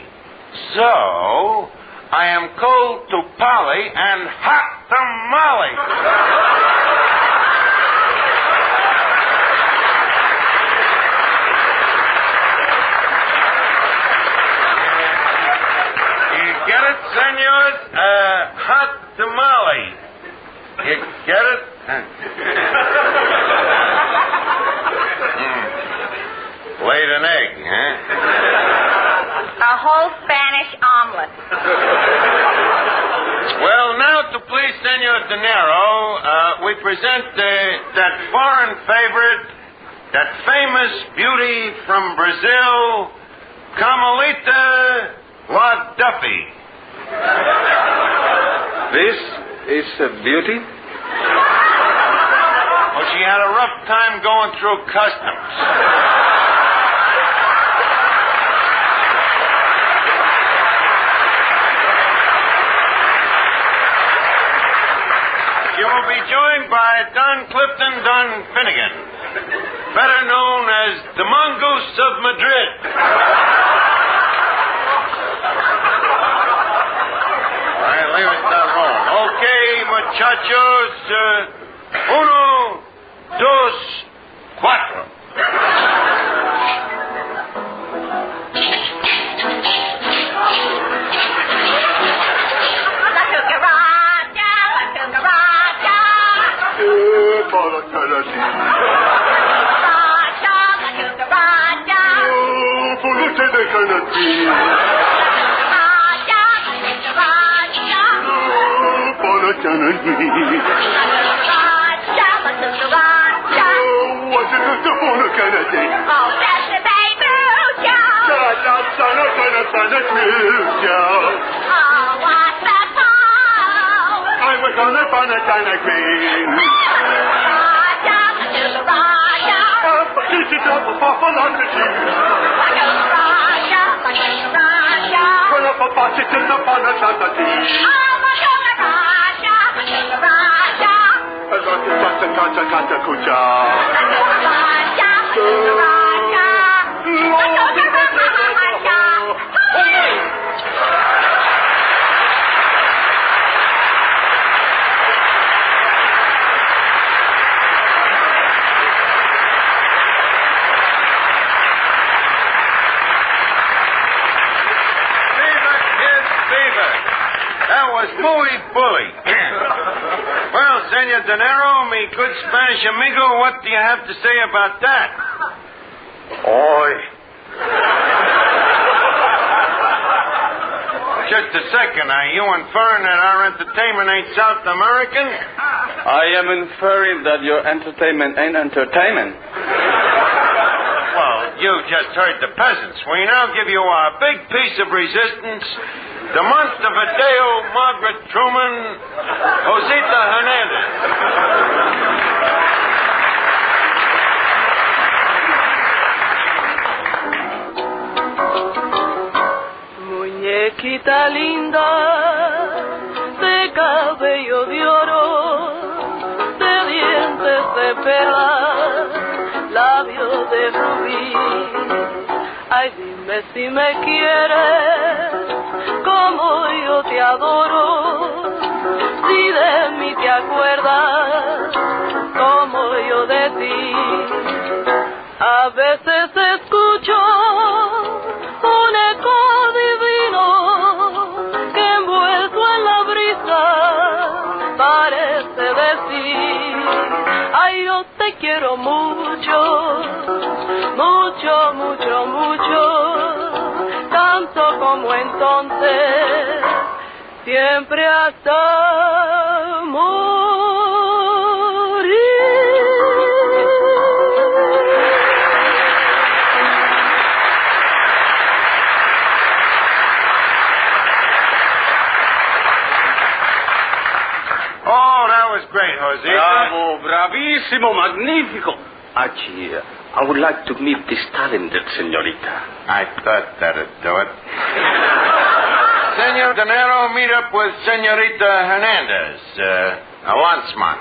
So, I am cold to Polly and hot to Molly. senors, hot tamale. You get it? Laid an egg, huh? A whole Spanish omelet. Well, now to please Senor De Niro, we present that foreign favorite, that famous beauty from Brazil, Carmelita La Duffy. This is a beauty? Well, she had a rough time going through customs. You will be joined by Don Clifton Don Finnegan, better known as the Mongoose of Madrid. All right, leave it down rolling. Okay, muchachos. Uno, dos, cuatro. Senor De Niro, mi good Spanish amigo, what do you have to say about that? Oy. Just a second. Are you inferring that our entertainment ain't South American? I am inferring that your entertainment ain't entertainment. Well, you just heard the peasants. We now give you our big piece of resistance. The Montevideo Margaret Truman, Josita Hernandez. Muñequita linda, de cabello de oro, de dientes de perla, labios de rubí. Ay, dime si me quieres como yo te adoro, si de mí te acuerdas, como yo de ti. A veces escucho un eco divino que envuelto en la brisa parece decir: ay, yo te quiero mucho, mucho, mucho, mucho, tanto como entonces, siempre hasta morir. Oh, that was great, Jose. Bravo, bravissimo, magnifico. Archie, I would like to meet this talented señorita. I thought that'd do it. Senor De Niro, meet up with Señorita Hernandez. Once, Monk.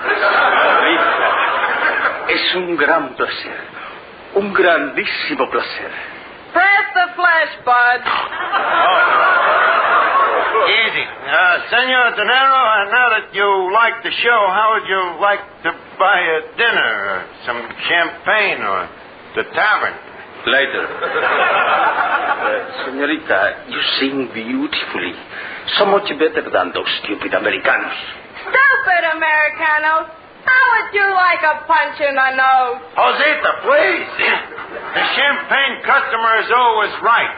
Señorita, es un gran placer. Un grandísimo placer. Press the flash, bud. Easy. Senor De Niro, now that you like the show, how would you like to buy a dinner or some champagne or the Tavern? Later. Senorita, you sing beautifully. So much better than those stupid Americanos. Stupid Americanos. How would you like a punch in the nose? Josita, please. The champagne customer is always right.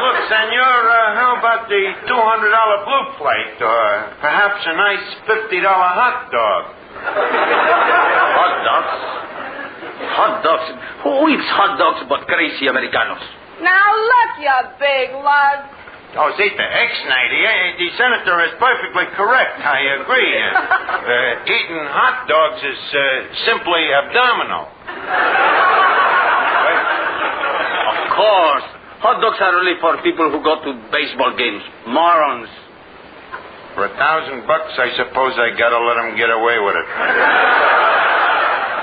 Look, senor, how about the $200 blue plate, or perhaps a nice $50 hot dog? Hot dogs? Hot dogs? Who eats hot dogs but crazy Americanos? Now look, you big lug. Josita, ex-nighty, the senator is perfectly correct. I agree. Eating hot dogs is simply abdominal. Of course. Hot dogs are only for people who go to baseball games. Morons. For $1,000, I suppose I gotta let him get away with it.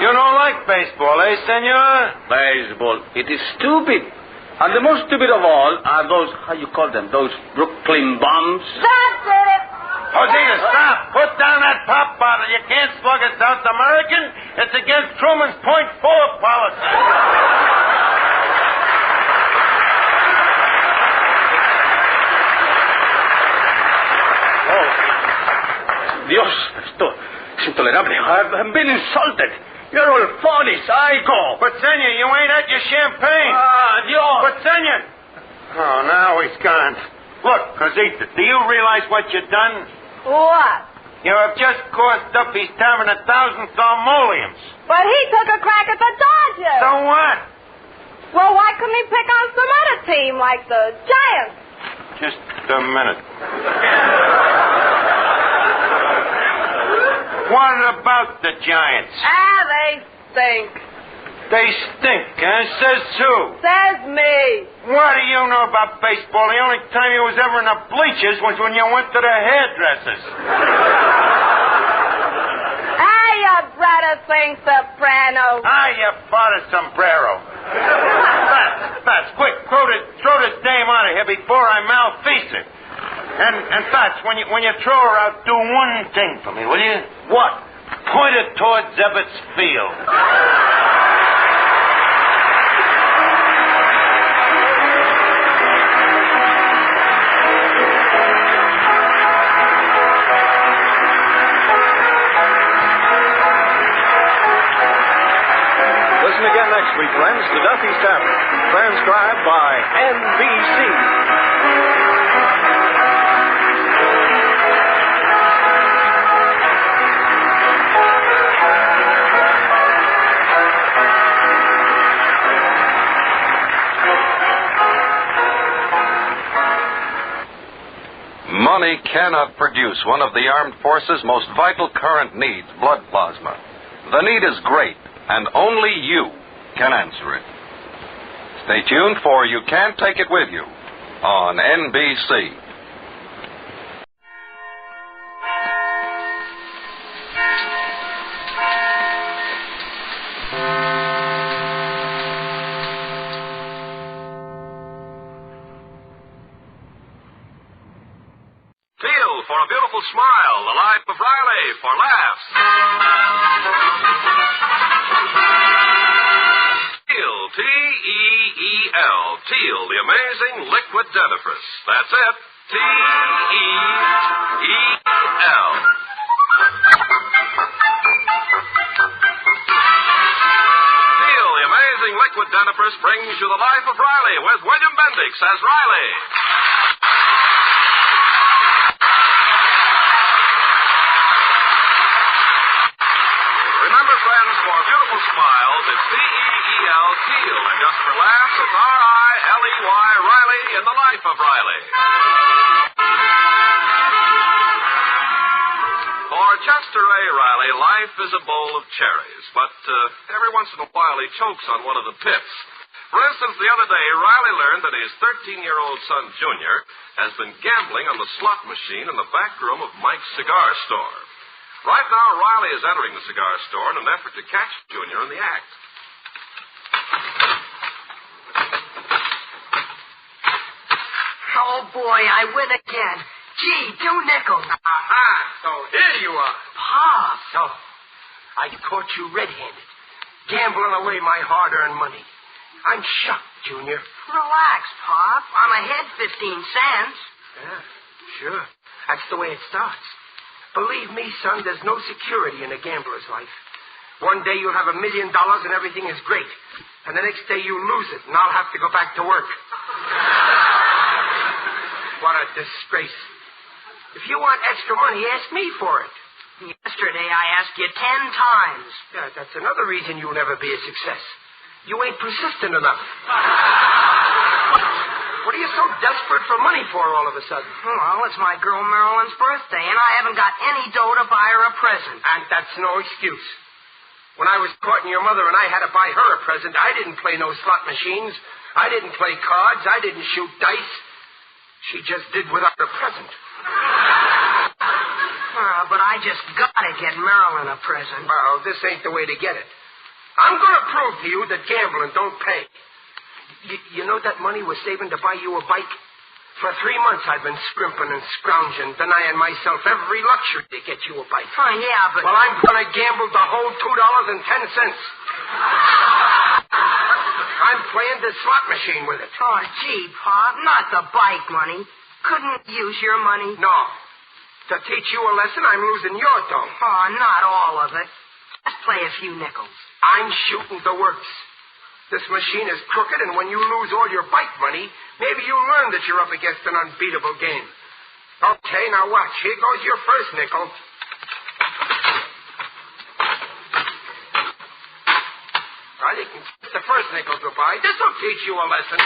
You don't like baseball, eh, senor? Baseball. It is stupid. And the most stupid of all are those, how you call them, those Brooklyn bombs. That's it. Josita, stop. Put down that pop bottle. You can't slug a South American. It's against Truman's .4 policy. Oh, Dios, esto es intolerable. I've been insulted. You're all phony, psycho. But, senor, you ain't had your champagne. Dios. But, senor. Oh, now he's gone. Look, Josita, do you realize what you've done? What? You have just cost Duffy's Tavern 1,000 simoleons. But he took a crack at the Dodgers. So what? Well, why couldn't he pick on some other team like the Giants? Just a minute. What about the Giants? They stink. They stink, huh? Says who? Says me. What do you know about baseball? The only time you was ever in the bleachers was when you went to the hairdressers. Hey, you brother sing soprano. You bought a sombrero. Fats, quick, throw this dame out of here before I malfeast her. And Fats, when you throw her out, do one thing for me, will you? What? Point her towards Abbott's field. Listen again next week, friends, to Duffy's Tavern, transcribed by NBC. Money cannot produce one of the armed forces' most vital current needs, blood plasma. The need is great, and only you can answer it. Stay tuned for You Can't Take It With You on NBC. For a beautiful smile, the life of Riley for laughs. Teal, T-E-E-L, Teal, the amazing liquid dentifrice. That's it, T-E-E-L. Teal, the amazing liquid dentifrice brings you the life of Riley with William Bendix as Riley. Smiles, it's T-E-E-L, Teal, and just for laughs, it's R-I-L-E-Y, Riley, in the life of Riley. For Chester A. Riley, life is a bowl of cherries, but every once in a while he chokes on one of the pips. For instance, the other day, Riley learned that his 13-year-old son, Junior, has been gambling on the slot machine in the back room of Mike's cigar store. Right now, Riley is entering the cigar store in an effort to catch Junior in the act. Oh, boy, I win again. Gee, 2 nickels. Aha, so here you are. Pop. So, I caught you red-handed, gambling away my hard-earned money. I'm shocked, Junior. Relax, Pop. I'm ahead 15 cents. Yeah, sure. That's the way it starts. Believe me, son, there's no security in a gambler's life. One day you'll have $1 million and everything is great. And the next day you lose it and I'll have to go back to work. What a disgrace. If you want extra money, ask me for it. Yesterday I asked you 10 times. Yeah, that's another reason you'll never be a success. You ain't persistent enough. What are you so desperate for money for all of a sudden? Well, it's my girl Marilyn's birthday, and I haven't got any dough to buy her a present. And that's no excuse. When I was courting your mother and I had to buy her a present, I didn't play no slot machines. I didn't play cards. I didn't shoot dice. She just did without a present. But I just gotta get Marilyn a present. Well, this ain't the way to get it. I'm gonna prove to you that gambling don't pay. You know that money we're saving to buy you a bike? For 3 months I've been scrimping and scrounging, denying myself every luxury to get you a bike. Oh, yeah, but... Well, I'm gonna gamble the whole $2.10. I'm playing the slot machine with it. Oh, gee, Pop, not the bike money. Couldn't use your money? No. To teach you a lesson, I'm losing your dough. Oh, not all of it. Just play a few nickels. I'm shooting the works. This machine is crooked, and when you lose all your bike money, maybe you'll learn that you're up against an unbeatable game. Okay, now watch. Here goes your first nickel. Well, you can kiss the first nickel goodbye. This'll teach you a lesson.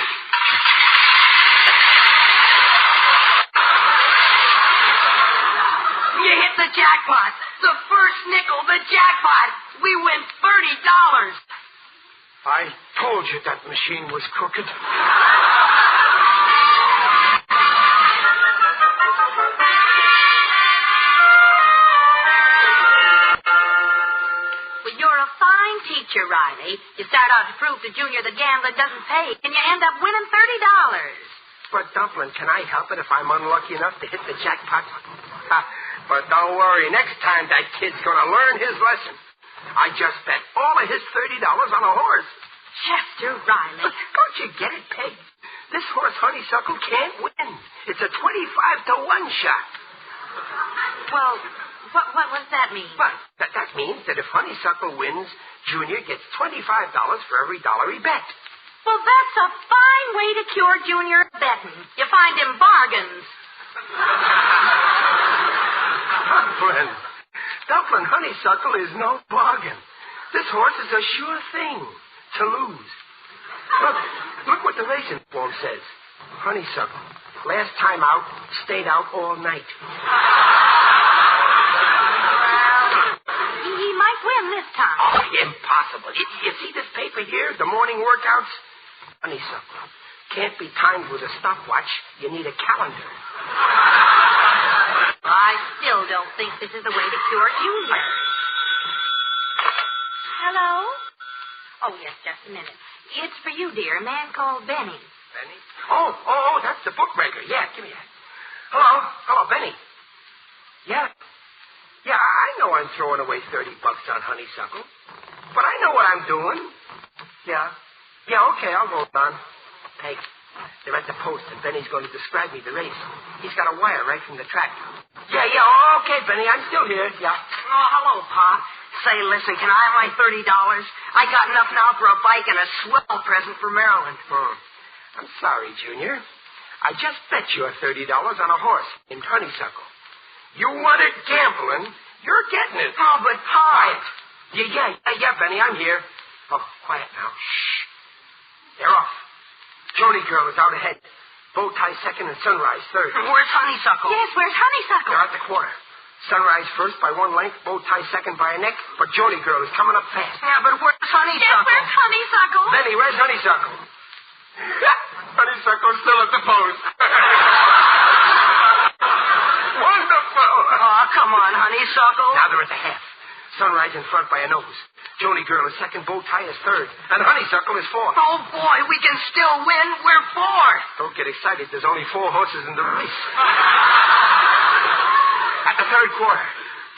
You hit the jackpot. The first nickel, the jackpot. We win $30. I told you that machine was crooked. Well, you're a fine teacher, Riley. You start out to prove to Junior that gambling doesn't pay, and you end up winning $30. But, Dumpling, can I help it if I'm unlucky enough to hit the jackpot? But don't worry. Next time that kid's going to learn his lesson. I just bet all of his $30 on a horse. Chester Riley. Don't you get it, Peg? This horse, Honeysuckle, can't win. It's a 25-to-1 shot. Well, what does that mean? Well, that means that if Honeysuckle wins, Junior gets $25 for every dollar he bet. Well, that's a fine way to cure Junior betting. You find him bargains. Dumpling Honeysuckle is no bargain. This horse is a sure thing to lose. Look what the racing form says. Honeysuckle, last time out, stayed out all night. He might win this time. Oh, impossible. You see this paper here, the morning workouts? Honeysuckle. Can't be timed with a stopwatch. You need a calendar. I still don't think this is the way to cure Junior. Hello? Oh, yes, just a minute. It's for you, dear. A man called Benny. Benny? Oh, that's the bookmaker. Yeah, give me that. Hello, Benny. Yeah, I know I'm throwing away $30 on Honeysuckle. But I know what I'm doing. Yeah, okay, I'll go on. Peg, they're at the post, and Benny's going to describe me the race. He's got a wire right from the track. Yeah, okay, Benny, I'm still here, yeah. Oh, hello, Pop. Say, listen, can I have my $30? I got enough now for a bike and a swell present for Marilyn. I'm sorry, Junior. I just bet you $30 on a horse named Honeysuckle. You wanted gambling, you're getting it. Oh, but Pop. Quiet. Yeah, Benny, I'm here. Oh, quiet now. Shh. They're off. Joni girl is out ahead. Bow tie second and Sunrise third. Where's Honeysuckle? Yes, where's Honeysuckle? They're at the quarter. Sunrise first by 1 length, Bow tie second by a neck, but Joni girl is coming up fast. Yeah, but where's Honeysuckle? Yes, where's Honeysuckle? Benny, where's Honeysuckle? Honeysuckle's still at the post. Wonderful. Oh, come on, Honeysuckle. Now they're at the half. Sunrise in front by a nose. Joni girl is second, Bow tie is third, and Honeysuckle is fourth. Oh, boy, we can still win. We're fourth. Don't get excited. There's only 4 horses in the race. At the third quarter,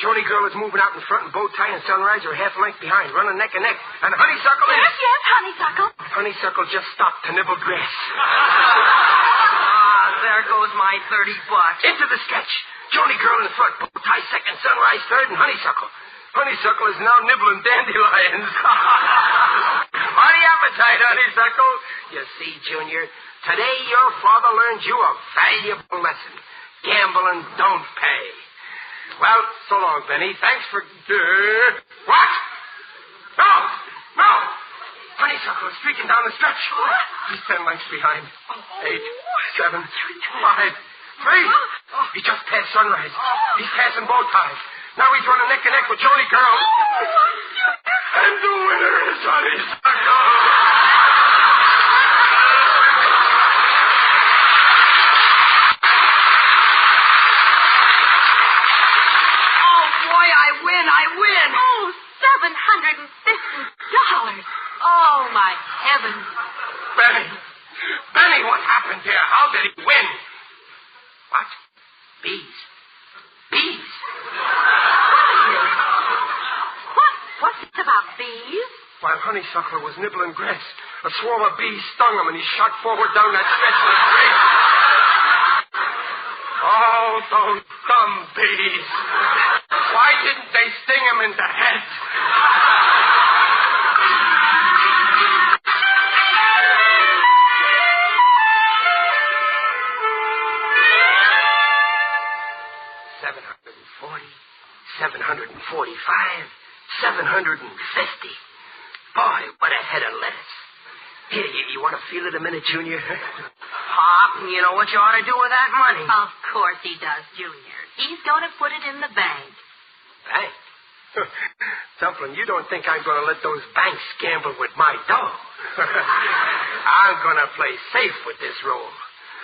Jody girl is moving out in front, and bow tie and Sunrise are half length behind, running neck and neck. And Honeysuckle is... Yes, Honeysuckle. Honeysuckle just stopped to nibble grass. There goes my $30. Into the sketch. Jody girl in front, bow tie second, Sunrise third, and Honeysuckle. Honeysuckle is now nibbling dandelions. Hearty appetite, Honeysuckle. You see, Junior, today your father learned you a valuable lesson. Gambling don't pay. Well, so long, Benny. Thanks for... What? No! No! Honeysuckle is streaking down the stretch. He's 10 lengths behind. 8, 7, 5, 3. He just passed Sunrise. He's passing bow ties. Now he's running neck and neck with Jody girl. And the winner is Honeysuckle. I win. Oh, $750. Oh, my heavens. Benny, what happened here? How did he win? What? Bees. What's it about bees? While Honeysuckle was nibbling grass, a swarm of bees stung him, and he shot forward down that stretch of the grave. Oh, those dumb bees. Why didn't they sting him in the head? $745, $750. Boy, what a head of lettuce. Here, you want to feel it a minute, Junior? Pop, you know what you ought to do with that money? Of course he does, Junior. He's going to put it in the bank. Bank? Dumpling, you don't think I'm going to let those banks gamble with my dough. I'm going to play safe with this roll.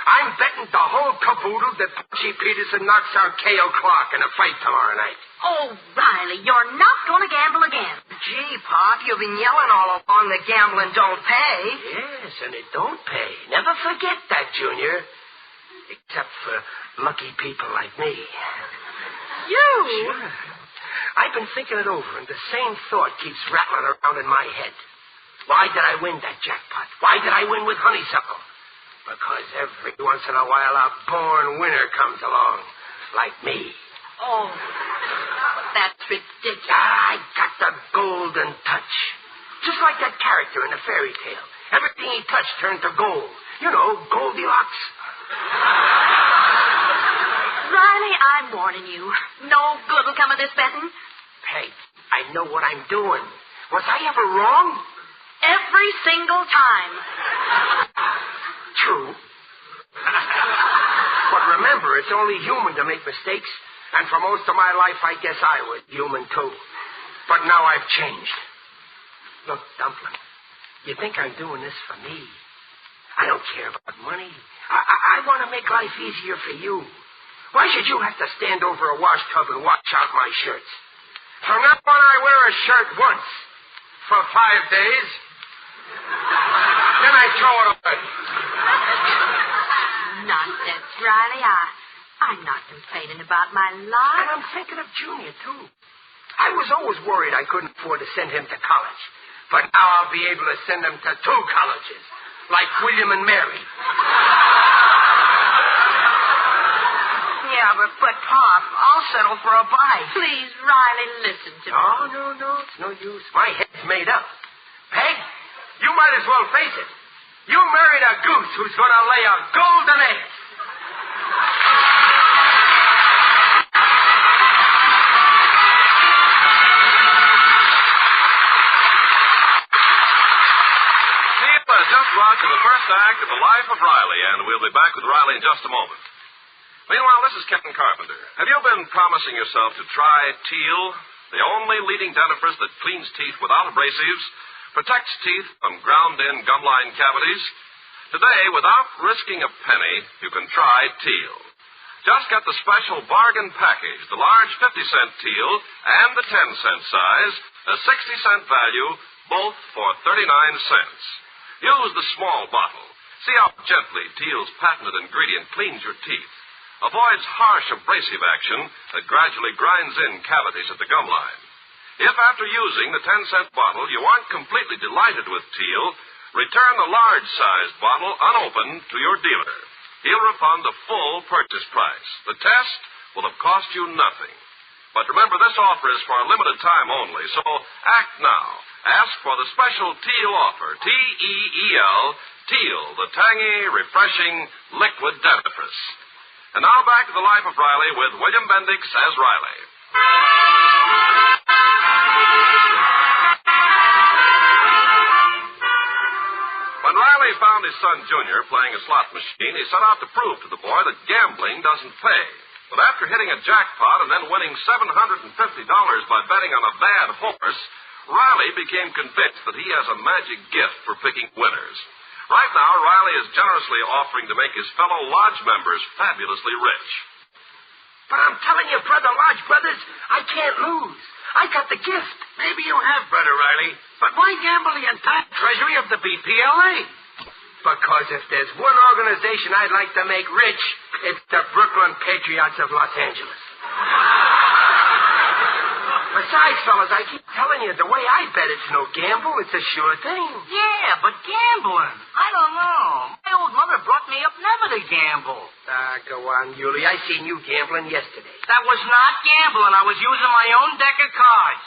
I'm betting the whole caboodle that Punchy Peterson knocks out K.O. Clark in a fight tomorrow night. Oh, Riley, you're not going to gamble again. Gee, Pop, you've been yelling all along that gambling don't pay. Yes, and it don't pay. Never forget that, Junior. Except for lucky people like me. You? Sure. I've been thinking it over, and the same thought keeps rattling around in my head. Why did I win that jackpot? Why did I win with Honeysuckle? Because every once in a while a born winner comes along, like me. Oh, that's ridiculous. I got the golden touch. Just like that character in the fairy tale. Everything he touched turned to gold. You know, Goldilocks. Riley, I'm warning you. No good will come of this betting. Peg, I know what I'm doing. Was I ever wrong? Every single time. True. But remember, it's only human to make mistakes. And for most of my life, I guess I was human, too. But now I've changed. Look, Dumpling, you think I'm doing this for me? I don't care about money. I want to make life easier for you. Why should you have to stand over a wash tub and wash out my shirts? From now on, I wear a shirt once for 5 days. Then I throw it away. Nonsense, Riley. I'm not complaining about my lot. And I'm thinking of Junior, too. I was always worried I couldn't afford to send him to college. But now I'll be able to send him to 2 colleges, like William and Mary. Yeah, but Pop, I'll settle for a bite. Please, Riley, listen to me. No. It's no use. My head's made up. Peg, you might as well face it. You married a goose who's going to lay a golden egg. Just watched the first act of The Life of Riley, and we'll be back with Riley in just a moment. Meanwhile, this is Captain Carpenter. Have you been promising yourself to try Teal, the only leading dentifrice that cleans teeth without abrasives, protects teeth from ground-in gumline cavities? Today, without risking a penny, you can try Teal. Just get the special bargain package, the large 50-cent Teal and the 10-cent size, a 60-cent value, both for 39 cents. Use the small bottle. See how gently Teal's patented ingredient cleans your teeth. avoids harsh abrasive action that gradually grinds in cavities at the gum line. If after using the 10-cent bottle you aren't completely delighted with Teal, return the large-sized bottle unopened to your dealer. He'll refund the full purchase price. The test will have cost you nothing. But remember, this offer is for a limited time only, so act now. Ask for the special Teal offer, T-E-E-L, Teal, the tangy, refreshing liquid dentifrice. And now back to the life of Riley with William Bendix as Riley. When Riley found his son Junior playing a slot machine, he set out to prove to the boy that gambling doesn't pay. But after hitting a jackpot and then winning $750 by betting on a bad horse, Riley became convinced that he has a magic gift for picking winners. Right now, Riley is generously offering to make his fellow lodge members fabulously rich. But I'm telling you, Brother Lodge Brothers, I can't lose. I got the gift. Maybe you have, Brother Riley. But why gamble the entire treasury of the BPLA? Because if there's one organization I'd like to make rich, it's the Brooklyn Patriots of Los Angeles. Besides, fellas, I keep telling you, the way I bet it's no gamble. It's a sure thing. Yeah, but gambling. I don't know. My old mother brought me up never to gamble. Go on, Yulie. I seen you gambling yesterday. That was not gambling. I was using my own deck of cards.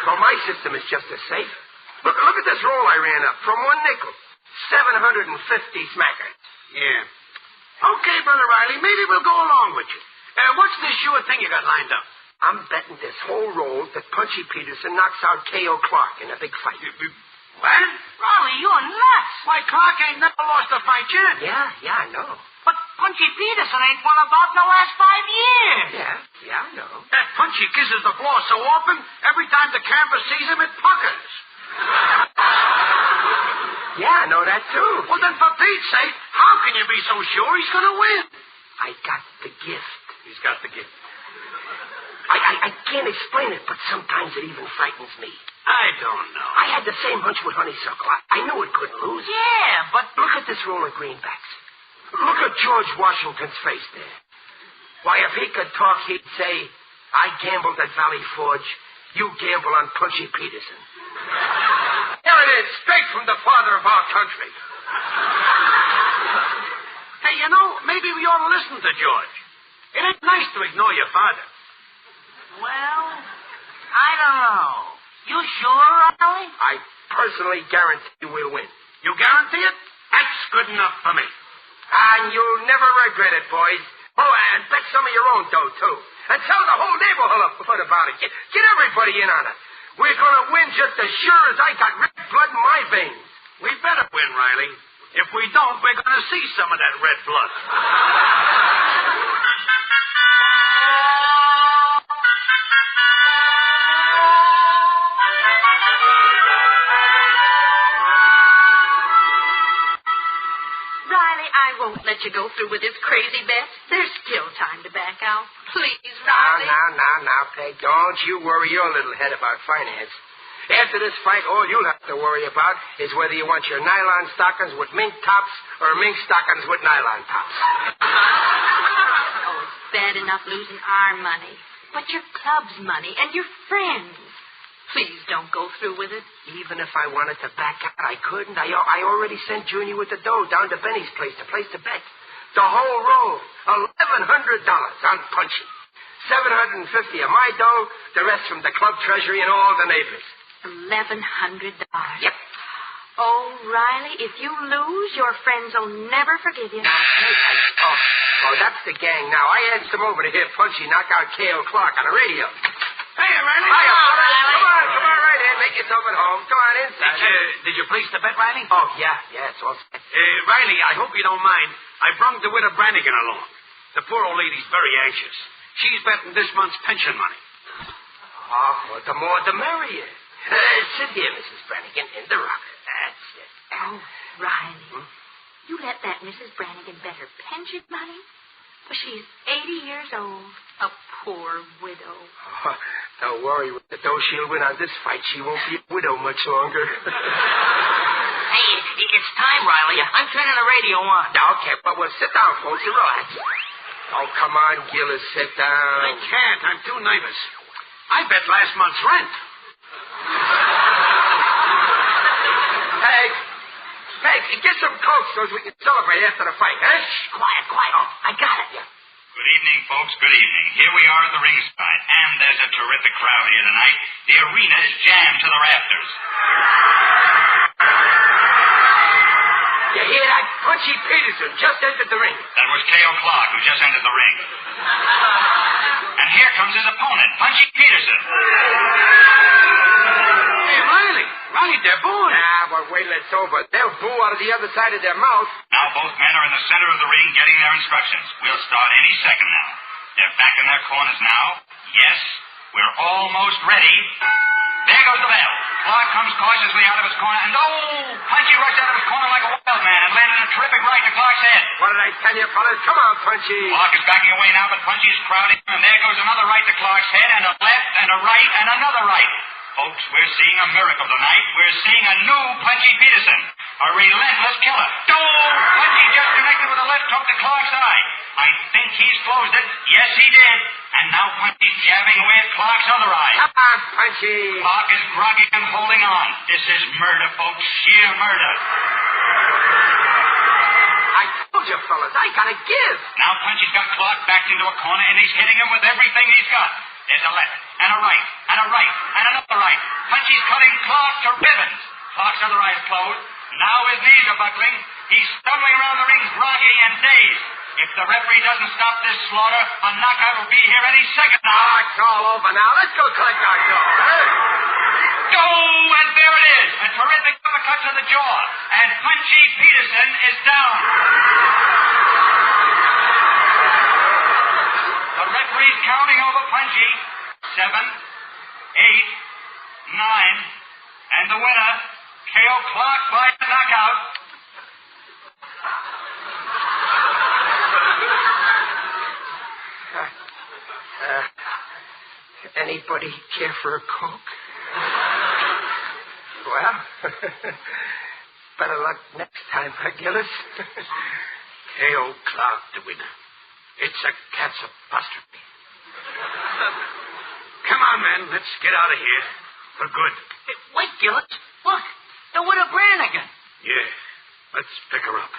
Well, my system is just as safe. Look at this roll I ran up. From one nickel. 750 smackers. Yeah. Okay, Brother Riley, maybe we'll go along with you. What's this sure thing you got lined up? I'm betting this whole roll that Punchy Peterson knocks out K.O. Clark in a big fight. What? Riley, you're nuts. Why, Clark ain't never lost a fight yet. Yeah, I know. But Punchy Peterson ain't won a bout in the last 5 years. Yeah, I know. That Punchy kisses the floor so often, every time the camera sees him, it puckers. Yeah, I know that, too. Well, then, for Pete's sake, how can you be so sure he's going to win? I got the gift. He's got the gift. I can't explain it, but sometimes it even frightens me. I don't know. I had the same hunch with Honeysuckle. I knew it couldn't lose. Yeah, but... Look at this roll of greenbacks. Look at George Washington's face there. Why, if he could talk, he'd say, I gambled at Valley Forge. You gamble on Punchy Peterson. There it is, straight from the father of our country. Hey, you know, maybe we ought to listen to George. It ain't nice to ignore your father. Well, I don't know. You sure, Riley? I personally guarantee we'll win. You guarantee it? That's good enough for me. And you'll never regret it, boys. Oh, and bet some of your own dough, too. And tell the whole neighborhood about it. Get everybody in on it. We're going to win just as sure as I got red blood in my veins. We better win, Riley. If we don't, we're going to see some of that red blood. Riley, I won't let you go through with this crazy bet. There's still time to back out. Please, Riley. Now, Peg. Don't you worry your little head about finance. After this fight, all you'll have to worry about is whether you want your nylon stockings with mink tops or mink stockings with nylon tops. Oh, it's bad enough losing our money. But your club's money and your friends. Please don't go through with it. Even if I wanted to back out, I couldn't. I already sent Junior with the dough down to Benny's place to bet. The whole roll, $1,100 on Punchy. $750 of my dough, the rest from the club treasury and all the neighbors. $1,100. Yep. Oh, Riley, if you lose, your friends will never forgive you. Oh, that's the gang now. I asked them over to hear Punchy knock out K.O. Clark on the radio. Hey, Riley. Come on right in. Make yourself at home. Come on inside. Did you place the bet, Riley? Oh, yeah, it's all set. Riley, I hope you don't mind. I brung the widow Brannigan along. The poor old lady's very anxious. She's betting this month's pension money. Oh, well, the more the merrier. Sit here, Mrs. Brannigan, in the rocker. That's it. Oh, Riley. You let that Mrs. Brannigan bet her pension money? Well, she's 80 years old. A poor widow. Oh, don't worry. With the dough she'll win on this fight, she won't be a widow much longer. Hey, It's time, Riley. I'm turning the radio on. Okay, but we'll sit down, folks, and relax. Oh, come on, Gillis, sit down. I can't. I'm too nervous. I bet last month's rent. Peg, get some Coke so we can celebrate after the fight, huh? Shh, quiet. Oh, I got it. Yeah. Good evening, folks. Good evening. Here we are at the ringside, and there's a terrific crowd here tonight. The arena is jammed to the rafters. You hear that? Punchy Peterson just entered the ring. That was K.O. Clark, who just entered the ring. And here comes his opponent, Punchy Peterson. Hey, Riley, they're booing. Nah, but wait till it's over. They'll boo out of the other side of their mouth. Now both men are in the center of the ring getting their instructions. We'll start any second now. They're back in their corners now. Yes, we're almost ready. There goes the bell. Clark comes cautiously out of his corner, and Punchy rushed out of his corner like a wild man and landed a terrific right to Clark's head. What did I tell you, fellas? Come on, Punchy. Clark is backing away now, but Punchy is crowding, and there goes another right to Clark's head, and a left, and a right, and another right. Folks, we're seeing a miracle tonight. We're seeing a new Punchy Peterson, a relentless killer. Punchy just connected with a left hook to Clark's eye. I think he's closed it. Yes, he did. And now Punchy's jabbing away at Clark's other eye. Come on, Punchy. Clark is groggy and holding on. This is murder, folks. Sheer murder. I told you, fellas, I gotta give. Now Punchy's got Clark backed into a corner, and he's hitting him with everything he's got. There's a left, and a right, and a right, and another right. Punchy's cutting Clark to ribbons. Clark's other eye is closed. Now his knees are buckling. He's stumbling around the ring groggy and dazed. If the referee doesn't stop this slaughter, a knockout will be here any second now. Oh, it's all over now. Let's go collect our dough, huh? And there it is. A terrific uppercut to the jaw. And Punchy Peterson is down. The referee's counting over Punchy. 7, 8, 9, and the winner, K.O. Clark by knockout. Anybody care for a Coke? Well, better luck next time, Gillis. K.O. Clark, the winner. It's a cat's apostrophe. Come on, man. Let's get out of here. For good. Hey, wait, Gillis. Look. The winner Brannigan. Yeah. Let's pick her up.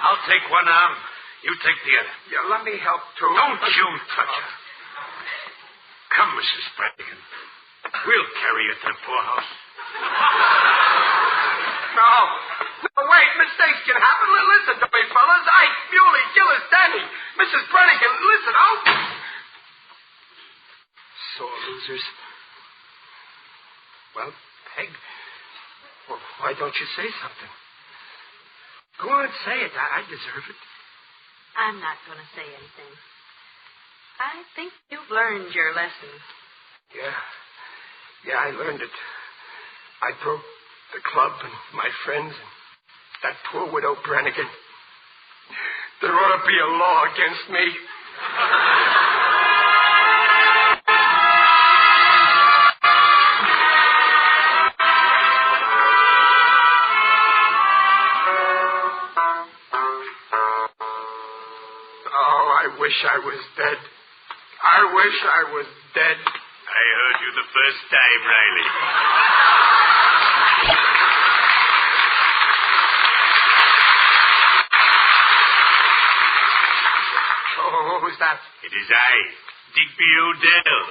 I'll take one arm. You take the other. Yeah, let me help, too. Don't you touch her. Come, Mrs. Brannigan. We'll carry you to the poorhouse. No, wait. Mistakes can happen. Listen to me, fellas. Ike, Muley, Gillis, Danny, Mrs. Brannigan. Listen, Sore losers. Well, Peg, why don't you say something? Go on, say it. I deserve it. I'm not going to say anything. I think you've learned your lesson. Yeah, I learned it. I broke the club and my friends and that poor widow Brannigan. There ought to be a law against me. I wish I was dead. I wish I was dead. I heard you the first time, Riley. Oh, who's that? It is I, Digby O'Dell,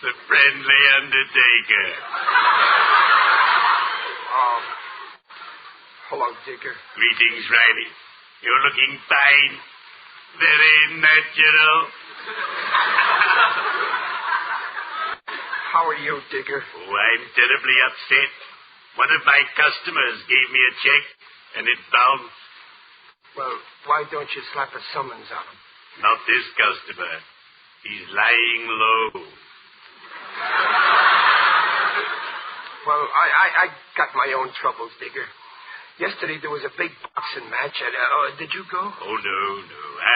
the friendly undertaker. Oh, hello, Digger. Greetings, Riley. You're looking fine. Very natural. How are you, Digger? Oh, I'm terribly upset. One of my customers gave me a check, and it bounced. Well, why don't you slap a summons on him? Not this customer. He's lying low. Well, I got my own troubles, Digger. Yesterday there was a big boxing match. Did you go? Oh, no.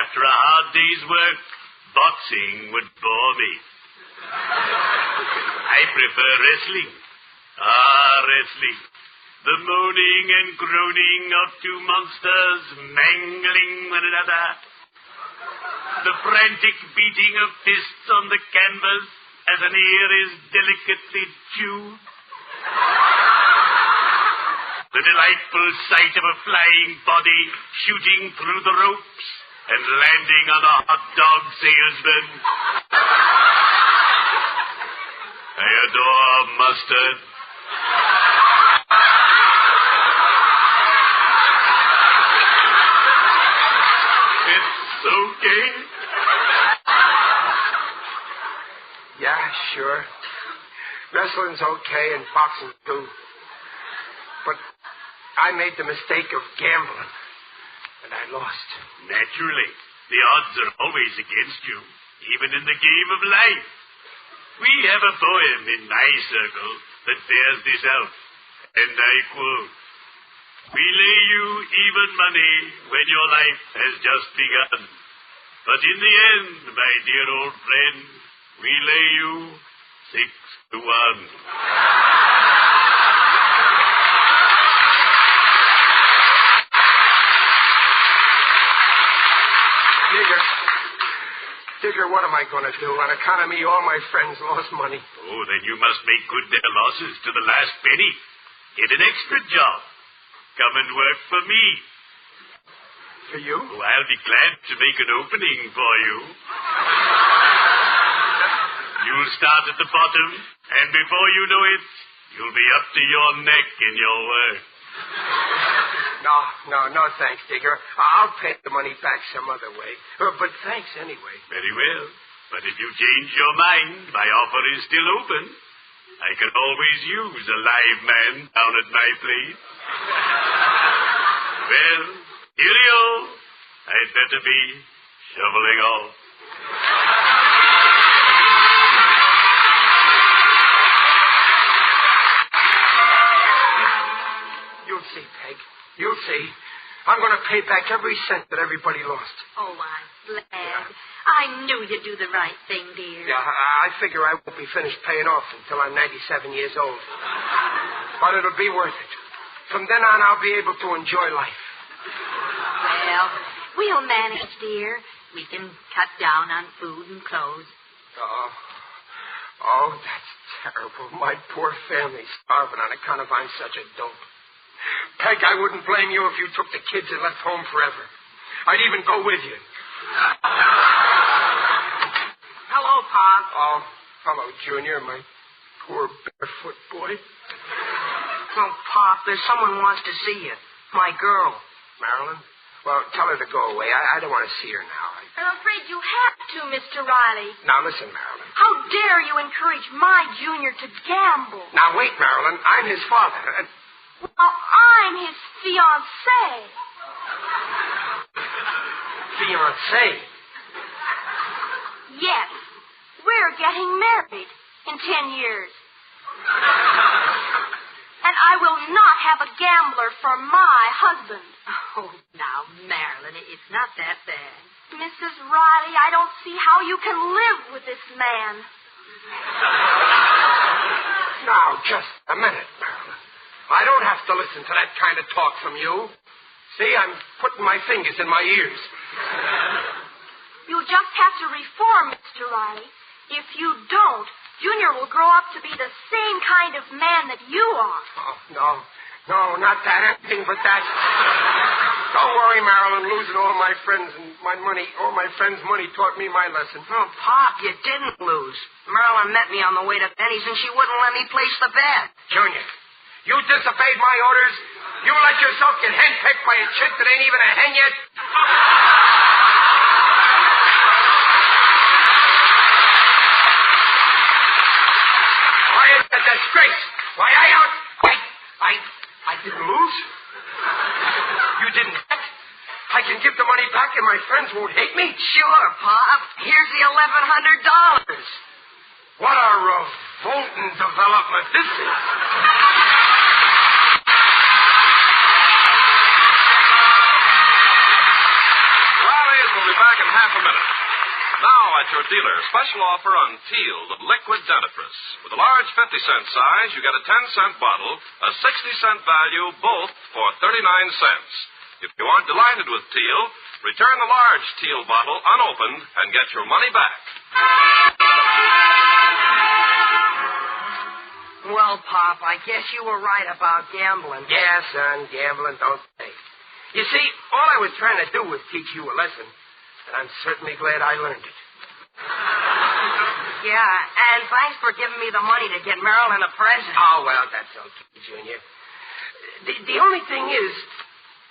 After a hard day's work, boxing would bore me. I prefer wrestling. Wrestling. The moaning and groaning of two monsters mangling one another. The frantic beating of fists on the canvas as an ear is delicately chewed. The delightful sight of a flying body shooting through the ropes and landing on a hot dog salesman. I adore mustard. It's okay. Yeah, sure. Wrestling's okay and boxing too. But I made the mistake of gambling, and I lost. Naturally. The odds are always against you, even in the game of life. We have a poem in my circle that bears this out, and I quote, "We lay you even money when your life has just begun. But in the end, my dear old friend, we lay you 6-1. Digger, what am I going to do? On account of me, all my friends lost money. Oh, then you must make good their losses to the last penny. Get an extra job. Come and work for me. For you? Oh, I'll be glad to make an opening for you. You'll start at the bottom, and before you know it, you'll be up to your neck in your work. No, thanks, Digger. I'll pay the money back some other way. But thanks anyway. Very well. But if you change your mind, my offer is still open. I can always use a live man down at my place. Well, cheerio. I'd better be shoveling off. You'll see, Peg. You'll see. I'm going to pay back every cent that everybody lost. Oh, I'm glad. I knew you'd do the right thing, dear. Yeah, I figure I won't be finished paying off until I'm 97 years old. But it'll be worth it. From then on, I'll be able to enjoy life. Well, we'll manage, dear. We can cut down on food and clothes. Oh, that's terrible. My poor family's starving on account of I'm such a dope. Peg, I wouldn't blame you if you took the kids and left home forever. I'd even go with you. Hello, Pop. Oh, hello, Junior, my poor barefoot boy. Oh, Pop, there's someone who wants to see you. My girl. Marilyn? Well, tell her to go away. I don't want to see her now. I'm afraid you have to, Mr. Riley. Now, listen, Marilyn. How dare you encourage my Junior to gamble? Now, wait, Marilyn. I'm his father. Well, I'm his fiancée. Fiancée? Yes. We're getting married in 10 years. And I will not have a gambler for my husband. Oh, now, Marilyn, it's not that bad. Mrs. Riley, I don't see how you can live with this man. Now, just a minute, Marilyn. I don't have to listen to that kind of talk from you. See, I'm putting my fingers in my ears. You just have to reform, Mr. Riley. If you don't, Junior will grow up to be the same kind of man that you are. Oh, no, not that. Anything but that. Don't worry, Marilyn. Losing all my friends and my money, all my friends' money taught me my lesson. Oh, Pop, you didn't lose. Marilyn met me on the way to Benny's, and she wouldn't let me place the bet. Junior, you disobeyed my orders. You let yourself get henpecked by a chick that ain't even a hen yet. Why, it's a disgrace. Why, I didn't lose. You didn't bet. I can give the money back and my friends won't hate me. Sure, Pop. Here's the $1,100. What a revolting development this is. Riley's will be back in half a minute. Now, a at your dealer. Special offer on Teal, the liquid dentifrice. With a large 50-cent size, you get a 10-cent bottle, a 60-cent value, both for 39 cents. If you aren't delighted with Teal, return the large Teal bottle unopened and get your money back. Well, Pop, I guess you were right about gambling. Yeah, son, gambling don't pay. You see, all I was trying to do was teach you a lesson, and I'm certainly glad I learned it. Yeah, and thanks for giving me the money to get Marilyn a present. Oh, well, that's okay, Junior. The only thing is,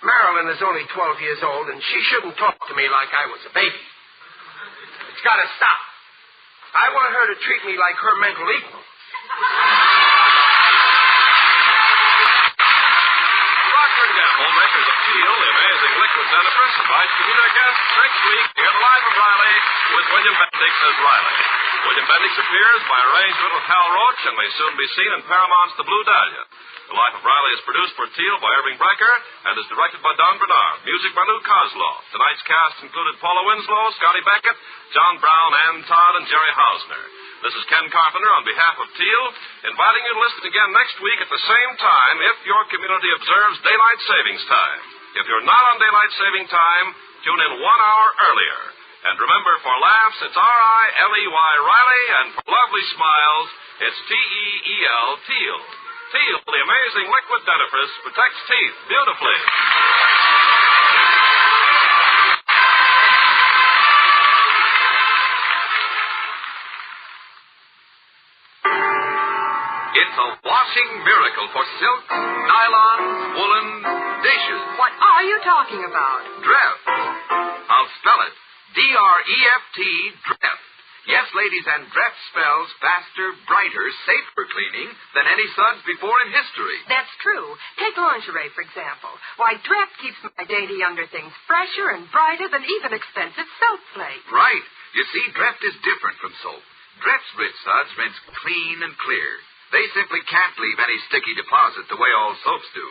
Marilyn is only 12 years old, and she shouldn't talk to me like I was a baby. It's got to stop. I want her to treat me like her mental equal. Procter & Gamble, makers of Teal, the amazing liquid dentifrice, invites you to their guests next week to hear the life of Riley with William Bendix as Riley. William Bendix appears by arrangement with Hal Roach and may soon be seen in Paramount's The Blue Dahlia. The Life of Riley is produced for Teal by Irving Brecker and is directed by Don Bernard. Music by Lou Kozloff. Tonight's cast included Paula Winslow, Scotty Beckett, John Brown, Ann Todd, and Jerry Hausner. This is Ken Carpenter on behalf of Teal, inviting you to listen again next week at the same time if your community observes daylight savings time. If you're not on daylight saving time, tune in 1 hour earlier. And remember, for laughs, it's R-I-L-E-Y, Riley, and for lovely smiles, it's T-E-E-L, Teal. Teal, the amazing liquid dentifrice, protects teeth beautifully. It's a washing miracle for silk, nylons, woolen, dishes. What are you talking about? Dreft. I'll spell it. D-R-E-F-T, Dreft. Yes, ladies, and Dreft spells faster, brighter, safer cleaning than any suds before in history. That's true. Take lingerie, for example. Why, Dreft keeps my dainty underthings fresher and brighter than even expensive soap flakes. Right. You see, Dreft is different from soap. Dreft's rich suds rinse clean and clear. They simply can't leave any sticky deposit the way all soaps do.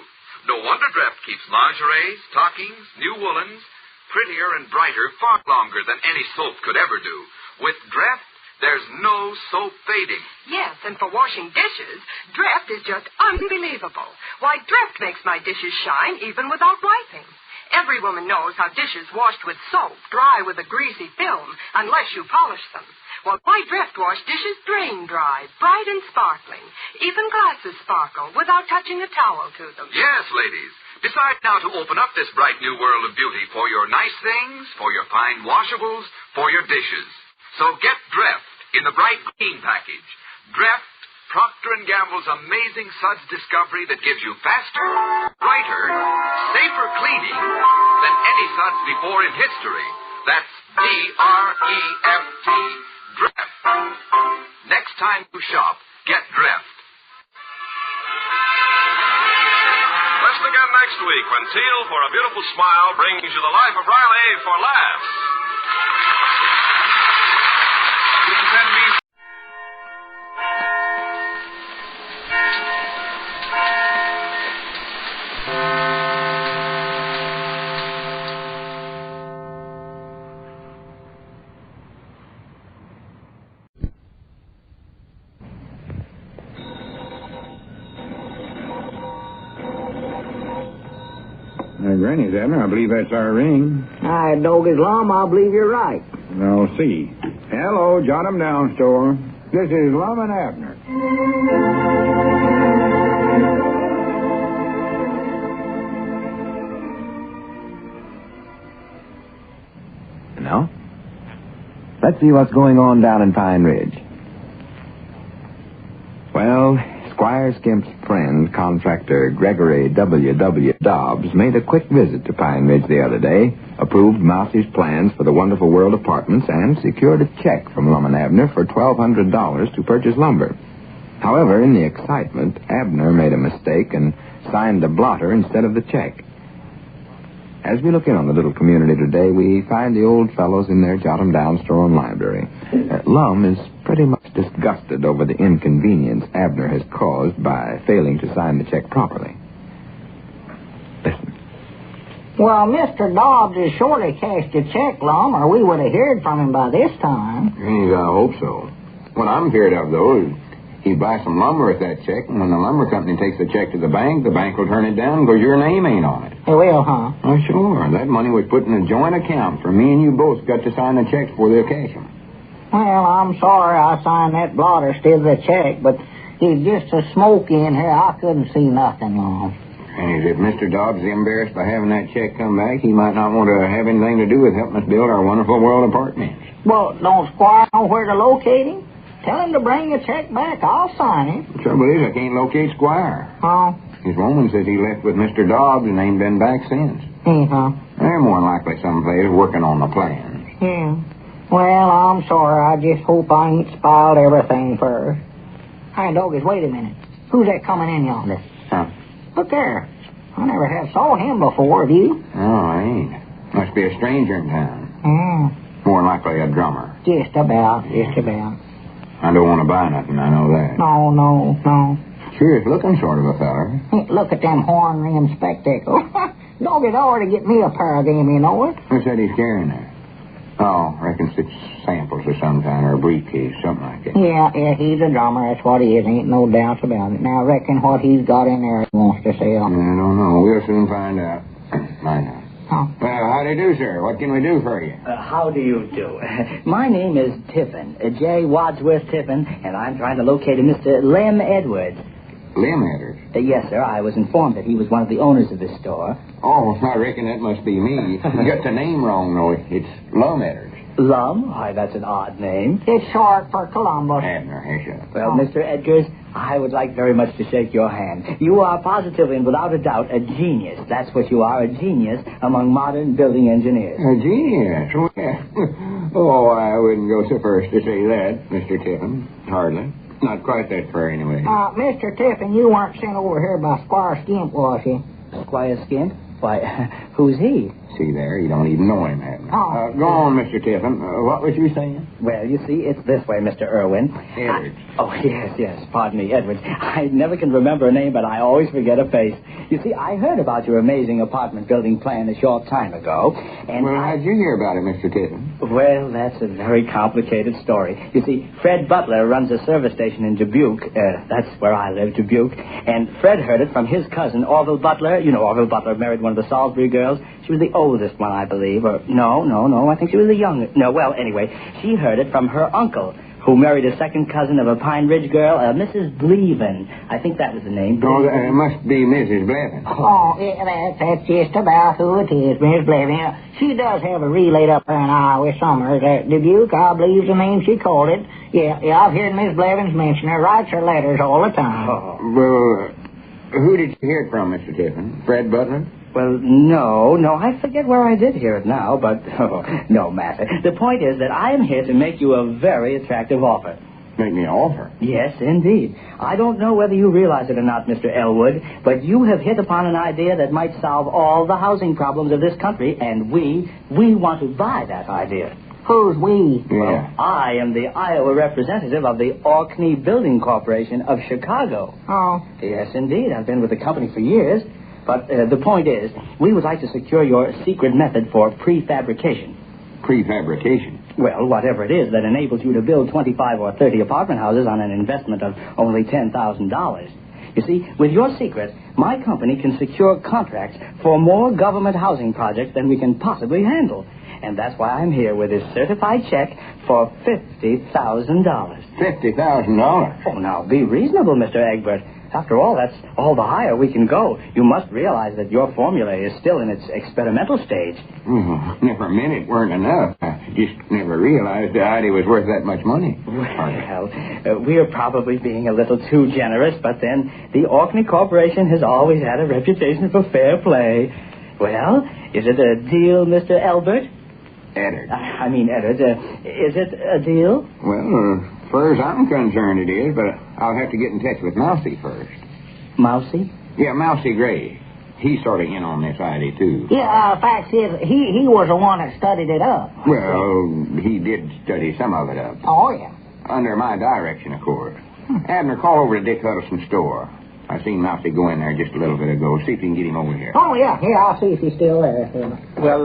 No wonder Dreft keeps lingerie, stockings, new woolens, prettier and brighter far longer than any soap could ever do. With Dreft, there's no soap fading. Yes, and for washing dishes, Dreft is just unbelievable. Why, Dreft makes my dishes shine even without wiping. Every woman knows how dishes washed with soap dry with a greasy film unless you polish them. Well, my Dreft wash dishes drain dry, bright and sparkling. Even glasses sparkle without touching a towel to them. Yes, ladies. Decide now to open up this bright new world of beauty for your nice things, for your fine washables, for your dishes. So get Dreft in the bright green package. Dreft, Procter & Gamble's amazing suds discovery that gives you faster, brighter, safer cleaning than any suds before in history. That's D-R-E-F-T, Dreft. Next time you shop, get Dreft. Listen again next week when Teal, for a Beautiful Smile, brings you the life of Riley for laughs. Granny's, Abner. I believe that's our ring. I dog is Lum. I believe you're right. I'll see. Hello, Jot 'em Down store. This is Lum and Abner. Now, let's see what's going on down in Pine Ridge. Well, Squire Skimp's friend, contractor Gregory W. Dobbs, made a quick visit to Pine Ridge the other day, approved Mousie's plans for the Wonderful World Apartments, and secured a check from Lum and Abner for $1,200 to purchase lumber. However, in the excitement, Abner made a mistake and signed the blotter instead of the check. As we look in on the little community today, we find the old fellows in their Jot 'em Down store and library. Lum is pretty much disgusted over the inconvenience Abner has caused by failing to sign the check properly. Listen. Well, Mr. Dobbs has surely cashed a check, Lum, or we would have heard from him by this time. Geez, I hope so. What I'm feared of, though, is he'd buy some lumber with that check, and when the lumber company takes the check to the bank will turn it down because your name ain't on it. It will, huh? Oh, sure. That money was put in a joint account for me and you both got to sign the checks before they'll cash them. Well, I'm sorry I signed that blotter instead of the check, but it's just so smoky in here I couldn't see nothing, Lum. And if Mr. Dobbs is embarrassed by having that check come back, he might not want to have anything to do with helping us build our wonderful world apartments. Well, don't Squire know where to locate him? Tell him to bring the check back. I'll sign it. The trouble is, I can't locate Squire. Oh? His woman says he left with Mr. Dobbs and ain't been back since. They're more than likely someplace working on the plans. Yeah. Well, I'm sorry. I just hope I ain't spoiled everything first. Hey, doggies, wait a minute. Who's that coming in yonder? Huh? Look there. I never have saw him before, have you? Oh, I ain't. Must be a stranger in town. More than likely a drummer. Just about. I don't want to buy nothing, I know that. No. Sure is looking sort of a feller. Hey, look at them horn-rimmed spectacles. Doggies ought to get me a pair of them, you know it. What's that he's carrying there? Oh, reckons it's samples of some kind, or a briefcase, something like that. Yeah, he's a drummer. That's what he is. Ain't no doubts about it. Now, I reckon what he's got in there he wants to sell. I don't know. We'll soon find out. I know. Oh. Well, how do you do, sir? What can we do for you? How do you do? My name is Tiffin, J. Wadsworth Tiffin, and I'm trying to locate a Mr. Lum Edwards. Lum Edwards? Yes, sir. I was informed that he was one of the owners of this store. Oh, I reckon that must be me. You got the name wrong, though. It's Lum Edwards. Lum? Why, that's an odd name. It's short for Columbus. Abner, yes, sir. Well, Mr. Edgars, I would like very much to shake your hand. You are positively and without a doubt a genius. That's what you are, a genius among modern building engineers. A genius? Oh, I wouldn't go so first to say that, Mr. Tiffin. Hardly. Not quite that far, anyway. Mr. Tiffin, you weren't sent over here by Squire Skimp, was you? Squire Skimp? Why, who's he? See there, you don't even know him, Abner. Go on, Mr. Tiffin. What was you saying? Well, you see, it's this way, Mr. Irwin. Edwards. Yes. Pardon me, Edwards. I never can remember a name, but I always forget a face. You see, I heard about your amazing apartment building plan a short time ago, and well, how'd you hear about it, Mr. Tiffin? Well, that's a very complicated story. You see, Fred Butler runs a service station in Dubuque. That's where I live, Dubuque. And Fred heard it from his cousin, Orville Butler. You know, Orville Butler married one of the Salisbury girls. She was the oldest one, I believe. Or, no. I think she was the youngest. No, well, anyway, she heard it from her uncle, who married a second cousin of a Pine Ridge girl, Mrs. Blevin. I think that was the name. Oh, it must be Mrs. Blevin. Oh, yeah, that's just about who it is, Miss Blevin. She does have a relay up there in Iowa summers at Dubuque. I believe the name she called it. Yeah, I've heard Miss Blevins mention her. Writes her letters all the time. Oh, well, who did you hear it from, Mr. Tiffin? Fred Butler? Well, no, I forget where I did hear it now, but no matter. The point is that I am here to make you a very attractive offer. Make me an offer? Yes, indeed. I don't know whether you realize it or not, Mr. Elwood, but you have hit upon an idea that might solve all the housing problems of this country, and we want to buy that idea. Who's we? Yeah. Well, I am the Iowa representative of the Orkney Building Corporation of Chicago. Oh. Yes, indeed. I've been with the company for years. But the point is, we would like to secure your secret method for prefabrication. Prefabrication? Well, whatever it is that enables you to build 25 or 30 apartment houses on an investment of only $10,000. You see, with your secret, my company can secure contracts for more government housing projects than we can possibly handle. And that's why I'm here with this certified check for $50,000. $50,000? Oh, now, be reasonable, Mr. Egbert. After all, that's all the higher we can go. You must realize that your formula is still in its experimental stage. Never meant it weren't enough. I just never realized the idea was worth that much money. Well, we're probably being a little too generous, but then the Orkney Corporation has always had a reputation for fair play. Well, is it a deal, Mr. Elbert? Eddard. I mean, Eddard, is it a deal? Well, as far as I'm concerned, it is, but I'll have to get in touch with Mousy first. Mousy? Yeah, Mousy Gray. He's sort of in on this idea, too. Yeah, fact is, he was the one that studied it up. Well, he did study some of it up. Oh, yeah. Under my direction, of course. Abner, call over to Dick Huddleston's store. I seen Mousy go in there just a little bit ago. See if you can get him over here. Oh, yeah. Here, I'll see if he's still there. Well,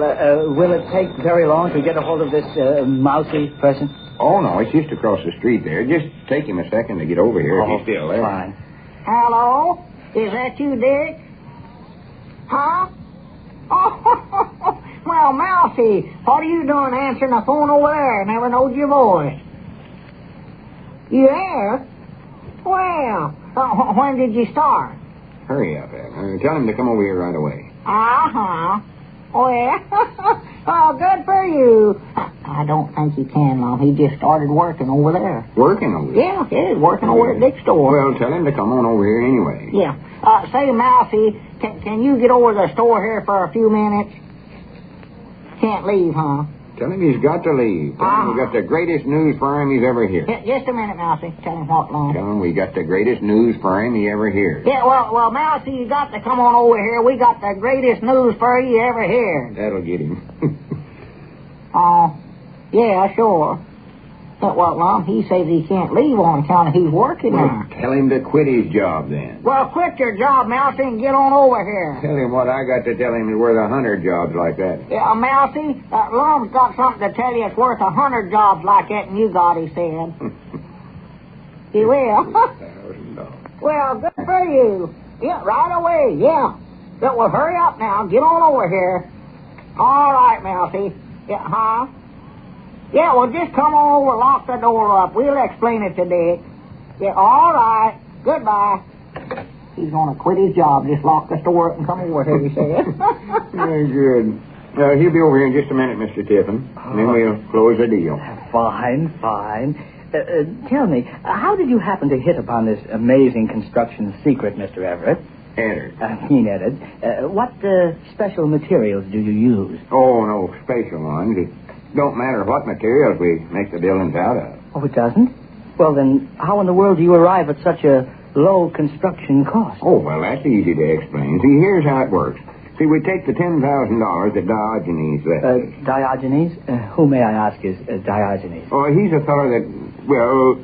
will it take very long to get a hold of this mousy person? Oh, no, it's just across the street there. Just take him a second to get over here if he's still there. Fine. Hello? Is that you, Dick? Huh? Oh, well, Mousy, what are you doing answering the phone over there? Never knowed your voice. You there? Well, when did you start? Hurry up, Abner. Tell him to come over here right away. Uh-huh. Well, oh, good for you. I don't think he can, Mom. He just started working over there. Working over there? Yeah, he's working over at Dick's store. Well, tell him to come on over here anyway. Yeah. Say, Mousy, can you get over to the store here for a few minutes? Can't leave, huh? Tell him he's got to leave. Tell him we got the greatest news for him he's ever heard. Just a minute, Mousy. Tell him what, Lum. Tell him we got the greatest news for him he ever heard. Yeah, well, Mousy, you got to come on over here. We got the greatest news for you ever heard. That'll get him. Oh, yeah, sure. But, well, Lum, he says he can't leave on account of he's working there. Tell him to quit his job then. Well, quit your job, Mousy, and get on over here. Tell him what I got to tell him is worth 100 jobs like that. Yeah, Mousy, Lum's got something to tell you it's worth 100 jobs like that, and you got, he said. He will. Well, good for you. Yeah, right away, yeah. But, well, hurry up now. Get on over here. All right, Mousy. Yeah, huh? Yeah, well, just come on over, lock the door up. We'll explain it to Dick. Yeah, all right. Goodbye. He's going to quit his job. Just lock the store up and come over here, he said. Very good. He'll be over here in just a minute, Mr. Tiffin. And then we'll close the deal. Fine. Tell me, how did you happen to hit upon this amazing construction secret, Mr. Everett? Edit. What special materials do you use? Oh, no special ones. It don't matter what materials we make the buildings out of. Oh, it doesn't? Well, then, how in the world do you arrive at such a low construction cost? Oh, well, that's easy to explain. See, here's how it works. See, we take the $10,000 that Diogenes left us. Diogenes? Who, may I ask, is Diogenes? Oh, he's a fellow that, well,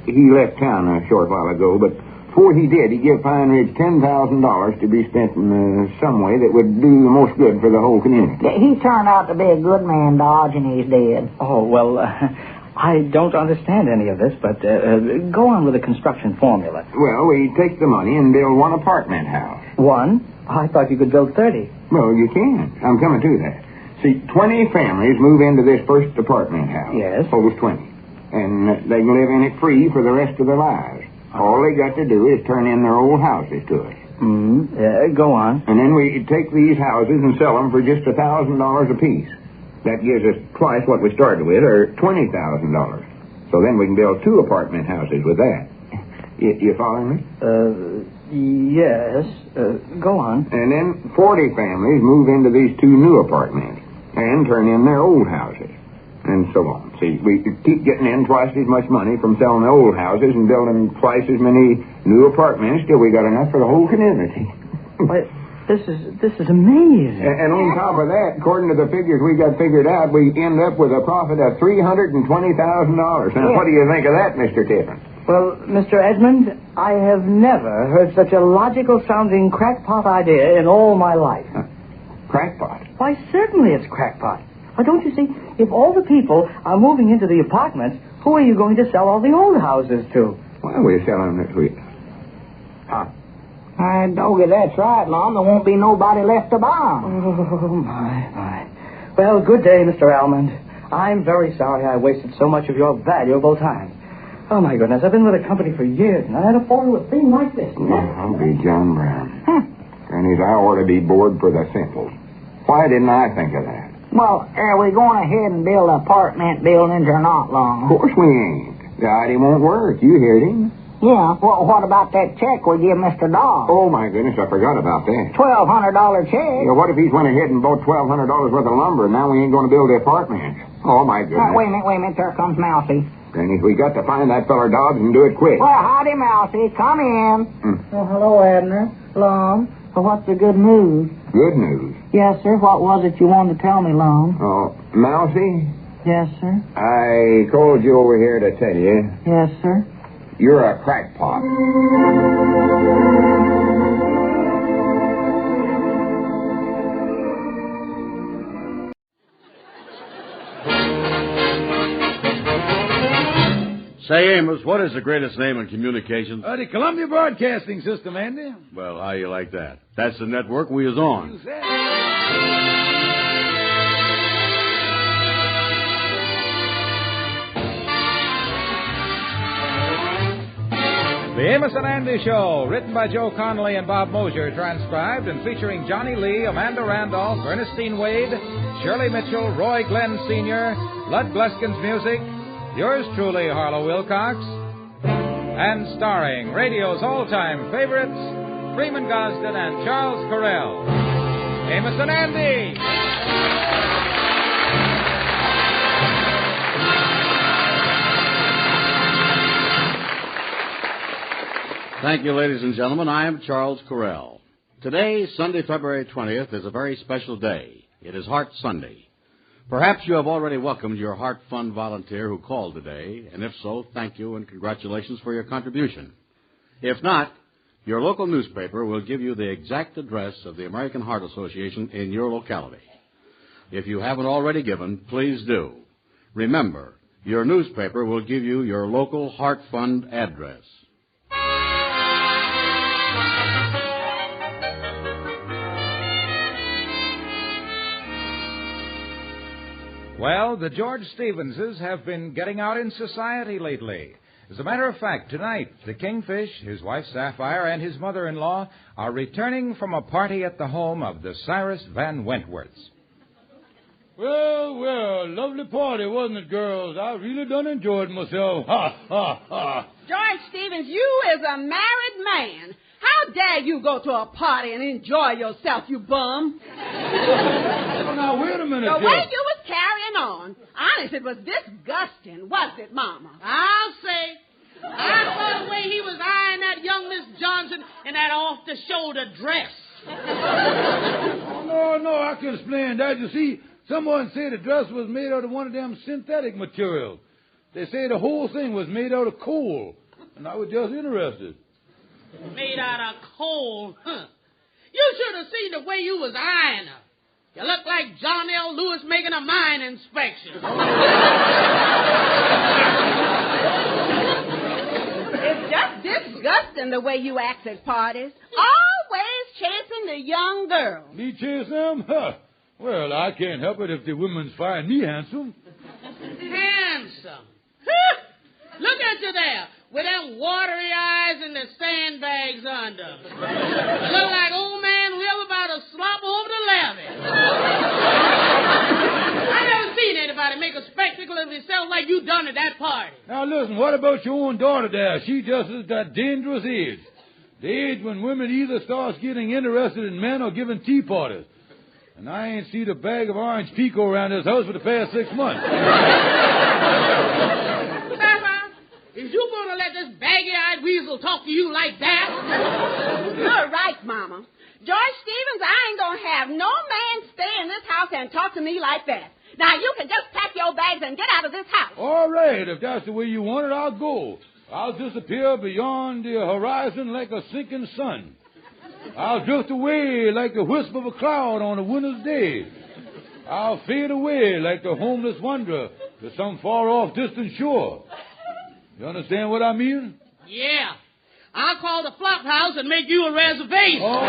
he left town a short while ago, but before he did, he gave Pine Ridge $10,000 to be spent in some way that would do the most good for the whole community. He turned out to be a good man, Diogenes did. Oh, well, I don't understand any of this, but go on with the construction formula. Well, we take the money and build one apartment house. One? I thought you could build 30. Well, you can. I'm coming to that. See, 20 families move into this first apartment house. Yes. Suppose 20. And they can live in it free for the rest of their lives. All they got to do is turn in their old houses to us. Go on. And then we take these houses and sell them for just $1,000 apiece. That gives us twice what we started with, or $20,000. So then we can build 2 apartment houses with that. You following me? Yes. Go on. And then 40 families move into these 2 new apartments and turn in their old houses. And so on. See, we keep getting in twice as much money from selling the old houses and building twice as many new apartments till we got enough for the whole community. But this is amazing. And on top of that, according to the figures we got figured out, we end up with a profit of $320,000. Now, what do you think of that, Mr. Tiffin? Well, Mr. Edmund, I have never heard such a logical-sounding crackpot idea in all my life. Crackpot? Why, certainly it's crackpot. Why, don't you see, if all the people are moving into the apartments, who are you going to sell all the old houses to? Well, we're selling them to... Doggy, that's right, Lum. There won't be nobody left to buy them. Oh, my. Well, good day, Mr. Almond. I'm very sorry I wasted so much of your valuable time. Oh, my goodness, I've been with the company for years, and I had a fall with a thing like this. I'll be John Brown. Grannies, I ought to be bored for the simple. Why didn't I think of that? Well, are we going ahead and build apartment buildings or not, Lum? Of course we ain't. The idea won't work. You heard him. Yeah, well, what about that check we give Mr. Dawes? Oh, my goodness, I forgot about that. $1,200 check. Yeah, what if he's went ahead and bought $1,200 worth of lumber, and now we ain't going to build the apartments? Oh, my goodness. Wait a minute, there comes Mousy. Granny, we got to find that feller Dobbs and do it quick. Well, howdy, Mousy. Come in. Well, hello, Abner. Lum. Well, what's the good news? Good news? Yes, sir. What was it you wanted to tell me, Lum? Oh, Mousy? Yes, sir. I called you over here to tell you. Yes, sir. you're a crackpot. Say, Amos, what is the greatest name in communications? The Columbia Broadcasting System, Andy. Well, how you like that? That's the network we is on. The Amos and Andy Show, written by Joe Connolly and Bob Mosier, transcribed and featuring Johnny Lee, Amanda Randolph, Ernestine Wade, Shirley Mitchell, Roy Glenn Sr., Lud Gluskin's music, yours truly, Harlow Wilcox, and starring radio's all-time favorites, Freeman Gosden and Charles Correll. Amos and Andy! Thank you, ladies and gentlemen. I am Charles Correll. Today, Sunday, February 20th, is a very special day. It is Heart Sunday. Perhaps you have already welcomed your Heart Fund volunteer who called today, and if so, thank you and congratulations for your contribution. If not, your local newspaper will give you the exact address of the American Heart Association in your locality. If you haven't already given, please do. Remember, your newspaper will give you your local Heart Fund address. Well, the George Stevenses have been getting out in society lately. As a matter of fact, tonight, the Kingfish, his wife Sapphire, and his mother-in-law are returning from a party at the home of the Cyrus Van Wentworths. Well, lovely party, wasn't it, girls? I really done enjoyed myself. Ha, ha, ha. George Stevens, you is a married man. How dare you go to a party and enjoy yourself, you bum? Well, now, wait a minute. The way you was carrying on, honest, it was disgusting, wasn't it, Mama? I'll say. I saw the way he was eyeing that young Miss Johnson in that off-the-shoulder dress. Oh, no, I can explain that. You see, someone said the dress was made out of one of them synthetic materials. They say the whole thing was made out of coal, and I was just interested. Made out of coal, huh? You should have seen the way you was eyeing her. You look like John L. Lewis making a mine inspection. It's just disgusting the way you act at parties. Always chasing the young girls. Me chase them? Huh. Well, I can't help it if the women's find me handsome. Handsome? Look at you there, with them watery eyes and the sandbags under. You look like old man Will about to slop over the levee. I never seen anybody make a spectacle of himself like you done at that party. Now, listen, what about your own daughter there? She just is that dangerous age. The age when women either starts getting interested in men or giving tea parties. And I ain't seen a bag of orange pico around this house for the past 6 months. Is you going to let this baggy-eyed weasel talk to you like that? You're right, Mama. George Stevens, I ain't going to have no man stay in this house and talk to me like that. Now, you can just pack your bags and get out of this house. All right, if that's the way you want it, I'll go. I'll disappear beyond the horizon like a sinking sun. I'll drift away like the wisp of a cloud on a winter's day. I'll fade away like the homeless wanderer to some far-off distant shore. You understand what I mean? Yeah. I'll call the flop house and make you a reservation. Oh.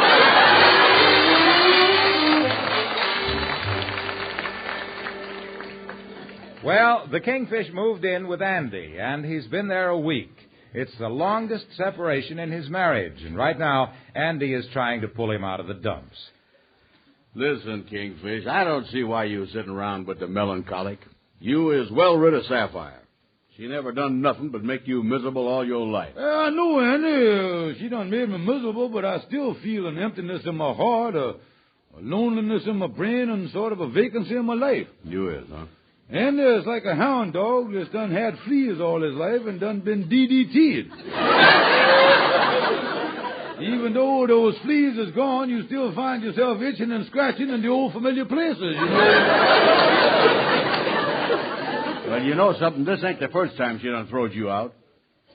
Well, the Kingfish moved in with Andy, and he's been there a week. It's the longest separation in his marriage, and right now, Andy is trying to pull him out of the dumps. Listen, Kingfish, I don't see why you sitting around with the melancholic. You is well rid of Sapphire. She never done nothing but make you miserable all your life. I know, Andy. She done made me miserable, but I still feel an emptiness in my heart, a loneliness in my brain, and sort of a vacancy in my life. You is, huh? And it's like a hound dog that's done had fleas all his life and done been DDT'd. Even though those fleas is gone, you still find yourself itching and scratching in the old familiar places, you know. Well, you know something? This ain't the first time she done throwed you out.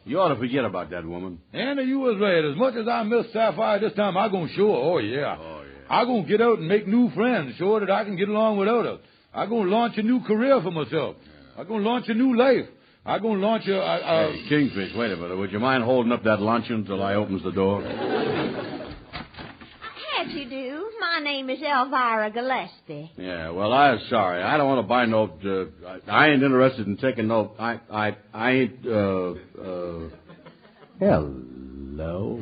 You ought to forget about that woman. Andy, you was right. As much as I miss Sapphire this time, I'm going to show her. Oh, yeah. I'm going to get out and make new friends, show her that I can get along without her. I'm going to launch a new career for myself. I'm going to launch a new life. I'm going to launch a... Hey, Kingfish, wait a minute. Would you mind holding up that luncheon until I opens the door? How do you do? My name is Elvira Gillespie. Yeah, well, I'm sorry. I don't want to buy no... I ain't interested in taking no... I ain't... Hello?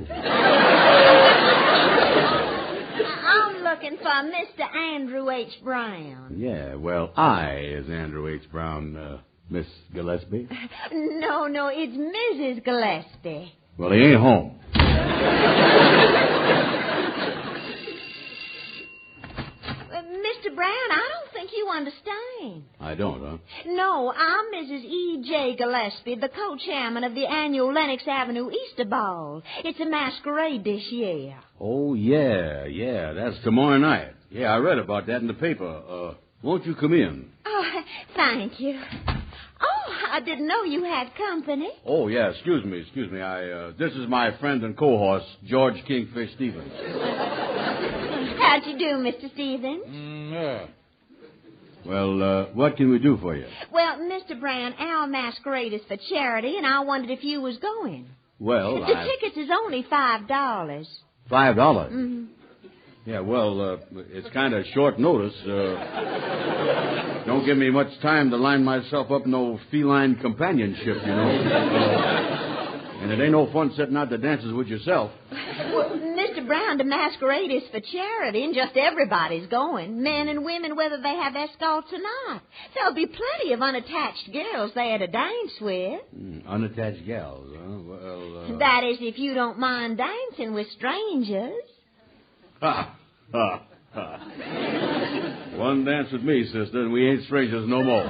I'm looking for Mr. Andrew H. Brown. Yeah, well, I is Andrew H. Brown, Miss Gillespie. No, it's Mrs. Gillespie. Well, he ain't home. Mr. Brown, I don't think you understand. I don't, huh? No, I'm Mrs. E.J. Gillespie, the co-chairman of the annual Lenox Avenue Easter Ball. It's a masquerade this year. Oh, yeah, that's tomorrow night. Yeah, I read about that in the paper. Won't you come in? Oh, thank you. Oh, I didn't know you had company. Oh, yeah, excuse me. This is my friend and co-host, George Kingfish Stevens. How'd you do, Mr. Stevens? Yeah. Well, what can we do for you? Well, Mr. Brown, our masquerade is for charity, and I wondered if you was going. Well, The tickets is only $5. $5? Mm-hmm. Yeah, well, it's kind of short notice. Don't give me much time to line myself up no feline companionship, you know. And it ain't no fun setting out the dances with yourself. Well, Mr. Brown, the masquerade is for charity, and just everybody's going. Men and women, whether they have escorts or not. There'll be plenty of unattached girls there to dance with. Unattached gals, huh? Well, That is, if you don't mind dancing with strangers. Ha! One dance with me, sister, and we ain't strangers no more.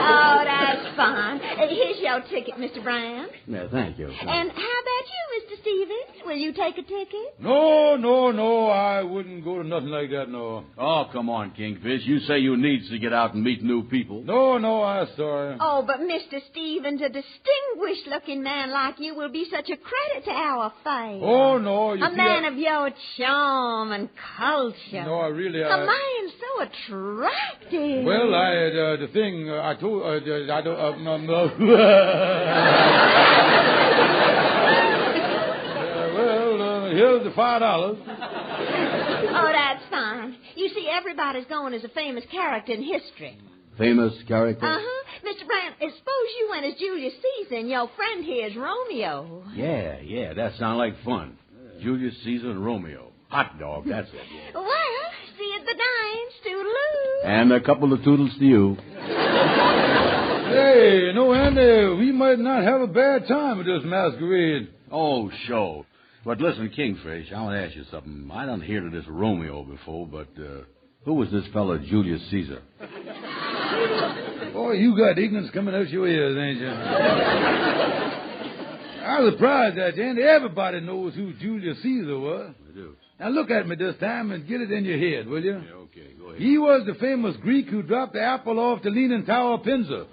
Oh, that's fine. Here's your ticket, Mr. Brown. Yeah, thank you. And how about you, Mr. Stevens? Will you take a ticket? No, I wouldn't go to nothing like that, no. Oh, come on, Kingfish. You say you needs to get out and meet new people. No, I'm sorry. Oh, but Mr. Stevens, a distinguished-looking man like you will be such a credit to our faith. Oh, no. A man of your charm and culture. No, I really... A man so attractive. Well, the thing I told... I don't... no. Here's the $5. Oh, that's fine. You see, everybody's going as a famous character in history. Famous character? Uh-huh. Mr. Brown, suppose you went as Julius Caesar and your friend here is Romeo. Yeah, that sounds like fun. Julius Caesar and Romeo. Hot dog, that's it. Yeah. Well, see you at the dance, toodaloo. And a couple of toodles to you. Hey, Andy, we might not have a bad time at this masquerade. Oh, sure. But listen, Kingfish, I want to ask you something. I done heard of this Romeo before, but who was this fella Julius Caesar? Oh, you got ignorance coming out your ears, ain't you? I'm surprised at you, Andy. Everybody knows who Julius Caesar was. I do. Now look at me this time and get it in your head, will you? Yeah, okay, go ahead. He was the famous Greek who dropped the apple off the Leaning Tower of Pisa.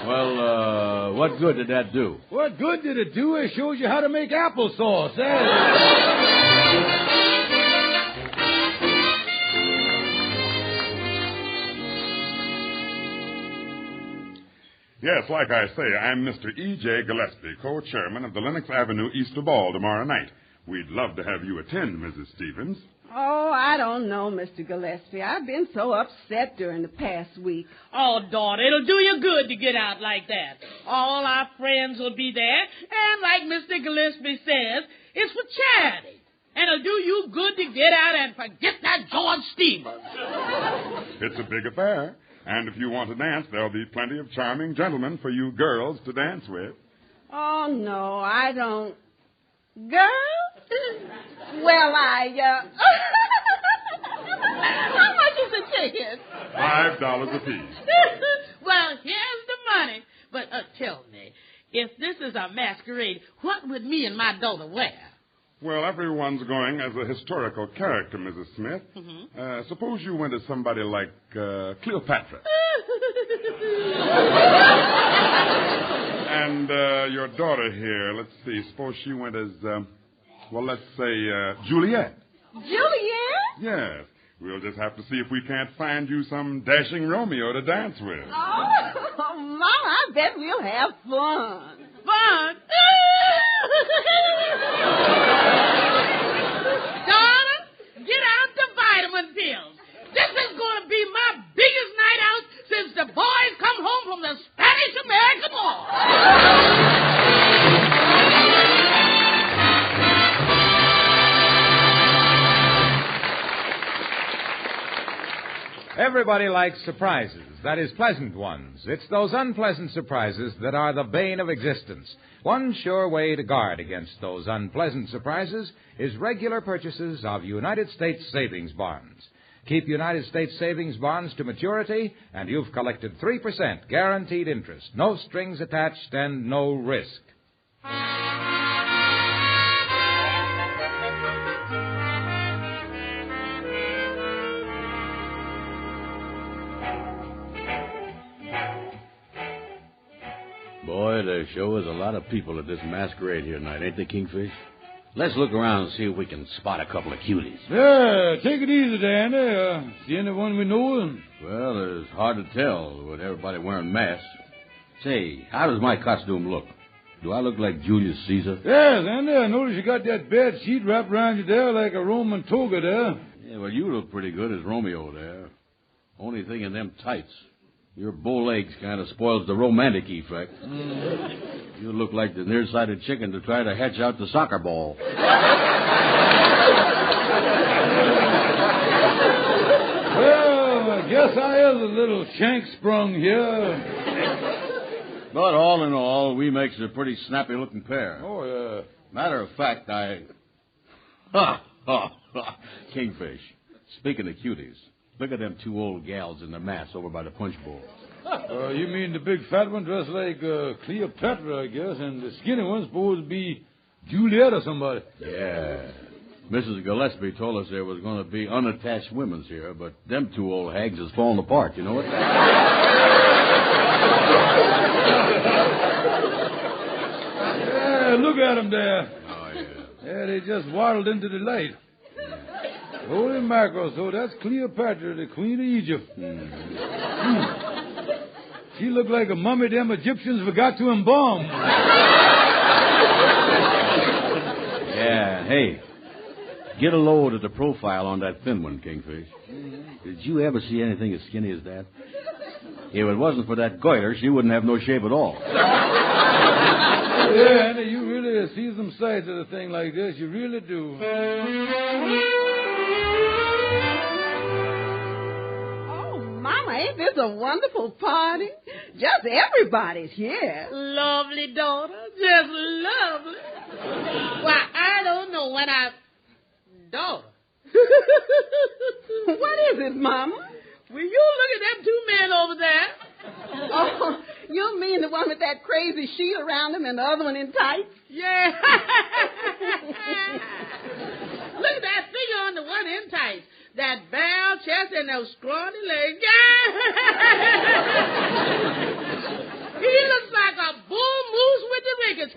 Well, what good did that do? What good did it do? It shows you how to make applesauce. Yes, like I say, I'm Mr. E.J. Gillespie, co-chairman of the Lenox Avenue Easter Ball tomorrow night. We'd love to have you attend, Mrs. Stevens. Oh, I don't know, Mr. Gillespie. I've been so upset during the past week. Oh, daughter, it'll do you good to get out like that. All our friends will be there, and like Mr. Gillespie says, it's for charity. And it'll do you good to get out and forget that George Stevens. It's a big affair. And if you want to dance, there'll be plenty of charming gentlemen for you girls to dance with. Oh, no, I don't. Girls? Well, How much is the ticket? $5 apiece. Well, here's the money. But tell me, if this is a masquerade, what would me and my daughter wear? Well, everyone's going as a historical character, Mrs. Smith. Mm-hmm. Suppose you went as somebody like Cleopatra. And your daughter here, let's see, suppose she went as, let's say Juliet. Juliet? Yes. We'll just have to see if we can't find you some dashing Romeo to dance with. Oh, Mama, I bet we'll have fun. Fun? Darling, get out the vitamin pills. This is going to be my biggest night out since the boys come home from the Spanish-American War. Everybody likes surprises, that is, pleasant ones. It's those unpleasant surprises that are the bane of existence. One sure way to guard against those unpleasant surprises is regular purchases of United States savings bonds. Keep United States savings bonds to maturity, and you've collected 3% guaranteed interest, no strings attached, and no risk. Boy, there sure is a lot of people at this masquerade here tonight, ain't they, Kingfish? Let's look around and see if we can spot a couple of cuties. Yeah, take it easy, Danny. See anyone we know? Well, it's hard to tell with everybody wearing masks. Say, how does my costume look? Do I look like Julius Caesar? Yes, Andy, I notice you got that bad sheet wrapped around you there like a Roman toga there. Yeah, well, you look pretty good as Romeo there. Only thing in them tights. Your bow legs kind of spoils the romantic effect. You look like the nearsighted chicken to try to hatch out the soccer ball. Well, I guess I is a little shank sprung here. But all in all, we makes a pretty snappy-looking pair. Oh, yeah. Matter of fact, Kingfish, speaking of cuties, look at them two old gals in the masks over by the punch bowl. You mean the big fat one dressed like Cleopatra, I guess, and the skinny one's supposed to be Juliet or somebody. Yeah. Mrs. Gillespie told us there was going to be unattached women's here, but them two old hags has fallen apart, you know what? Yeah, look at them there. Oh, yeah. Yeah, they just waddled into the light. Holy mackerel, so that's Cleopatra, the Queen of Egypt. She looked like a mummy them Egyptians forgot to embalm. Yeah, hey, get a load of the profile on that thin one, Kingfish. Did you ever see anything as skinny as that? If it wasn't for that goiter, she wouldn't have no shape at all. Yeah, Andy, you really see some sides of a thing like this. You really do. Mama, ain't this a wonderful party? Just everybody's here. Lovely, daughter. Just lovely. Why, I don't know when Daughter. What is it, Mama? Will you look at them two men over there? Oh, you mean the one with that crazy sheet around him and the other one in tights? Yeah. Look at that figure on the one in tights. That barrel chest and those scrawny legs. He looks like a bull moose with the rickets.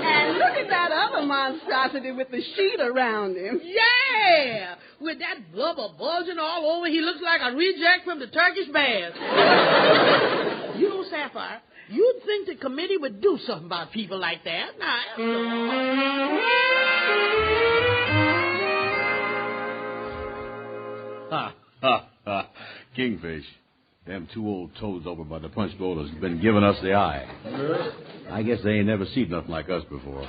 And look at that other monstrosity with the sheet around him. Yeah. With that blubber bulging all over, he looks like a reject from the Turkish baths. You know, Sapphire, you'd think the committee would do something about people like that. Kingfish, them two old toads over by the punch bowl has been giving us the eye. I guess they ain't never seen nothing like us before.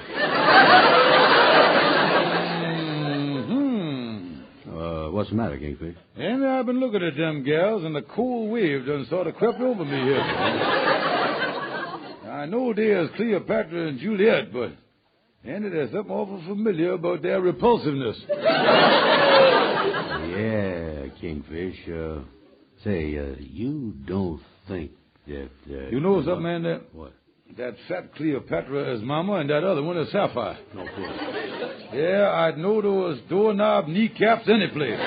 What's the matter, Kingfish? And I've been looking at them gals, and the cold wave done sort of crept over me here. I know there's Cleopatra and Juliet, but Andy, there's something awful familiar about their repulsiveness. Yeah, Kingfish. Say, you don't think that... you know something, man? What? That fat Cleopatra is Mama, and that other one is Sapphire. No, course. Yeah, I'd know those doorknob kneecaps any place.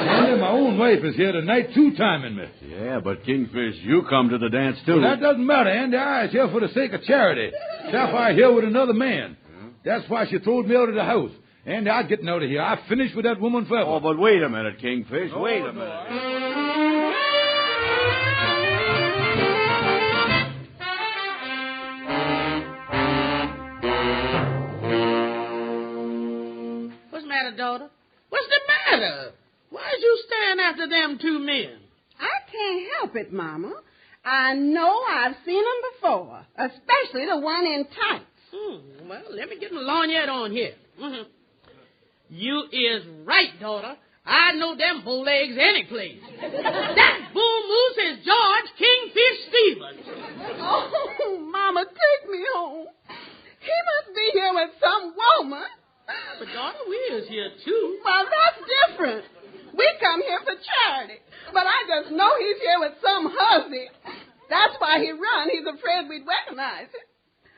And my own wife is here tonight, two-timing me. Yeah, but Kingfish, you come to the dance, too. Well, that doesn't matter, Andy. I was here for the sake of charity. Sapphire here with another man. That's why she throwed me out of the house. Andy, I'm getting out of here. I finished with that woman forever. Oh, but wait a minute, Kingfish. Wait a minute. What's the matter, daughter? What's the matter? Why's you staring after them two men? I can't help it, Mama. I know I've seen them before, especially the one in tights. Well, let me get my lorgnette on here. Mm-hmm. You is right, daughter. I know them bull legs any place. That bull moose is George Kingfish Stevens. Oh, Mama, take me home. He must be here with some woman. But, daughter, we is here, too. Well, that's different. We come here for charity. But I just know he's here with some hussy. That's why he run. He's afraid we'd recognize him.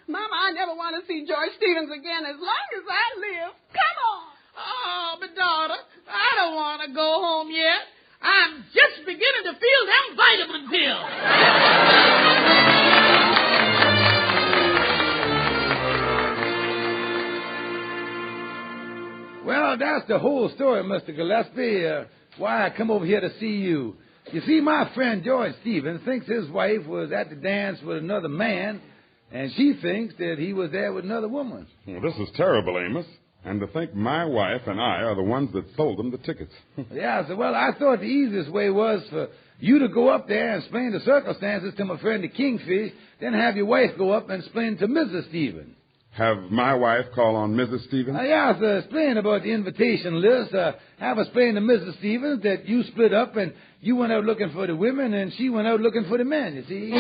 Mama, I never want to see George Stevens again as long as I live. Come on. Oh, but, daughter, I don't want to go home yet. I'm just beginning to feel them vitamin pills. Well, that's the whole story, Mr. Gillespie. Why I come over here to see you. You see, my friend George Stevens thinks his wife was at the dance with another man, and she thinks that he was there with another woman. Well, this is terrible, Amos. And to think my wife and I are the ones that sold them the tickets. Yeah, so, well, I thought the easiest way was for you to go up there and explain the circumstances to my friend the Kingfish, then have your wife go up and explain to Mrs. Stevens. Have my wife call on Mrs. Stevens? Yeah, so explain about the invitation list. Have explain to Mrs. Stevens that you split up and you went out looking for the women and she went out looking for the men, you see.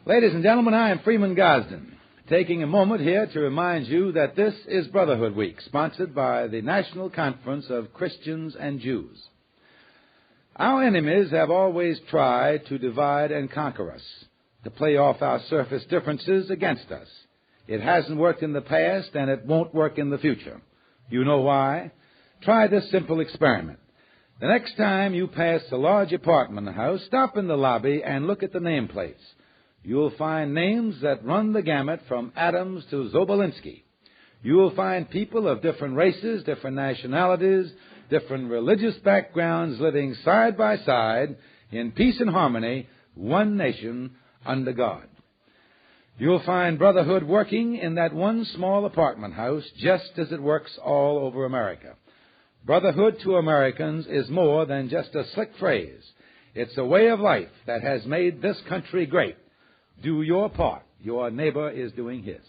Ladies and gentlemen, I am Freeman Gosden, taking a moment here to remind you that this is Brotherhood Week, sponsored by the National Conference of Christians and Jews. Our enemies have always tried to divide and conquer us, to play off our surface differences against us. It hasn't worked in the past, and it won't work in the future. You know why? Try this simple experiment. The next time you pass a large apartment house, stop in the lobby and look at the nameplates. You'll find names that run the gamut from Adams to Zobolinski. You'll find people of different races, different nationalities, different religious backgrounds living side by side in peace and harmony, one nation under God. You'll find brotherhood working in that one small apartment house just as it works all over America. Brotherhood to Americans is more than just a slick phrase. It's a way of life that has made this country great. Do your part. Your neighbor is doing his.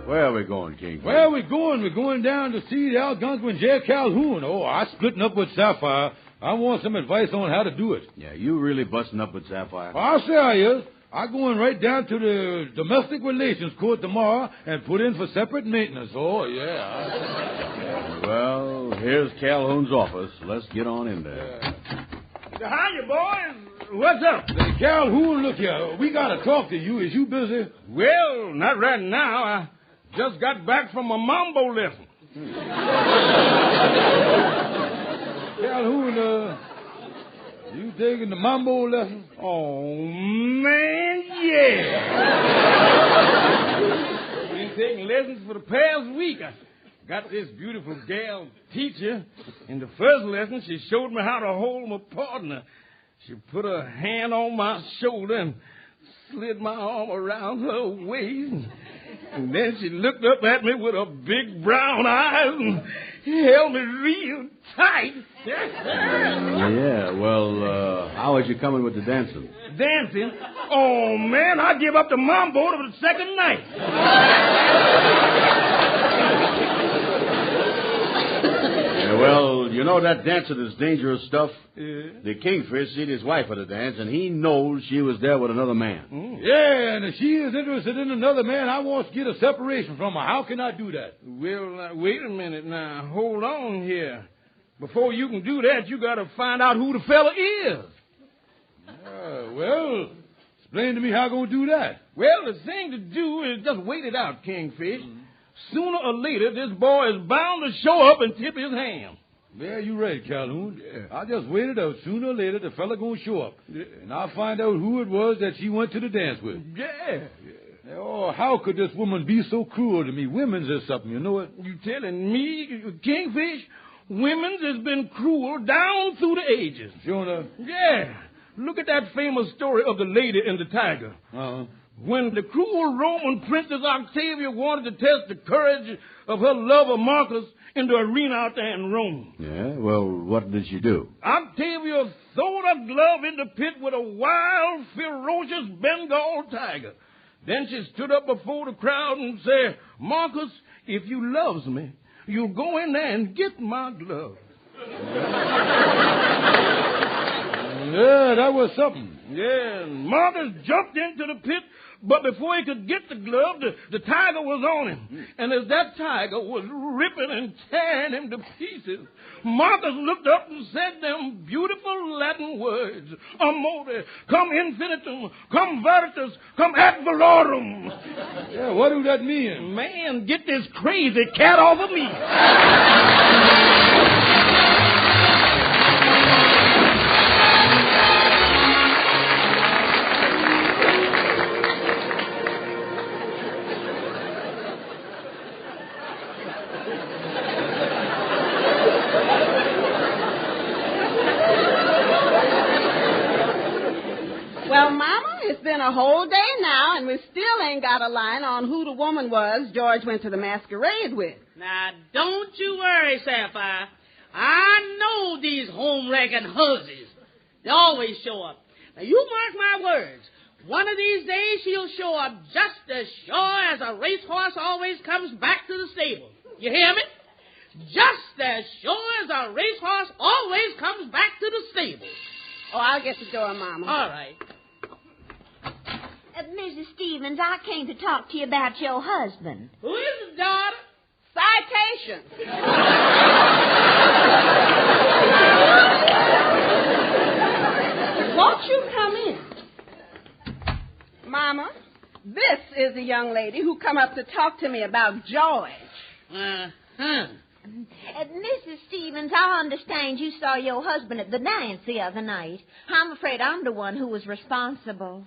Where are we going, King? Where are we going? We're going down to see the Algonquin J. Calhoun. Oh, I'm splitting up with Sapphire. I want some advice on how to do it. Yeah, you really busting up with Sapphire? I'll say I is. I'm going right down to the Domestic Relations Court tomorrow and put in for separate maintenance. Oh, yeah. Well, here's Calhoun's office. Let's get on in there. Hiya, boys. What's up? Hey, Calhoun, look here. We got to talk to you. Is you busy? Well, not right now. I just got back from a mambo lesson. Calhoun, you taking the mambo lesson? Oh, man, yeah. Been taking lessons for the past week. I got this beautiful gal teacher. In the first lesson, she showed me how to hold my partner. She put her hand on my shoulder and slid my arm around her waist. And then she looked up at me with her big brown eyes and held me real tight. Yeah, well, how was you coming with the dancing? Dancing? Oh, man, I give up the mambo to the second night. Well, you know that dancing is dangerous stuff? The Kingfish seen his wife at the dance, and he knows she was there with another man. Yeah, and if she is interested in another man, I want to get a separation from her. How can I do that? Well, wait a minute now. Hold on here. Before you can do that, you got to find out who the fella is. Well, explain to me how I'm going to do that. Well, the thing to do is just wait it out, Kingfish. Sooner or later, this boy is bound to show up and tip his hand. Yeah, you're right, Calhoun. I just waited out. Sooner or later, the fella going to show up. And I'll find out who it was that she went to the dance with. Yeah. Oh, how could this woman be so cruel to me? Women's is something, you know it? You telling me, Kingfish, women's has been cruel down through the ages. Jonah? Yeah. Look at that famous story of the lady and the tiger. Uh-huh. When the cruel Roman princess Octavia wanted to test the courage of her lover Marcus in the arena out there in Rome. Yeah, well, what did she do? Octavia threw a glove in the pit with a wild, ferocious Bengal tiger. Then she stood up before the crowd and said, Marcus, if you loves me, you'll go in there and get my glove. Yeah, that was something. Yeah, and Marcus jumped into the pit, but before he could get the glove, the tiger was on him. And as that tiger was ripping and tearing him to pieces, Marcus looked up and said them beautiful Latin words, Amore, cum infinitum, cum veritas, cum ad valorem. Yeah, what do that mean? Man, get this crazy cat off of me. Well, Mama, it's been a whole day now, and we still ain't got a line on who the woman was George went to the masquerade with. Now, don't you worry, Sapphire. I know these home-wrecking hussies. They always show up. Now, you mark my words. One of these days, she'll show up just as sure as a racehorse always comes back to the stable. You hear me? Just as sure as a racehorse always comes back to the stable. Oh, I'll get the door, Mama. All right. Mrs. Stevens, I came to talk to you about your husband. Who is it, daughter? Citation. Won't you come in? Mama, this is the young lady who come up to talk to me about George. Mrs. Stevens, I understand you saw your husband at the dance the other night. I'm afraid I'm the one who was responsible.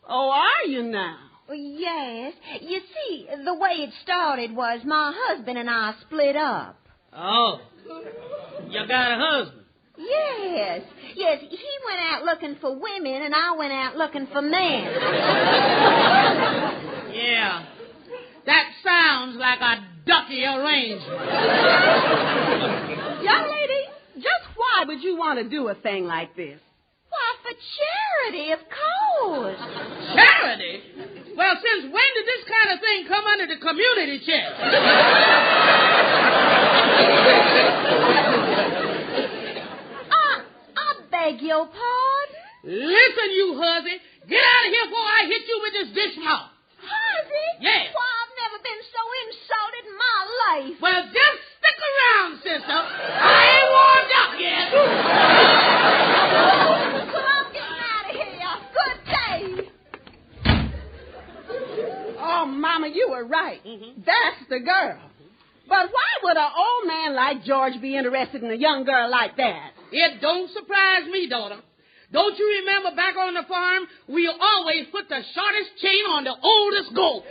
Oh, are you now? Well, yes. You see, the way it started was my husband and I split up. Oh. You got a husband? Yes. Yes, he went out looking for women and I went out looking for men. Yeah. That sounds like a Duffy arrangement. Young lady, just why would you want to do a thing like this? Why, for charity, of course. Charity? Well, since when did this kind of thing come under the community check? I beg your pardon? Listen, you hussy. Get out of here before I hit you with this dish mouth. Hussy? Yes. Why, I've never been so insulted in my life. Well, just stick around, sister. I ain't warmed up yet. Well, I'm getting out of here. Good day. Oh, Mama, you were right. That's the girl. But why would an old man like George be interested in a young girl like that? It don't surprise me, daughter. Don't you remember back on the farm, we always put the shortest chain on the oldest goat?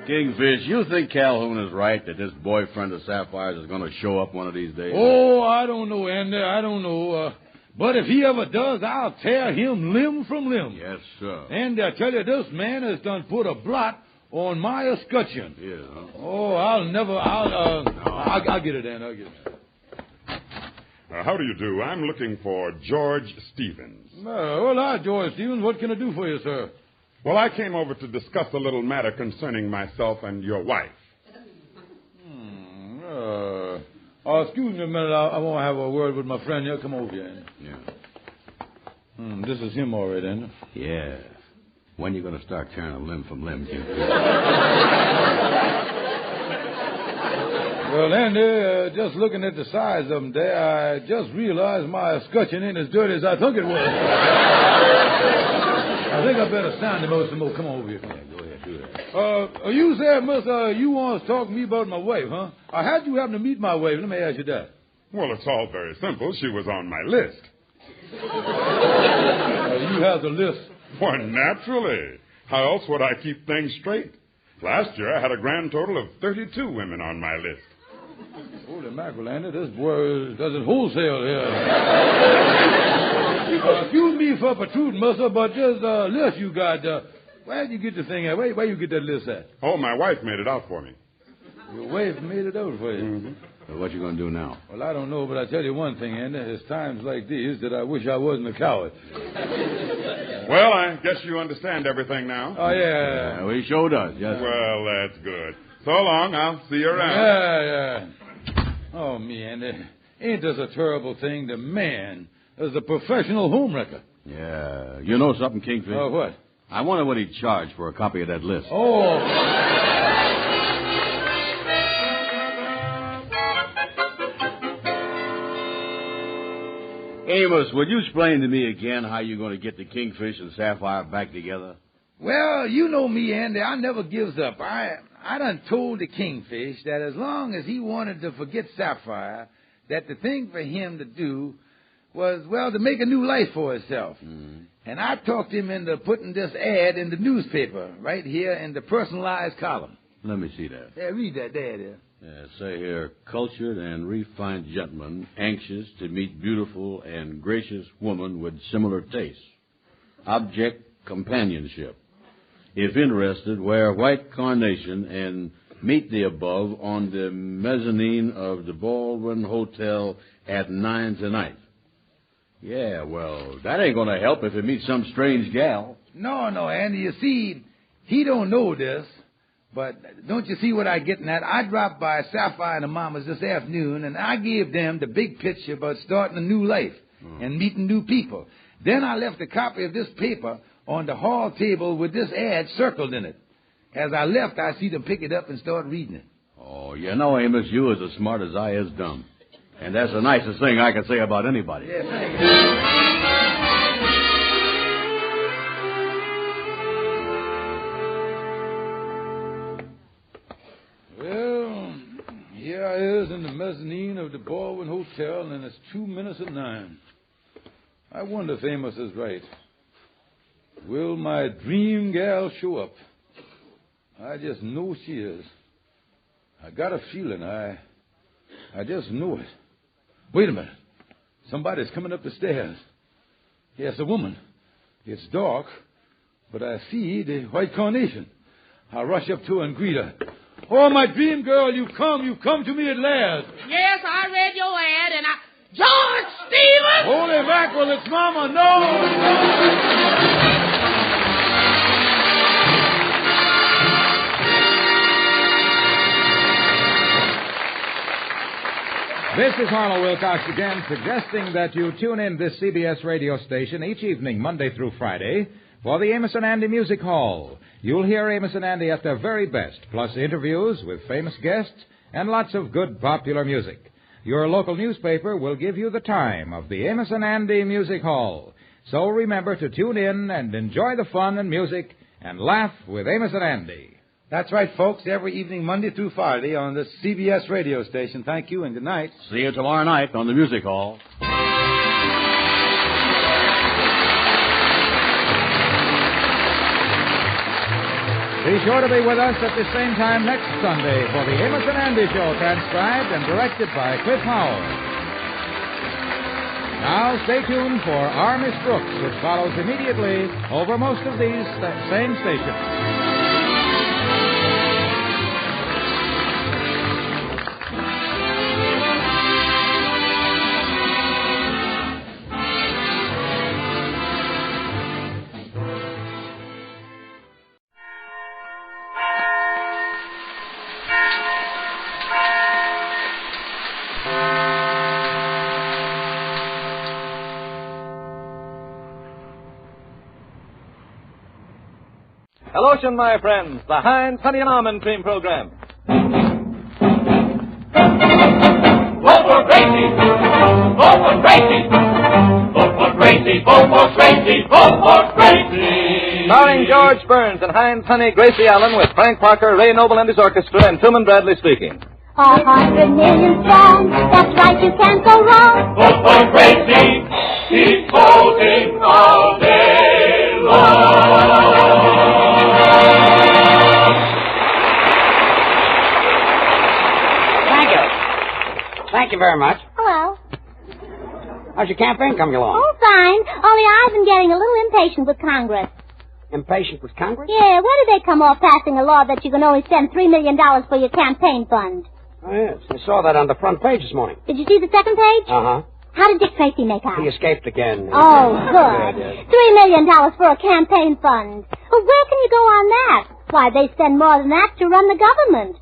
Kingfish, you think Calhoun is right that this boyfriend of Sapphire's is going to show up one of these days? Oh, I don't know, Andy. I don't know. But if he ever does, I'll tear him limb from limb. Yes, sir. And I tell you, this man has done put a blot on my escutcheon. Yeah. Huh? Oh, I'll get it, Andy. I'll get it. How do you do? I'm looking for George Stevens. Well, hi, George Stevens. What can I do for you, sir? Well, I came over to discuss a little matter concerning myself and your wife. Excuse me a minute. I want to have a word with my friend here. Come over here. Yeah. This is him already, isn't it? Yeah. When you going to start tearing a limb from limb, Jim? Well, Andy, just looking at the size of them there, I just realized my escutcheon ain't as dirty as I thought it was. I think I better stand him over some more. Come on over here. Yeah, go ahead, do that. You said, miss, you want to talk to me about my wife, huh? How'd you happen to meet my wife? Let me ask you that. Well, it's all very simple. She was on my list. You have the list. Why, naturally. How else would I keep things straight? Last year, I had a grand total of 32 women on my list. Holy mackerel, Andy, this boy does it wholesale here. Excuse me for protruding, mister, but this list you got, where'd you get the thing at? Where you get that list at? Oh, my wife made it out for me. Your wife made it out for you? Mm-hmm. So what you going to do now? Well, I don't know, but I tell you one thing, Andy. It's times like these that I wish I wasn't a coward. Well, I guess you understand everything now. Oh, yeah. We sure does, yes. Well, that's good. So long. I'll see you around. Yeah. Oh, me, Andy. Ain't this a terrible thing? The man is a professional homewrecker. Yeah. You know something, Kingfish? Oh, what? I wonder what he'd charge for a copy of that list. Oh. Amos, would you explain to me again how you're going to get the Kingfish and Sapphire back together? Well, you know me, Andy. I never gives up. I done told the Kingfish that as long as he wanted to forget Sapphire, that the thing for him to do was, well, to make a new life for himself. Mm-hmm. And I talked him into putting this ad in the newspaper right here in the personalized column. Let me see that. Yeah, read that there. Yeah, say here, cultured and refined gentleman anxious to meet beautiful and gracious woman with similar tastes. Object, companionship. If interested, wear white carnation and meet the above on the mezzanine of the Baldwin Hotel at 9 tonight. Yeah, well, that ain't going to help if he meets some strange gal. No, Andy. You see, he don't know this. But don't you see what I'm getting at? I dropped by Sapphire and the Mamas this afternoon, and I gave them the big picture about starting a new life and meeting new people. Then I left a copy of this paper on the hall table with this ad circled in it. As I left, I see them pick it up and start reading it. Oh, you know, Amos, you is as smart as I is dumb. And that's the nicest thing I can say about anybody. Yeah, thank you. In the mezzanine of the Baldwin Hotel, and it's 2 minutes of 9. I wonder if Amos is right. Will my dream gal show up? I just know she is. I got a feeling. I just know it. Wait a minute. Somebody's coming up the stairs. Yes, a woman. It's dark, but I see the white carnation. I rush up to her and greet her. Oh, my dream girl, you've come to me at last. Yes, I read your ad, and George Stevens! Holy mackerel, it's Mama, no! This is Harlow Wilcox again, suggesting that you tune in this CBS radio station each evening, Monday through Friday, for the Amos and Andy Music Hall. You'll hear Amos and Andy at their very best, plus interviews with famous guests and lots of good popular music. Your local newspaper will give you the time of the Amos and Andy Music Hall. So remember to tune in and enjoy the fun and music and laugh with Amos and Andy. That's right, folks, every evening, Monday through Friday on this CBS radio station. Thank you and good night. See you tomorrow night on the Music Hall. Be sure to be with us at the same time next Sunday for the Amos and Andy Show, transcribed and directed by Cliff Howell. Now stay tuned for Our Miss Brooks, which follows immediately over most of these same stations. Hellotion, my friends, the Heinz Honey and Almond Cream Program. Vote for Gracie! Vote for Gracie! Vote for Gracie! Vote for Gracie! Vote for Gracie! Starring George Burns and Heinz Honey, Gracie Allen, with Frank Parker, Ray Noble and his orchestra, and Truman Bradley speaking. 100 million strong, that's right, you can't go wrong. Vote for Gracie! Keep voting all day long! Thank you very much. Hello. How's your campaign coming along? Oh, fine. Only I've been getting a little impatient with Congress. Impatient with Congress? Yeah, when did they come off passing a law that you can only spend $3 million for your campaign fund? Oh, yes. I saw that on the front page this morning. Did you see the second page? Uh-huh. How did Dick Tracy make out? He escaped again. Oh, good. Yes. $3 million for a campaign fund. Well, where can you go on that? Why, they spend more than that to run the government.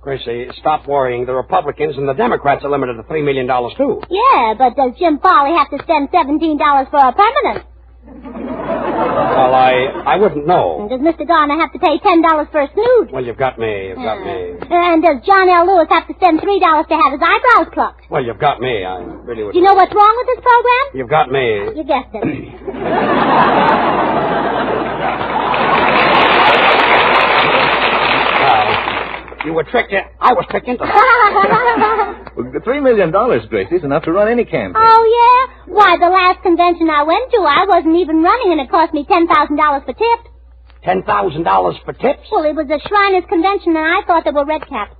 Gracie, stop worrying. The Republicans and the Democrats are limited to $3 million, too. Yeah, but does Jim Farley have to spend $17 for a permanent? Well, I wouldn't know. And does Mr. Garner have to pay $10 for a snoot? Well, you've got me. You've got me. And does John L. Lewis have to spend $3 to have his eyebrows plucked? Well, you've got me. I really would. Do you know what's wrong with this program? You've got me. You guessed it. You were tricked. I was tricked into that. Well, the $3 million, Gracie, is enough to run any campaign. Oh, yeah? Why, the last convention I went to, I wasn't even running, and it cost me $10,000 for tips. $10,000 for tips? Well, it was a Shriners convention, and I thought they were red caps.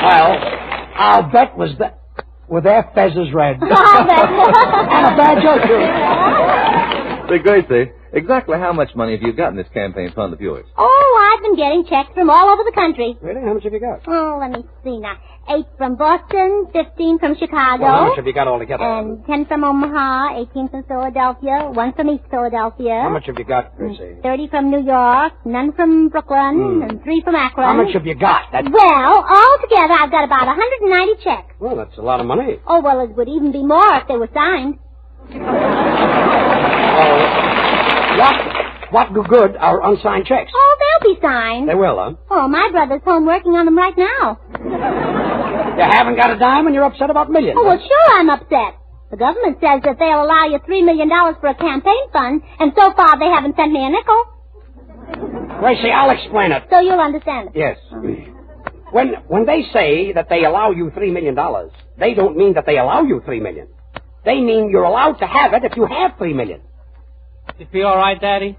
Well, I'll bet were their fezzes red. I'll bet. And a badge or two. Say, Gracie, exactly how much money have you got in this campaign fund of yours? Oh, I've been getting checks from all over the country. Really? How much have you got? Oh, let me see now. 8 from Boston, 15 from Chicago. Well, how much have you got altogether? And 10 from Omaha, 18 from Philadelphia, 1 from East Philadelphia. How much have you got, Gracie? 30 from New York, none from Brooklyn, and 3 from Akron. How much have you got? Well, altogether, I've got about 190 checks. Well, that's a lot of money. Oh, well, it would even be more if they were signed. What good are unsigned checks? Oh, they'll be signed. They will, huh? Oh, my brother's home working on them right now. You haven't got a dime and you're upset about millions. Oh, well, sure I'm upset. The government says that they'll allow you $3 million for a campaign fund, and so far they haven't sent me a nickel. Gracie, I'll explain it. So you'll understand it. Yes. When they say that they allow you $3 million, they don't mean that they allow you $3 million. They mean you're allowed to have it if you have $3 million. You feel all right, Daddy?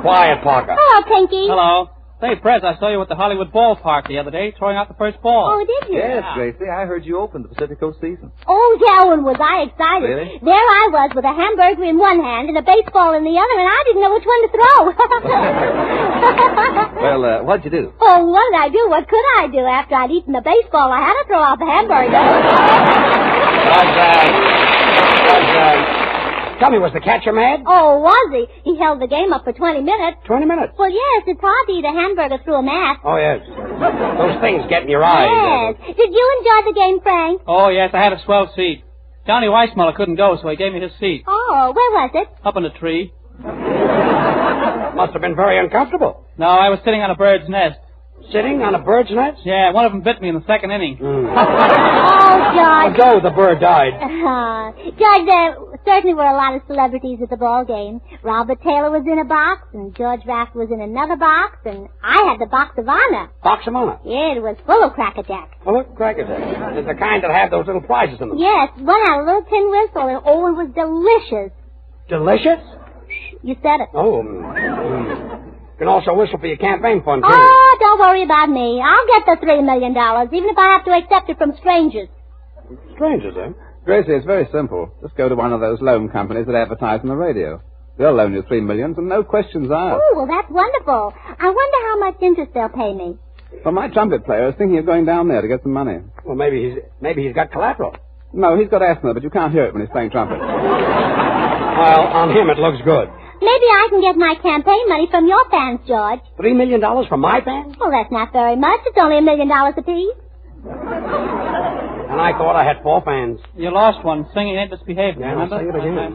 Quiet, Parker. Hello, Pinky. Hello. Say, Prez, I saw you at the Hollywood Ballpark the other day, throwing out the first ball. Oh, did you? Yes, Gracie, I heard you opened the Pacific Coast season. Oh, yeah, and was I excited. Really? There I was with a hamburger in one hand and a baseball in the other, and I didn't know which one to throw. Well, what'd you do? Oh, what did I do? What could I do? After I'd eaten the baseball, I had to throw out the hamburger. Tell me, was the catcher mad? Oh, was he? He held the game up for 20 minutes. 20 minutes? Well, yes, it's hard to eat a hamburger through a mask. Oh, yes. Those things get in your eyes. Yes. Did you enjoy the game, Frank? Oh, yes, I had a swell seat. Johnny Weissmuller couldn't go, so he gave me his seat. Oh, where was it? Up in a tree. Must have been very uncomfortable. No, I was sitting on a bird's nest. Sitting on a bird's nest? Yeah, one of them bit me in the second inning. Oh, George. Although the bird died. George, there certainly were a lot of celebrities at the ball game. Robert Taylor was in a box, and George Raft was in another box, and I had the box of honor. Box of honor? Yeah, it was full of Cracker Jack. Full of Cracker Jack? It's the kind that have those little prizes in them. Yes, one had a little tin whistle, and oh, it was delicious. Delicious? You said it. Oh, You can also whistle for your campaign fund, too. Oh, don't worry about me. I'll get the $3 million, even if I have to accept it from strangers. Strangers, eh? Gracie, it's very simple. Just go to one of those loan companies that advertise on the radio. They'll loan you $3 million and no questions asked. Oh, well, that's wonderful. I wonder how much interest they'll pay me. Well, my trumpet player is thinking of going down there to get some money. Well, maybe he's got collateral. No, he's got asthma, but you can't hear it when he's playing trumpet. Well, on him it looks good. Maybe I can get my campaign money from your fans, George. $3 million from my fans? Well, that's not very much. It's only $1 million apiece. And I thought I had 4 fans. You lost one, singing Ain't Misbehaving, yeah, remember? I'll say it again.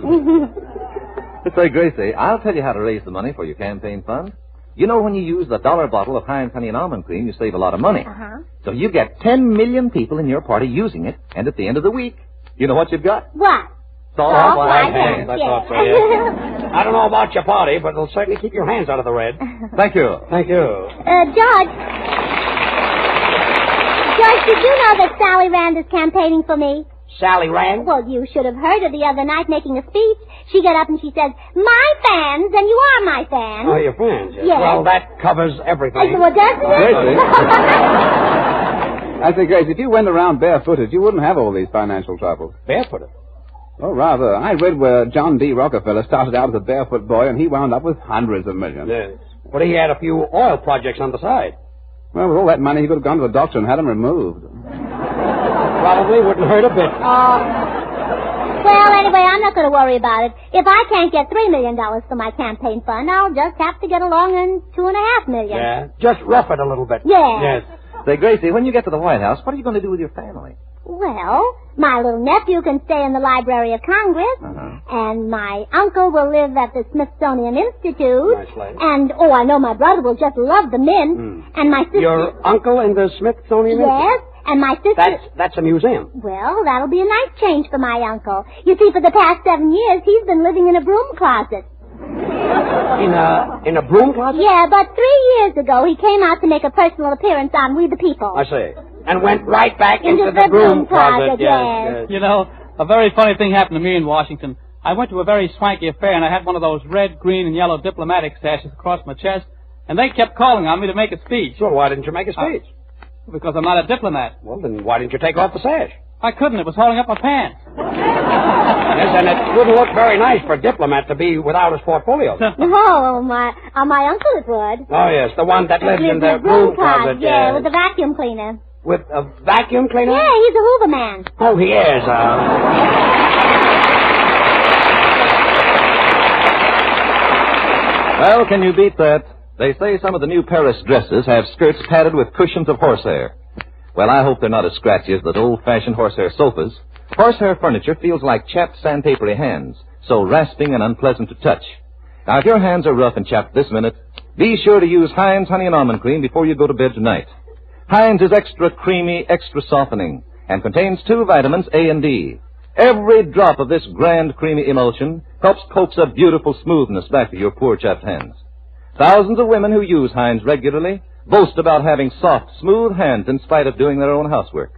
Say, Gracie, I'll tell you how to raise the money for your campaign fund. You know, when you use the dollar bottle of Heinz Honey and Almond Cream, you save a lot of money. Uh-huh. So you get 10 million people in your party using it, and at the end of the week, you know what you've got? What? Soft white hands. I thought so, yeah. I don't know about your party, but it'll certainly keep your hands out of the red. Thank you. Thank you. George, did you know that Sally Rand is campaigning for me? Sally Rand? Well, you should have heard her the other night making a speech. She got up and she says, "My fans, and you are my fans." Oh, your fans? Yes. Well, that covers everything. Well, doesn't it? Gracie. I say, Grace, if you went around barefooted, you wouldn't have all these financial troubles. Barefooted? Oh, rather. I read where John D. Rockefeller started out as a barefoot boy, and he wound up with hundreds of millions. Yes. But he had a few oil projects on the side. Well, with all that money, he could have gone to the doctor and had them removed. Probably wouldn't hurt a bit. Well, anyway, I'm not going to worry about it. If I can't get $3 million for my campaign fund, I'll just have to get along on $2.5 million. Yeah, just rough it a little bit. Yeah. Yes. Say, Gracie, when you get to the White House, what are you going to do with your family? Well, my little nephew can stay in the Library of Congress, and my uncle will live at the Smithsonian Institute, Nice lady. and, I know my brother will just love the mint, and my sister... Your uncle in the Smithsonian Yes, and my sister... That's a museum. Well, that'll be a nice change for my uncle. You see, for the past 7 years, he's been living in a broom closet. In a broom closet? Yeah, but 3 years ago, he came out to make a personal appearance on We the People. I see. And went right back into the broom closet, yes. You know, a very funny thing happened to me in Washington. I went to a very swanky affair, and I had one of those red, green, and yellow diplomatic sashes across my chest, and they kept calling on me to make a speech. So why didn't you make a speech? Because I'm not a diplomat. Well, then why didn't you take off the sash? I couldn't. It was holding up my pants. Yes, and it wouldn't look very nice for a diplomat to be without his portfolio. Oh, my uncle it would. Oh, yes, the one that lives in the broom closet. Yeah, with the vacuum cleaner. With a vacuum cleaner? Yeah, he's a Hoover man. Oh, he is. Well, can you beat that? They say some of the new Paris dresses have skirts padded with cushions of horsehair. Well, I hope they're not as scratchy as those old-fashioned horsehair sofas. Horsehair furniture feels like chapped sandpapery hands, so rasping and unpleasant to touch. Now, if your hands are rough and chapped this minute, be sure to use Heinz Honey and Almond Cream before you go to bed tonight. Heinz is extra creamy, extra softening, and contains 2 vitamins, A and D. Every drop of this grand creamy emulsion helps coax a beautiful smoothness back to your poor chapped hands. Thousands of women who use Heinz regularly boast about having soft, smooth hands in spite of doing their own housework.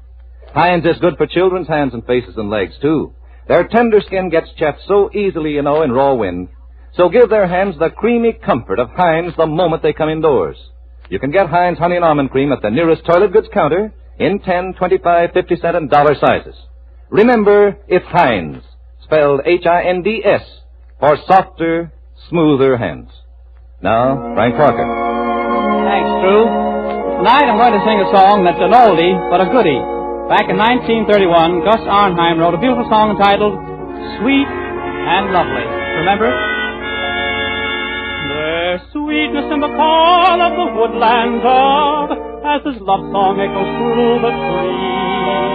Heinz is good for children's hands and faces and legs, too. Their tender skin gets chapped so easily, in raw wind. So give their hands the creamy comfort of Heinz the moment they come indoors. You can get Heinz Honey and Almond Cream at the nearest toilet goods counter in 10, 25, 50-cent, and dollar sizes. Remember, it's Heinz, spelled H-I-N-D-S, for softer, smoother hands. Now, Frank Parker. Thanks, Drew. Tonight I'm going to sing a song that's an oldie, but a goodie. Back in 1931, Gus Arnheim wrote a beautiful song entitled Sweet and Lovely. Remember? There's sweetness in the call of the woodland dove as his love song echoes through the trees.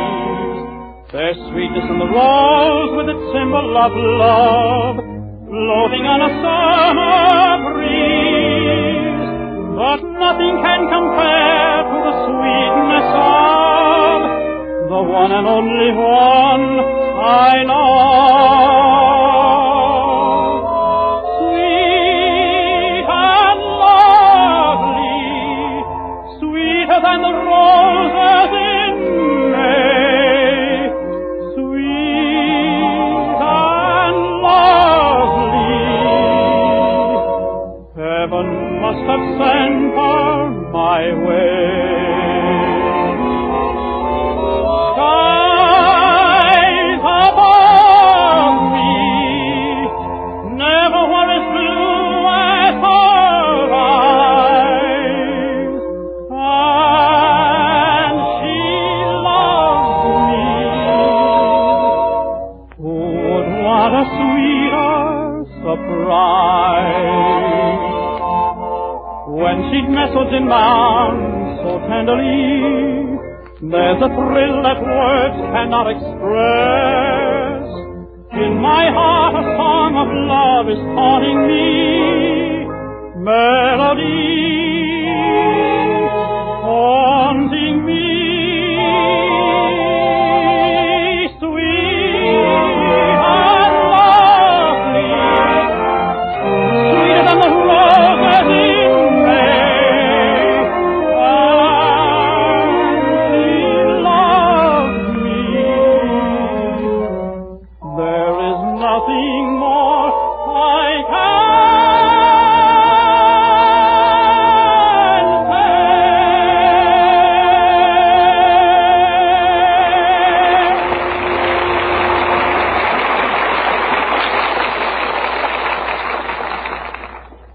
There's sweetness in the rose with its symbol of love floating on a summer breeze. But nothing can compare to the sweetness of the one and only one I love. Sweet and lovely, sweeter than the roses in May. Sweet and lovely, heaven must have sent her my way. Skies above me never were as blue as her eyes, and she loves me. Who would want a sweeter surprise? When she nestles in my arms so tenderly, there's a thrill that words cannot express. In my heart a song of love is haunting me. Melody, haunting me.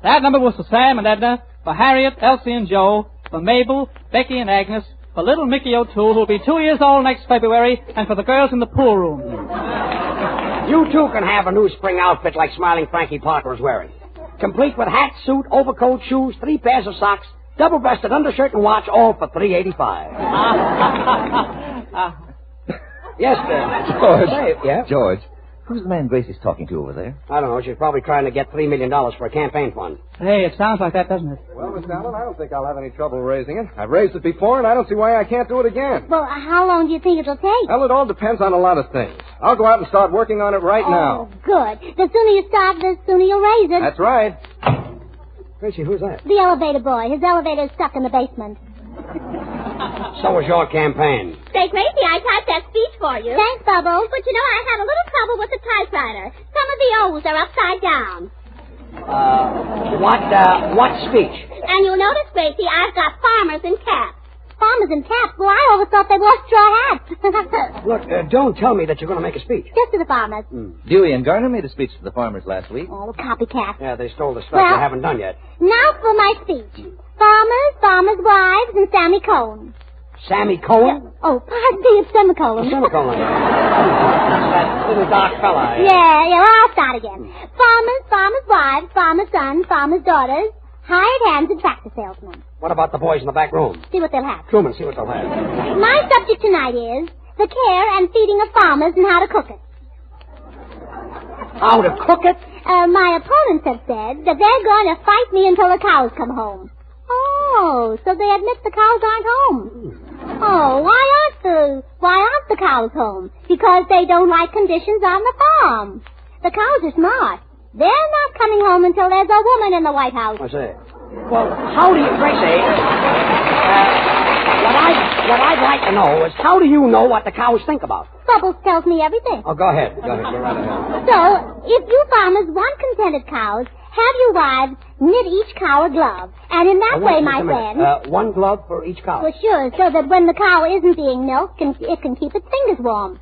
That number was for Sam and Edna, for Harriet, Elsie and Joe, for Mabel, Becky and Agnes, for little Mickey O'Toole, who'll be 2 years old next February, and for the girls in the pool room. You too can have a new spring outfit like Smiling Frankie Parker is wearing. Complete with hat, suit, overcoat, shoes, 3 pairs of socks, double-breasted undershirt and watch, all for $3.85. Yes, sir. George. Yeah? George, who's the man Gracie's talking to over there? I don't know. She's probably trying to get $3 million for a campaign fund. Hey, it sounds like that, doesn't it? Well, Miss Allen, I don't think I'll have any trouble raising it. I've raised it before, and I don't see why I can't do it again. Well, how long do you think it'll take? Well, it all depends on a lot of things. I'll go out and start working on it right now. Good. The sooner you start, the sooner you'll raise it. That's right. Gracie, who's that? The elevator boy. His elevator's stuck in the basement. So was your campaign. Say, Gracie, I typed that speech for you. Thanks, Bubbles. But you know, I had a little trouble with the typewriter. Some of the O's are upside down. What speech? And you'll notice, Gracie, I've got farmers in caps. Farmers in caps? Well, I always thought they wore straw hats. Look, don't tell me that you're going to make a speech. Just to the farmers. Dewey and Garner made a speech to the farmers last week. Oh, copycats. Yeah, they stole the stuff you haven't done yet. Now for my speech. Farmers, farmers' wives, and Sammy Cohn. Sammy Cohen? Yeah. Oh, pardon me, it's semicolon. Semicolon. That little dark fella. Yeah, I'll start again. Farmers, farmers' wives, farmers' sons, farmers' daughters, hired hands and tractor salesmen. What about the boys in the back room? See what they'll have. Truman, see what they'll have. My subject tonight is the care and feeding of farmers and how to cook it. How to cook it? My opponents have said that they're going to fight me until the cows come home. Oh, so they admit the cows aren't home. Oh, why aren't the cows home? Because they don't like conditions on the farm. The cows are smart. They're not coming home until there's a woman in the White House. I see. Well, how do you, Gracie, what I'd like to know is how do you know what the cows think about? Bubbles tells me everything. Oh, go ahead. Go right ahead. So, if you farmers want contented cows, have your wives knit each cow a glove. And in that way, my friend... one glove for each cow? Well, sure, so that when the cow isn't being milked, it can keep its fingers warm.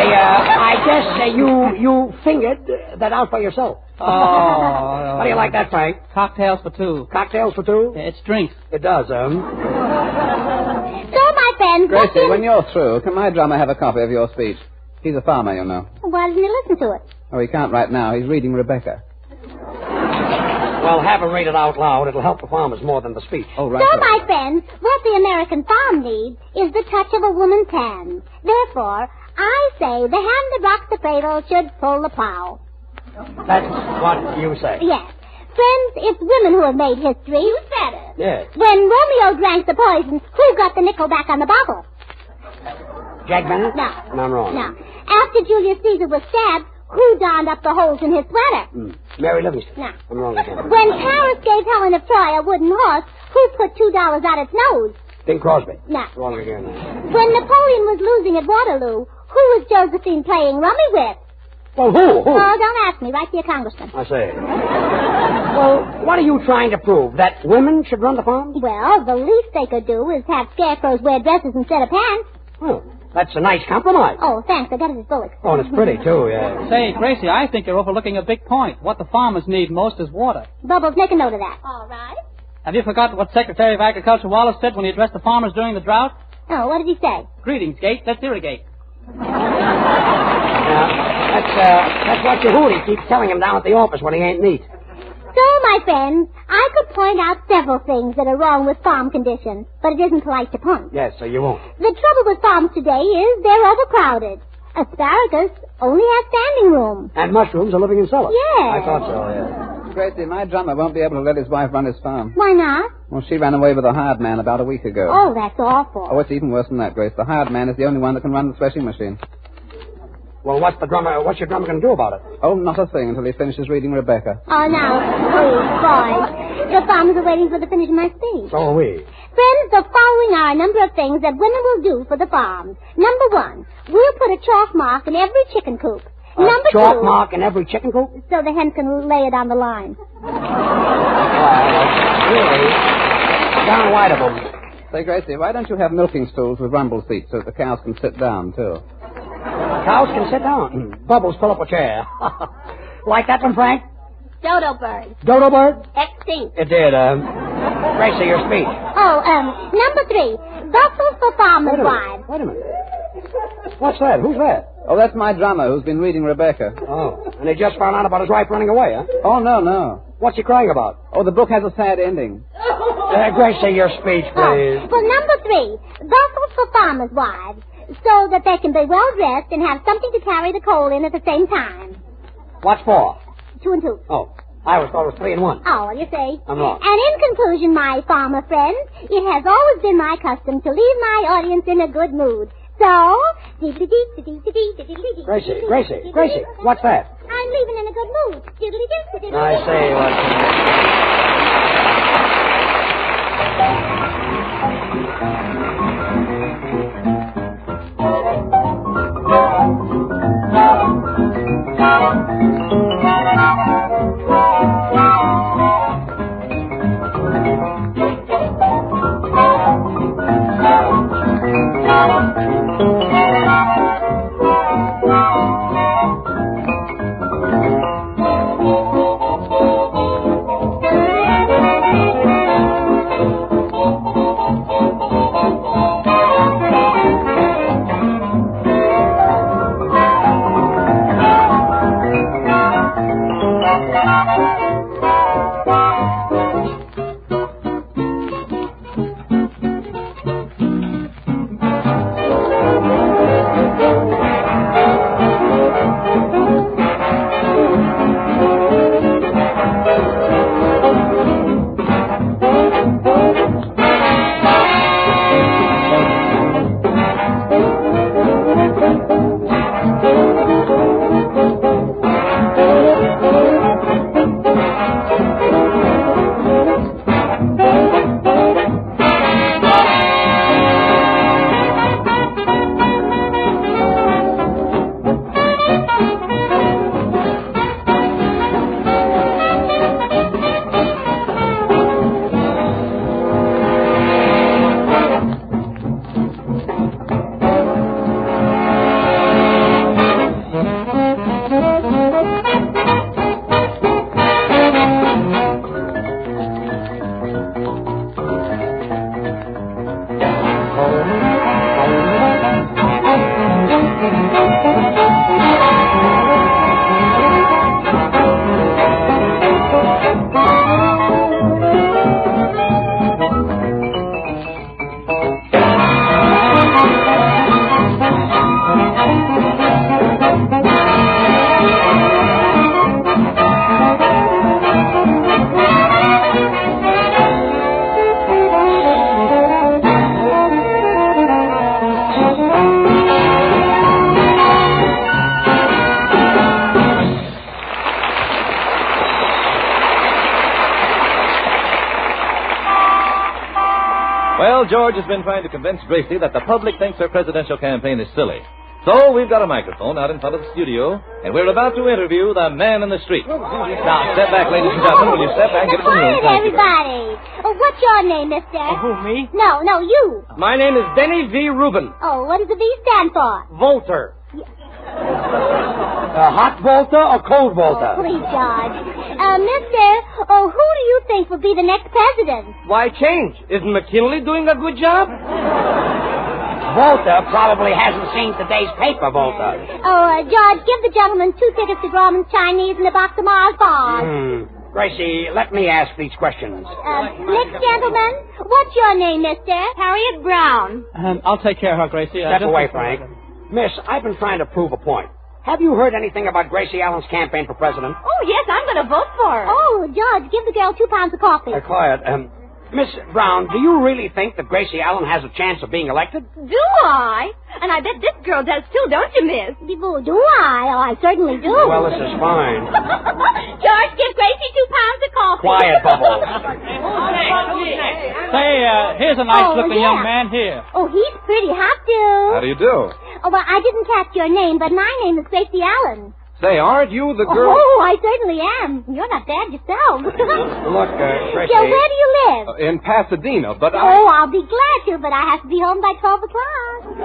I guess you figured that out for yourself. Oh. How do you like that, Frank? Cocktails for two. Cocktails for two? It's drinks. It does, So, my friend... Gracie, when you're through, can my drummer have a copy of your speech? He's a farmer, you know. Why doesn't he listen to it? Oh, he can't right now. He's reading Rebecca. Well, have him read it out loud. It'll help the farmers more than the speech. Oh, right. So, my friends, what the American farm needs is the touch of a woman's hand. Therefore, I say the hand that rocks the cradle should pull the plow. That's what you say. Yes. Friends, it's women who have made history. You said it. Yes. When Romeo drank the poison, who got the nickel back on the bottle? Jack Bennett? No. I'm wrong. No. After Julius Caesar was stabbed, who darned up the holes in his sweater? Mary Livingston. No. I'm wrong again. When Paris gave Helen of Troy a wooden horse, who put $2 on its nose? Bing Crosby. No. Wrong again. When Napoleon was losing at Waterloo, who was Josephine playing rummy with? Well, who? Oh, don't ask me. Write to your congressman. I say. Well, what are you trying to prove? That women should run the farm? Well, the least they could do is have scarecrows wear dresses instead of pants. Well, that's a nice compromise. Oh, thanks. I got it at Bullock. Oh, and it's pretty, too, yeah. Say, Gracie, I think you're overlooking a big point. What the farmers need most is water. Bubbles, make a note of that. All right. Have you forgotten what Secretary of Agriculture Wallace said when he addressed the farmers during the drought? Oh, what did he say? Greetings, Gate. Let's irrigate. That's what Yehudi keeps telling him down at the office when he ain't neat. So, my friends, I could point out several things that are wrong with farm conditions, but it isn't polite to point. Yes, so you won't. The trouble with farms today is they're overcrowded. Asparagus only has standing room. And mushrooms are living in cellars. Yes. I thought so, yeah. Gracie, my drummer won't be able to let his wife run his farm. Why not? Well, she ran away with a hired man about a week ago. Oh, that's awful. Oh, it's even worse than that, Grace. The hired man is the only one that can run the threshing machine. Well, what's your drummer going to do about it? Oh, not a thing until he finishes reading Rebecca. Oh, now, please, boys. Your farmers are waiting for the finish of my speech. So are we. Friends, the following are a number of things that women will do for the farms. Number one, we'll put a chalk mark in every chicken coop. Number chalk two, mark in every chicken coop? so the hens can lay it on the line. Really? Down wide of them. Say, Gracie, why don't you have milking stools with rumble seats so that the cows can sit down, too? Cows can sit down. Bubbles, pull up a chair. Like that one, Frank? Dodo bird. Dodo bird? Extinct. It did. Gracie, your speech. Oh, number three, Bustles for farmers' wives. Wait a minute. What's that? Who's that? Oh, that's my drummer who's been reading Rebecca. Oh, and he just found out about his wife running away, huh? Oh, no. What's he crying about? Oh, the book has a sad ending. Gracie, your speech, please. Well, number three, Bustles for farmers' wives, so that they can be well dressed and have something to carry the coal in at the same time. What's for? 2 and 2. Oh, I always thought it was 3 and 1. Oh, well, you see. I'm wrong. And in conclusion, my farmer friends, it has always been my custom to leave my audience in a good mood. So, Gracie, what's that? I'm leaving in a good mood. I say, Well, George has been trying to convince Gracie that the public thinks her presidential campaign is silly. So we've got a microphone out in front of the studio, and we're about to interview the man in the street. Now, step back, ladies and gentlemen. Will you step back and get some room? Quiet, everybody. What's your name, mister? Who, me? No, you. My name is Denny V. Rubin. Oh, what does the V stand for? Volter. Hot Volta or cold Volta? Oh, please, George. Mister, who do you think will be the next president? Why change? Isn't McKinley doing a good job? Volta probably hasn't seen today's paper, Volta. Oh, George, give the gentleman 2 tickets to Grauman's Chinese and a box of Mars bars. Gracie, let me ask these questions. Next gentleman, what's your name, mister? Harriet Brown. I'll take care of her, Gracie. Step away, Frank. Miss, I've been trying to prove a point. Have you heard anything about Gracie Allen's campaign for president? Oh, yes, I'm going to vote for her. Oh, George, give the girl 2 pounds of coffee. Quiet. Miss Brown, do you really think that Gracie Allen has a chance of being elected? Do I? And I bet this girl does too, don't you, miss? Do I? Oh, I certainly do. Well, this is fine. George, give Gracie 2 pounds of coffee. Quiet, Bubbles. Say, here's a nice-looking young man here. Oh, he's pretty hot, dude. How do you do? Oh, well, I didn't catch your name, but my name is Gracie Allen. Say, aren't you the girl... Oh, I certainly am. You're not bad yourself. Look, Gracie... So where do you live? In Pasadena, but Oh, I'll be glad to, but I have to be home by 12 o'clock.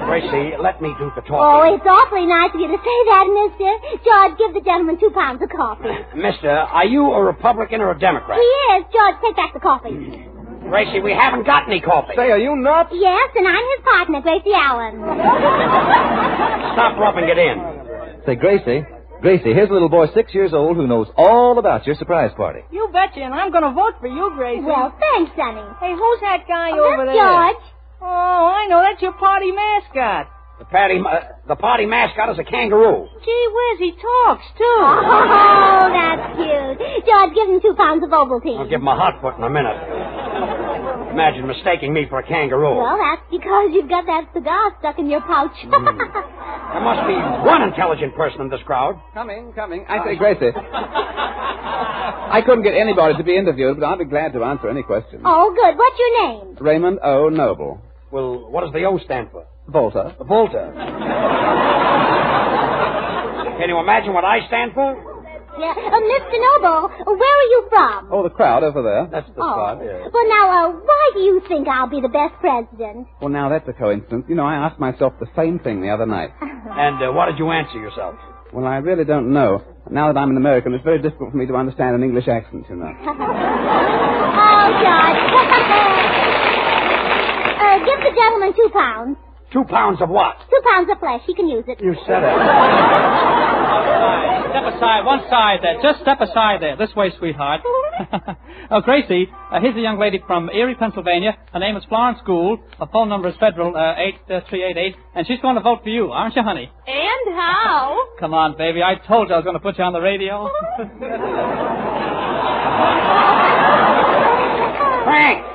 Gracie, let me do the talking. Oh, it's awfully nice of you to say that, mister. George, give the gentleman 2 pounds of coffee. Mister, are you a Republican or a Democrat? He is. George, take back the coffee. Gracie, we haven't got any coffee. Say, are you nuts? Yes, and I'm his partner, Gracie Allen. Stop rubbing it in. Say, Gracie, here's a little boy 6 years old who knows all about your surprise party. You betcha, and I'm going to vote for you, Gracie. Well, thanks, Sonny. Hey, who's that guy Oh, over that's there? George. Oh, I know. That's your party mascot. The party mascot is a kangaroo. Gee whiz, he talks, too. Oh, that's cute. George, give him 2 pounds of Ovaltine. I'll give him a hot foot in a minute. Imagine mistaking me for a kangaroo. Well, that's because you've got that cigar stuck in your pouch. There must be one intelligent person in this crowd. Coming. I say, Gracie. I couldn't get anybody to be interviewed, but I'd be glad to answer any questions. Oh, good. What's your name? Raymond O. Noble. Well, what does the O stand for? Volta. Volta. Can you imagine what I stand for? Yeah. Mr. Noble, where are you from? Oh, the crowd over there. That's the spot, yeah. Well, now, why do you think I'll be the best president? Well, now, that's a coincidence. You know, I asked myself the same thing the other night. And what did you answer yourself? Well, I really don't know. Now that I'm an American, it's very difficult for me to understand an English accent, you know. Oh, George. Give the gentleman 2 pounds. 2 pounds of what? 2 pounds of flesh. He can use it. You said it. Step aside, one side there. Just step aside there. This way, sweetheart. Oh, Gracie, here's a young lady from Erie, Pennsylvania. Her name is Florence Gould. Her phone number is Federal 8388, and she's going to vote for you, aren't you, honey? And how? Come on, baby. I told you I was going to put you on the radio.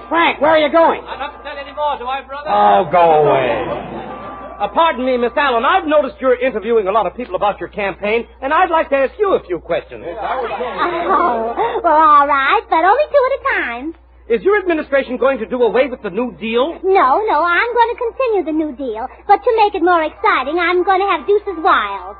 Frank, where are you going? I don't have to tell you anymore, do I, brother? Oh, go away. Pardon me, Miss Allen. I've noticed you're interviewing a lot of people about your campaign, and I'd like to ask you a few questions. Oh, well, all right, but only 2 at a time. Is your administration going to do away with the New Deal? No, I'm going to continue the New Deal. But to make it more exciting, I'm going to have Deuces Wild.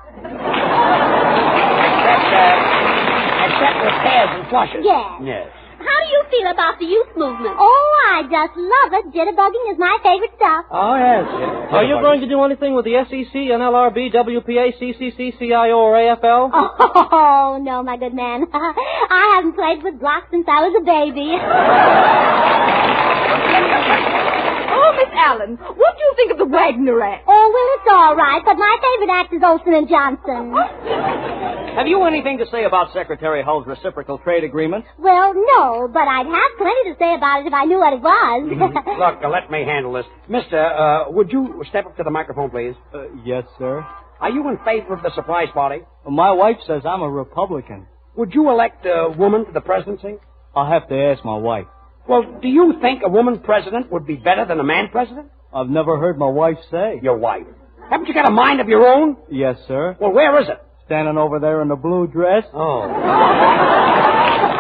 Except with pears and flushes. Yes. How do you feel about the youth movement? Oh, I just love it. Jitterbugging is my favorite stuff. Oh, yes. Are you going to do anything with the SEC, NLRB, WPA, CCC, CIO, or AFL? Oh, no, my good man. I haven't played with blocks since I was a baby. Oh, Miss Allen, what do you think of the Wagner Act? Oh, well, it's all right, but my favorite act is Olson and Johnson. Have you anything to say about Secretary Hull's reciprocal trade agreement? Well, no, but I'd have plenty to say about it if I knew what it was. Look, let me handle this. Mister, would you step up to the microphone, please? Yes, sir. Are you in favor of the surprise party? Well, my wife says I'm a Republican. Would you elect a woman to the presidency? I'll have to ask my wife. Well, do you think a woman president would be better than a man president? I've never heard my wife say. Your wife? Haven't you got a mind of your own? Yes, sir. Well, where is it? Standing over there in the blue dress. Oh.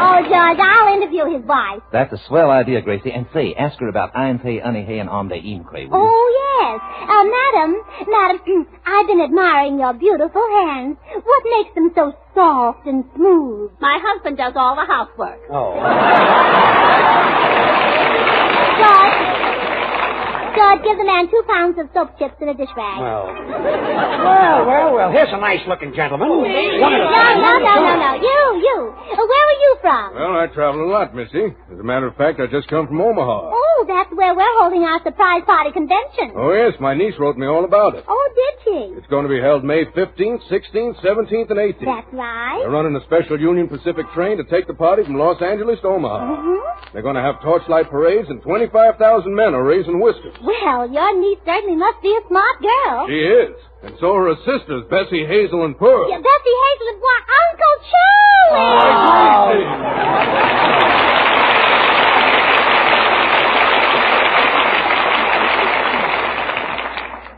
Oh, George, I'll interview his wife. That's a swell idea, Gracie. And say, ask her about Einthe, Unihe, and Omde Imkre, will you? Oh, yes. Madam, I've been admiring your beautiful hands. What makes them so soft and smooth? My husband does all the housework. Oh. George, give the man 2 pounds of soap chips in a dish rag. Well, here's a nice-looking gentleman. No. You. Where are you from? Well, I travel a lot, Missy. As a matter of fact, I just come from Omaha. Oh, Oh, that's where we're holding our surprise party convention. Oh, yes, my niece wrote me all about it. Oh, did she? It's going to be held May 15th, 16th, 17th, and 18th. That's right. They're running a special Union Pacific train to take the party from Los Angeles to Omaha. Mm-hmm. They're going to have torchlight parades, and 25,000 men are raising whiskers. Well, your niece certainly must be a smart girl. She is. And so are her sisters, Bessie, Hazel, and Pearl. Yeah, Bessie, Hazel, and what? Uncle Charlie!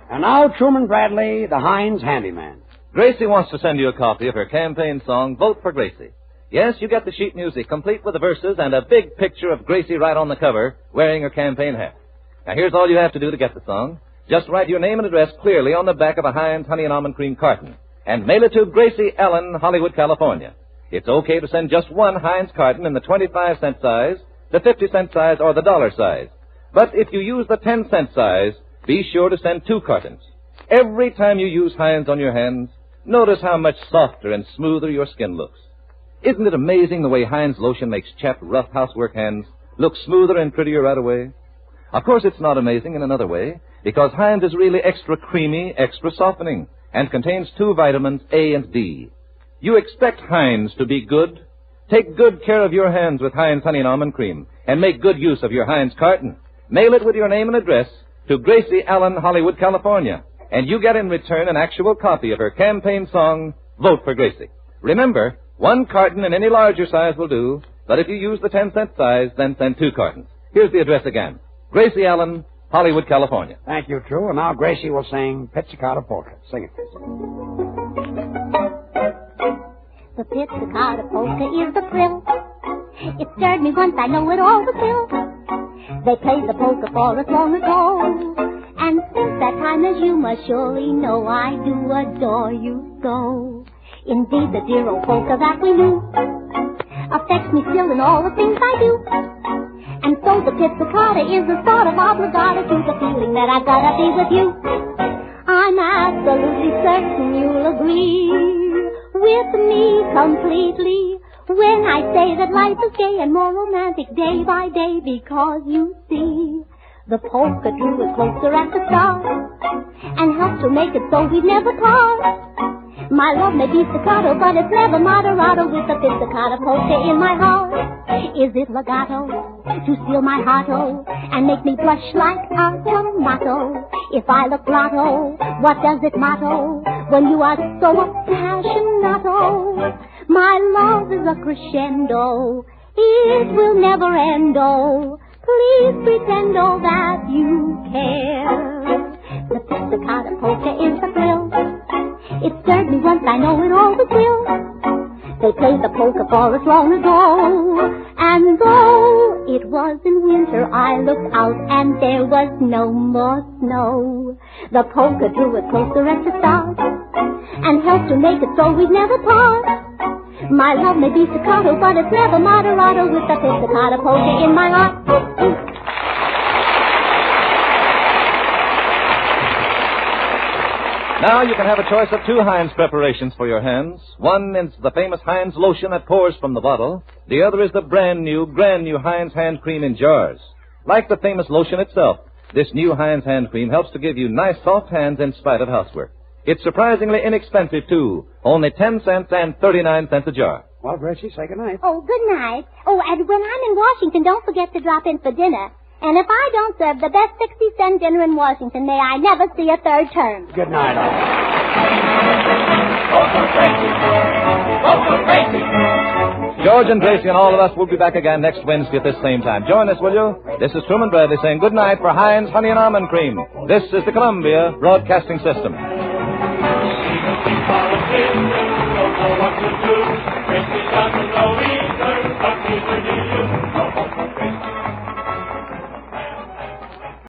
And now, Truman Bradley, the Heinz handyman. Gracie wants to send you a copy of her campaign song, Vote for Gracie. Yes, you get the sheet music, complete with the verses and a big picture of Gracie right on the cover, wearing her campaign hat. Now, here's all you have to do to get the song. Just write your name and address clearly on the back of a Heinz Honey and Almond Cream carton and mail it to Gracie Ellen, Hollywood, California. It's okay to send just one Heinz carton in the 25-cent size, the 50-cent size, or the dollar size. But if you use the 10-cent size, be sure to send 2 cartons. Every time you use Heinz on your hands, notice how much softer and smoother your skin looks. Isn't it amazing the way Heinz lotion makes chapped, rough housework hands look smoother and prettier right away? Of course, it's not amazing in another way, because Heinz is really extra creamy, extra softening, and contains 2 vitamins, A and D. You expect Heinz to be good? Take good care of your hands with Heinz Honey and Almond Cream, and make good use of your Heinz carton. Mail it with your name and address to Gracie Allen, Hollywood, California, and you get in return an actual copy of her campaign song, Vote for Gracie. Remember, 1 carton in any larger size will do, but if you use the 10-cent size, then send 2 cartons. Here's the address again. Gracie Allen, Hollywood, California. Thank you, True. And now Gracie will sing Pizzicato Polka. Sing it. The Pizzicato Polka is the thrill. It stirred me once, I know it all the thrill. They played the polka for us long ago. And since that time, as you must surely know, I do adore you so. Indeed, the dear old polka that we knew affects me still in all the things I do. And so the pizzicata is a sort of obligata to the feeling that I've gotta be with you. I'm absolutely certain you'll agree with me completely when I say that life is gay and more romantic day by day, because you see, the polka drew us closer at the start and helped to make it so we'd never part. My love may be staccato, but it's never moderato with the pizzicato polka in my heart. Is it legato to steal my heart-o and make me blush like a tomato? If I look blotto, what does it motto when you are so appassionato? My love is a crescendo, it will never end-o. Please pretend-o that you care. The pizzicato polka is a thrill. It stirred me once, I know it all was real. They played the polka for us long ago. And though it was in winter, I looked out and there was no more snow. The polka drew us closer at the start and helped to make it so we'd never part. My love may be staccato, but it's never moderato with the pizzicato polka in my heart. Now you can have a choice of 2 Heinz preparations for your hands. One is the famous Heinz lotion that pours from the bottle. The other is the brand new Heinz hand cream in jars. Like the famous lotion itself, this new Heinz hand cream helps to give you nice soft hands in spite of housework. It's surprisingly inexpensive, too. Only 10 cents and 39 cents a jar. Well, Gracie, say goodnight. Oh, good night. Oh, and when I'm in Washington, don't forget to drop in for dinner. And if I don't serve the best 60-cent dinner in Washington, may I never see a third term. Good night, all. George and Gracie and all of us will be back again next Wednesday at this same time. Join us, will you? This is Truman Bradley saying good night for Heinz Honey and Almond Cream. This is the Columbia Broadcasting System. Don't know what to do. Gracie doesn't know